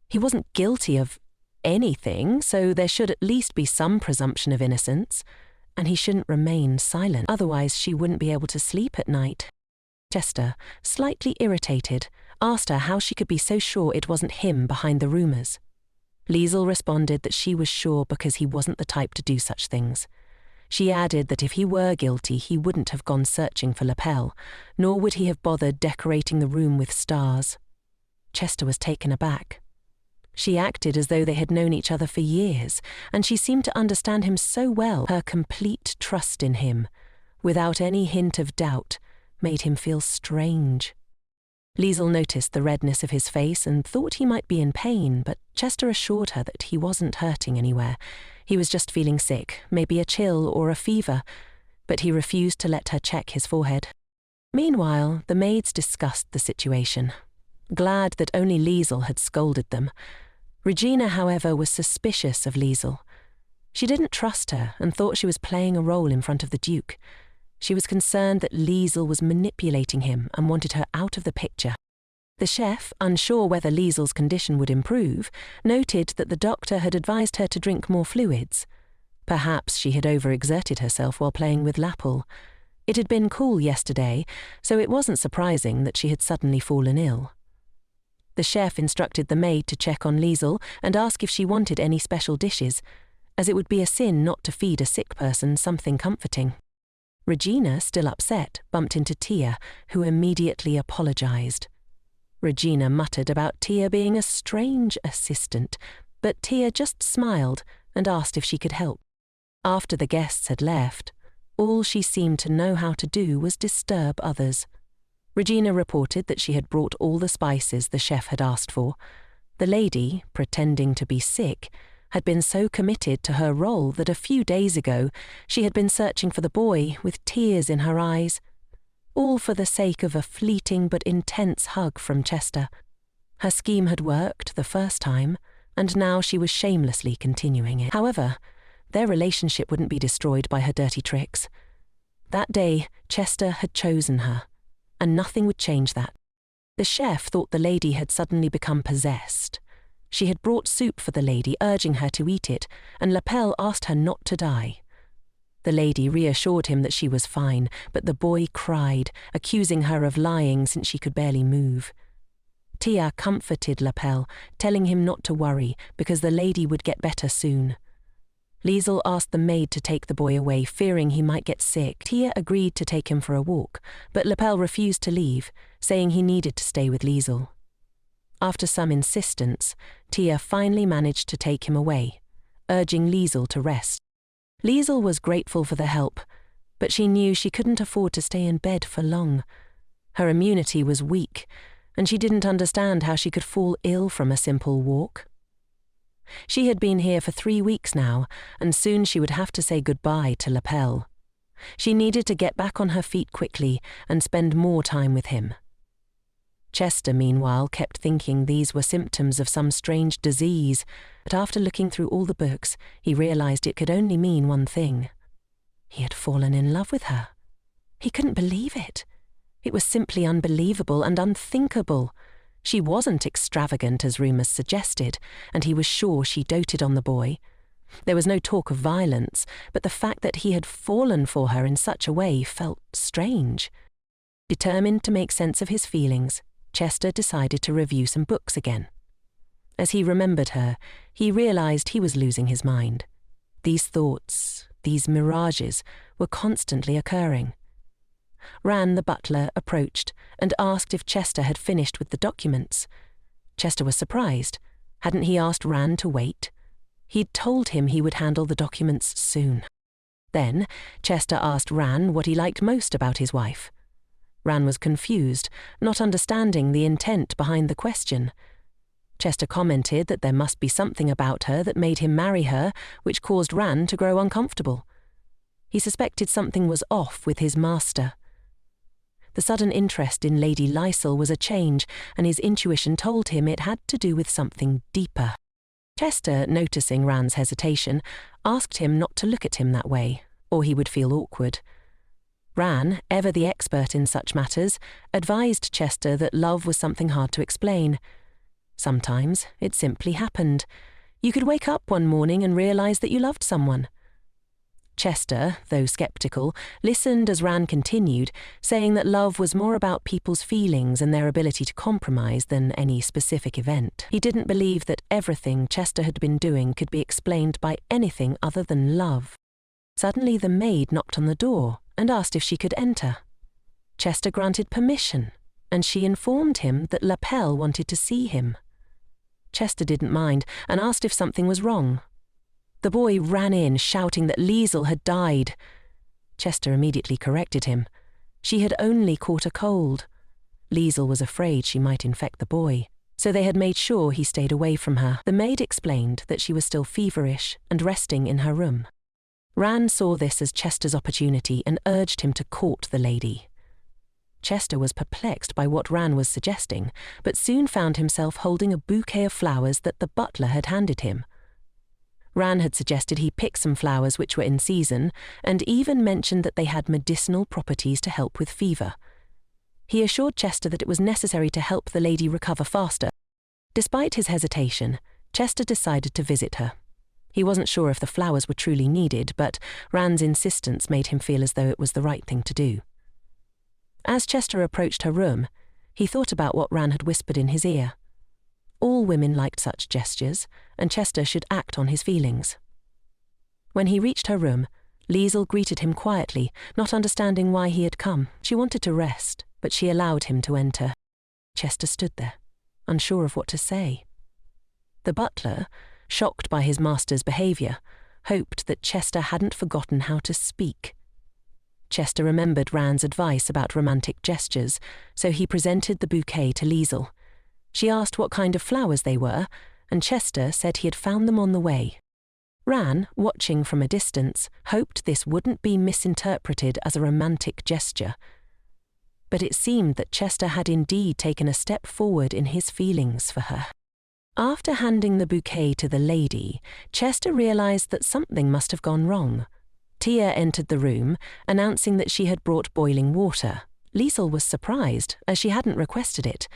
He wasn't guilty of anything, so there should at least be some presumption of innocence, and he shouldn't remain silent, otherwise she wouldn't be able to sleep at night. Chester, slightly irritated, asked her how she could be so sure it wasn't him behind the rumours. Leisel responded that she was sure because he wasn't the type to do such things. She added that if he were guilty, he wouldn't have gone searching for Lapel, nor would he have bothered decorating the room with stars. Chester was taken aback. She acted as though they had known each other for years, and she seemed to understand him so well. Her complete trust in him, without any hint of doubt, made him feel strange. Leisel noticed the redness of his face and thought he might be in pain, but Chester assured her that he wasn't hurting anywhere. He was just feeling sick, maybe a chill or a fever, but he refused to let her check his forehead. Meanwhile, the maids discussed the situation, glad that only Leisel had scolded them. Regina, however, was suspicious of Leisel. She didn't trust her and thought she was playing a role in front of the Duke. She was concerned that Leisel was manipulating him and wanted her out of the picture. The chef, unsure whether Liesel's condition would improve, noted that the doctor had advised her to drink more fluids. Perhaps she had overexerted herself while playing with Lapel. It had been cool yesterday, so it wasn't surprising that she had suddenly fallen ill. The chef instructed the maid to check on Leisel and ask if she wanted any special dishes, as it would be a sin not to feed a sick person something comforting. Regina, still upset, bumped into Tia, who immediately apologized. Regina muttered about Tia being a strange assistant, but Tia just smiled and asked if she could help. After the guests had left, all she seemed to know how to do was disturb others. Regina reported that she had brought all the spices the chef had asked for. The lady, pretending to be sick, had been so committed to her role that a few days ago she had been searching for the boy with tears in her eyes, all for the sake of a fleeting but intense hug from Chester. Her scheme had worked the first time, and now she was shamelessly continuing it. However, their relationship wouldn't be destroyed by her dirty tricks. That day, Chester had chosen her, and nothing would change that. The chef thought the lady had suddenly become possessed. She had brought soup for the lady, urging her to eat it, and Lapel asked her not to die. The lady reassured him that she was fine, but the boy cried, accusing her of lying since she could barely move. Tia comforted Lapel, telling him not to worry because the lady would get better soon. Leisel asked the maid to take the boy away, fearing he might get sick. Tia agreed to take him for a walk, but Lapel refused to leave, saying he needed to stay with Leisel. After some insistence, Tia finally managed to take him away, urging Leisel to rest. Leisel was grateful for the help, but she knew she couldn't afford to stay in bed for long. Her immunity was weak, and she didn't understand how she could fall ill from a simple walk. She had been here for 3 weeks now, and soon she would have to say goodbye to Lapel. She needed to get back on her feet quickly and spend more time with him. Chester, meanwhile, kept thinking these were symptoms of some strange disease, but after looking through all the books, he realized it could only mean one thing. He had fallen in love with her. He couldn't believe it. It was simply unbelievable and unthinkable. She wasn't extravagant as rumours suggested, and he was sure she doted on the boy. There was no talk of violence, but the fact that he had fallen for her in such a way felt strange. Determined to make sense of his feelings, Chester decided to review some books again. As he remembered her, he realized he was losing his mind. These thoughts, these mirages, were constantly occurring. Ran, the butler, approached and asked if Chester had finished with the documents. Chester was surprised. Hadn't he asked Ran to wait? He'd told him he would handle the documents soon. Then, Chester asked Ran what he liked most about his wife. Ran was confused, not understanding the intent behind the question. Chester commented that there must be something about her that made him marry her, which caused Ran to grow uncomfortable. He suspected something was off with his master. The sudden interest in Lady Leisel was a change, and his intuition told him it had to do with something deeper. Chester, noticing Ran's hesitation, asked him not to look at him that way, or he would feel awkward. Ran, ever the expert in such matters, advised Chester that love was something hard to explain. Sometimes it simply happened. You could wake up one morning and realize that you loved someone. Chester, though skeptical, listened as Ran continued, saying that love was more about people's feelings and their ability to compromise than any specific event. He didn't believe that everything Chester had been doing could be explained by anything other than love. Suddenly the maid knocked on the door and asked if she could enter. Chester granted permission, and she informed him that Lapel wanted to see him. Chester didn't mind and asked if something was wrong. The boy ran in, shouting that Leisel had died. Chester immediately corrected him. She had only caught a cold. Leisel was afraid she might infect the boy, so they had made sure he stayed away from her. The maid explained that she was still feverish and resting in her room. Ran saw this as Chester's opportunity and urged him to court the lady. Chester was perplexed by what Ran was suggesting, but soon found himself holding a bouquet of flowers that the butler had handed him. Ran had suggested he pick some flowers which were in season, and even mentioned that they had medicinal properties to help with fever. He assured Chester that it was necessary to help the lady recover faster. Despite his hesitation, Chester decided to visit her. He wasn't sure if the flowers were truly needed, but Ran's insistence made him feel as though it was the right thing to do. As Chester approached her room, he thought about what Ran had whispered in his ear. All women liked such gestures, and Chester should act on his feelings. When he reached her room, Leisel greeted him quietly, not understanding why he had come. She wanted to rest, but she allowed him to enter. Chester stood there, unsure of what to say. The butler, shocked by his master's behaviour, hoped that Chester hadn't forgotten how to speak. Chester remembered Ran's advice about romantic gestures, so he presented the bouquet to Leisel. She asked what kind of flowers they were, and Chester said he had found them on the way. Ran, watching from a distance, hoped this wouldn't be misinterpreted as a romantic gesture. But it seemed that Chester had indeed taken a step forward in his feelings for her. After handing the bouquet to the lady, Chester realized that something must have gone wrong. Tia entered the room, announcing that she had brought boiling water. Leisel was surprised, as she hadn't requested it.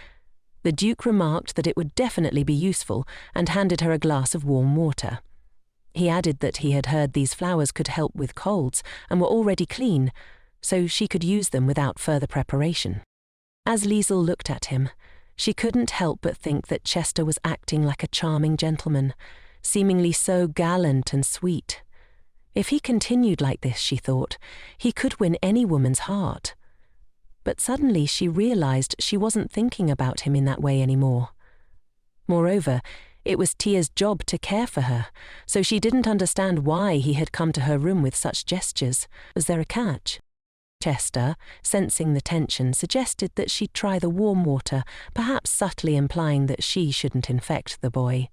The Duke remarked that it would definitely be useful and handed her a glass of warm water. He added that he had heard these flowers could help with colds and were already clean, so she could use them without further preparation. As Leisel looked at him, she couldn't help but think that Chester was acting like a charming gentleman, seemingly so gallant and sweet. If he continued like this, she thought, he could win any woman's heart. But suddenly she realized she wasn't thinking about him in that way anymore. Moreover, it was Tia's job to care for her, so she didn't understand why he had come to her room with such gestures. Was there a catch? Chester, sensing the tension, suggested that she try the warm water, perhaps subtly implying that she shouldn't infect the boy.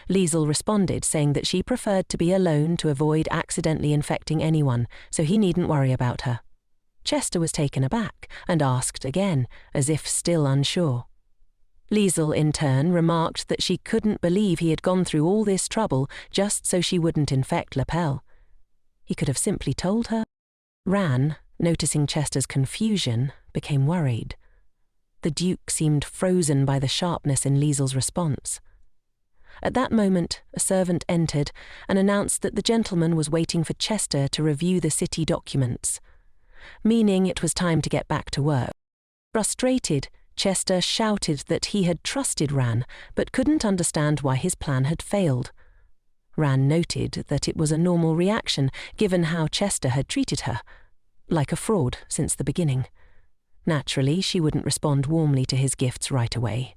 Leisel responded, saying that she preferred to be alone to avoid accidentally infecting anyone, so he needn't worry about her. Chester was taken aback and asked again, as if still unsure. Leisel, in turn, remarked that she couldn't believe he had gone through all this trouble just so she wouldn't infect Lapel. He could have simply told her. Ran, noticing Chester's confusion, became worried. The Duke seemed frozen by the sharpness in Leisel's response. At that moment, a servant entered and announced that the gentleman was waiting for Chester to review the city documents, meaning it was time to get back to work. Frustrated, Chester shouted that he had trusted Ran, but couldn't understand why his plan had failed. Ran noted that it was a normal reaction, given how Chester had treated her, like a fraud since the beginning. Naturally, she wouldn't respond warmly to his gifts right away.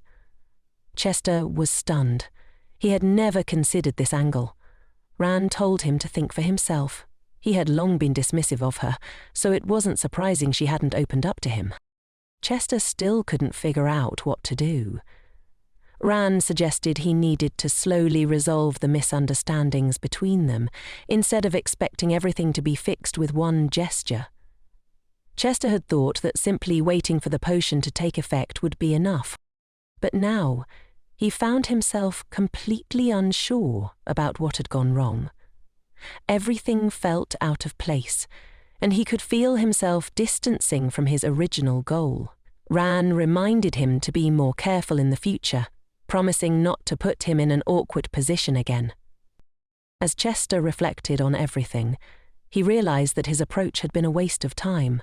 Chester was stunned. He had never considered this angle. Ran told him to think for himself. He had long been dismissive of her, so it wasn't surprising she hadn't opened up to him. Chester still couldn't figure out what to do. Ran suggested he needed to slowly resolve the misunderstandings between them, instead of expecting everything to be fixed with one gesture. Chester had thought that simply waiting for the potion to take effect would be enough. But now, he found himself completely unsure about what had gone wrong. Everything felt out of place, and he could feel himself distancing from his original goal. Ran reminded him to be more careful in the future, promising not to put him in an awkward position again. As Chester reflected on everything, he realized that his approach had been a waste of time.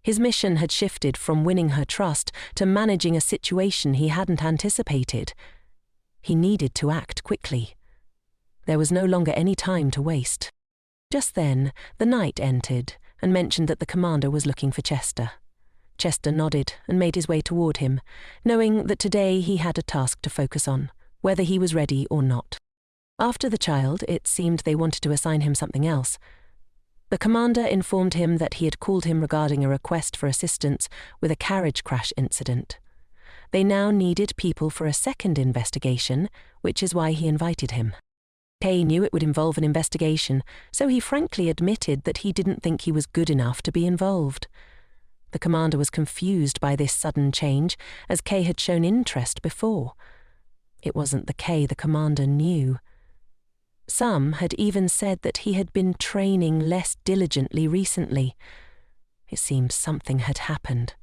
His mission had shifted from winning her trust to managing a situation he hadn't anticipated. He needed to act quickly. There was no longer any time to waste. Just then, the knight entered and mentioned that the commander was looking for Chester. Chester nodded and made his way toward him, knowing that today he had a task to focus on, whether he was ready or not. After the child, it seemed they wanted to assign him something else. The commander informed him that he had called him regarding a request for assistance with a carriage crash incident. They now needed people for a second investigation, which is why he invited him. Kay knew it would involve an investigation, so he frankly admitted that he didn't think he was good enough to be involved. The commander was confused by this sudden change, as Kay had shown interest before. It wasn't the Kay the commander knew. Some had even said that he had been training less diligently recently. It seemed something had happened.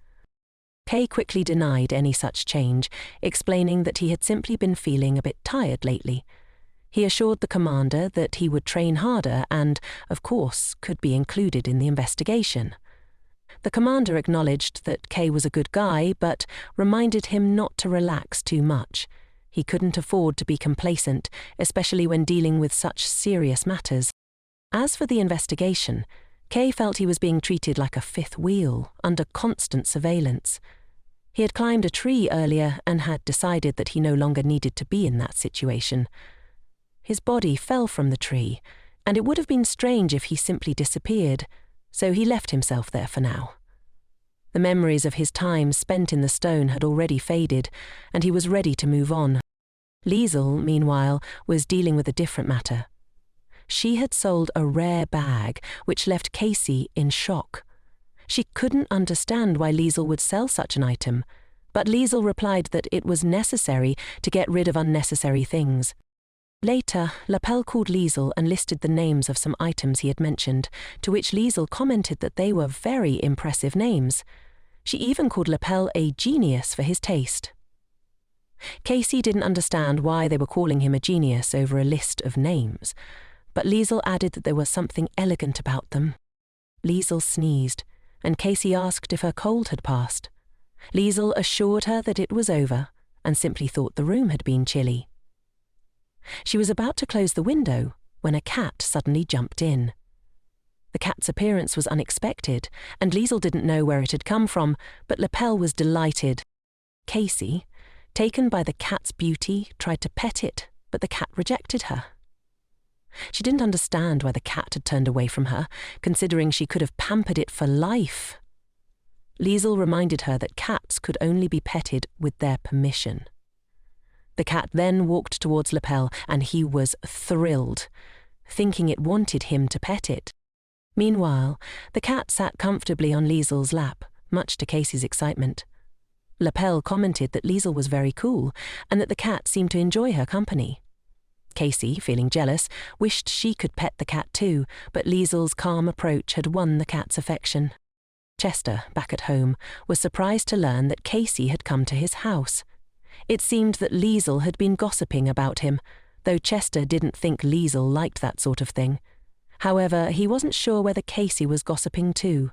Kay quickly denied any such change, explaining that he had simply been feeling a bit tired lately. He assured the commander that he would train harder and, of course, could be included in the investigation. The commander acknowledged that Kay was a good guy, but reminded him not to relax too much. He couldn't afford to be complacent, especially when dealing with such serious matters. As for the investigation, Kay felt he was being treated like a fifth wheel, under constant surveillance. He had climbed a tree earlier and had decided that he no longer needed to be in that situation. His body fell from the tree, and it would have been strange if he simply disappeared, so he left himself there for now. The memories of his time spent in the stone had already faded, and he was ready to move on. Leisel, meanwhile, was dealing with a different matter. She had sold a rare bag, which left Casey in shock. She couldn't understand why Leisel would sell such an item, but Leisel replied that it was necessary to get rid of unnecessary things. Later, Lapel called Leisel and listed the names of some items he had mentioned, to which Leisel commented that they were very impressive names. She even called Lapel a genius for his taste. Casey didn't understand why they were calling him a genius over a list of names, but Leisel added that there was something elegant about them. Leisel sneezed, and Casey asked if her cold had passed. Leisel assured her that it was over, and simply thought the room had been chilly. She was about to close the window when a cat suddenly jumped in. The cat's appearance was unexpected, and Leisel didn't know where it had come from, but Lapel was delighted. Casey, taken by the cat's beauty, tried to pet it, but the cat rejected her. She didn't understand why the cat had turned away from her, considering she could have pampered it for life. Leisel reminded her that cats could only be petted with their permission. The cat then walked towards Lapel, and he was thrilled, thinking it wanted him to pet it. Meanwhile, the cat sat comfortably on Lisel's lap, much to Casey's excitement. Lapel commented that Leisel was very cool, and that the cat seemed to enjoy her company. Casey, feeling jealous, wished she could pet the cat too, but Liesel's calm approach had won the cat's affection. Chester, back at home, was surprised to learn that Casey had come to his house. It seemed that Leisel had been gossiping about him, though Chester didn't think Leisel liked that sort of thing. However, he wasn't sure whether Casey was gossiping too.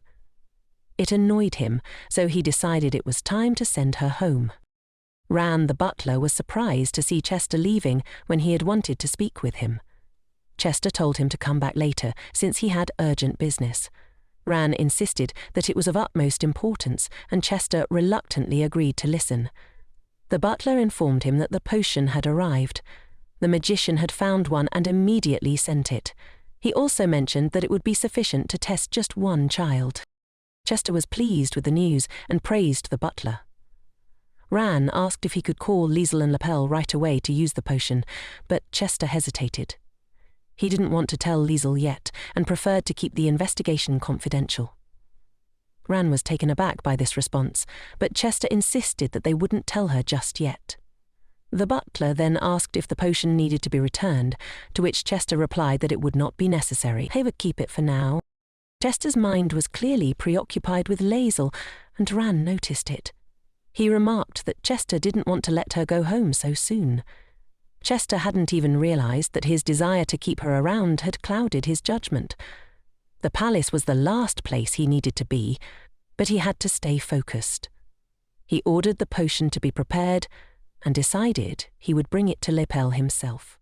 It annoyed him, so he decided it was time to send her home. Ran, the butler, was surprised to see Chester leaving when he had wanted to speak with him. Chester told him to come back later, since he had urgent business. Ran insisted that it was of utmost importance, and Chester reluctantly agreed to listen. The butler informed him that the potion had arrived. The magician had found one and immediately sent it. He also mentioned that it would be sufficient to test just one child. Chester was pleased with the news and praised the butler. Ran asked if he could call Leisel and Lapel right away to use the potion, but Chester hesitated. He didn't want to tell Leisel yet and preferred to keep the investigation confidential. Ran was taken aback by this response, but Chester insisted that they wouldn't tell her just yet. The butler then asked if the potion needed to be returned, to which Chester replied that it would not be necessary. They would keep it for now. Chester's mind was clearly preoccupied with Leisel, and Ran noticed it. He remarked that Chester didn't want to let her go home so soon. Chester hadn't even realized that his desire to keep her around had clouded his judgment. The palace was the last place he needed to be, but he had to stay focused. He ordered the potion to be prepared and decided he would bring it to Lapel himself.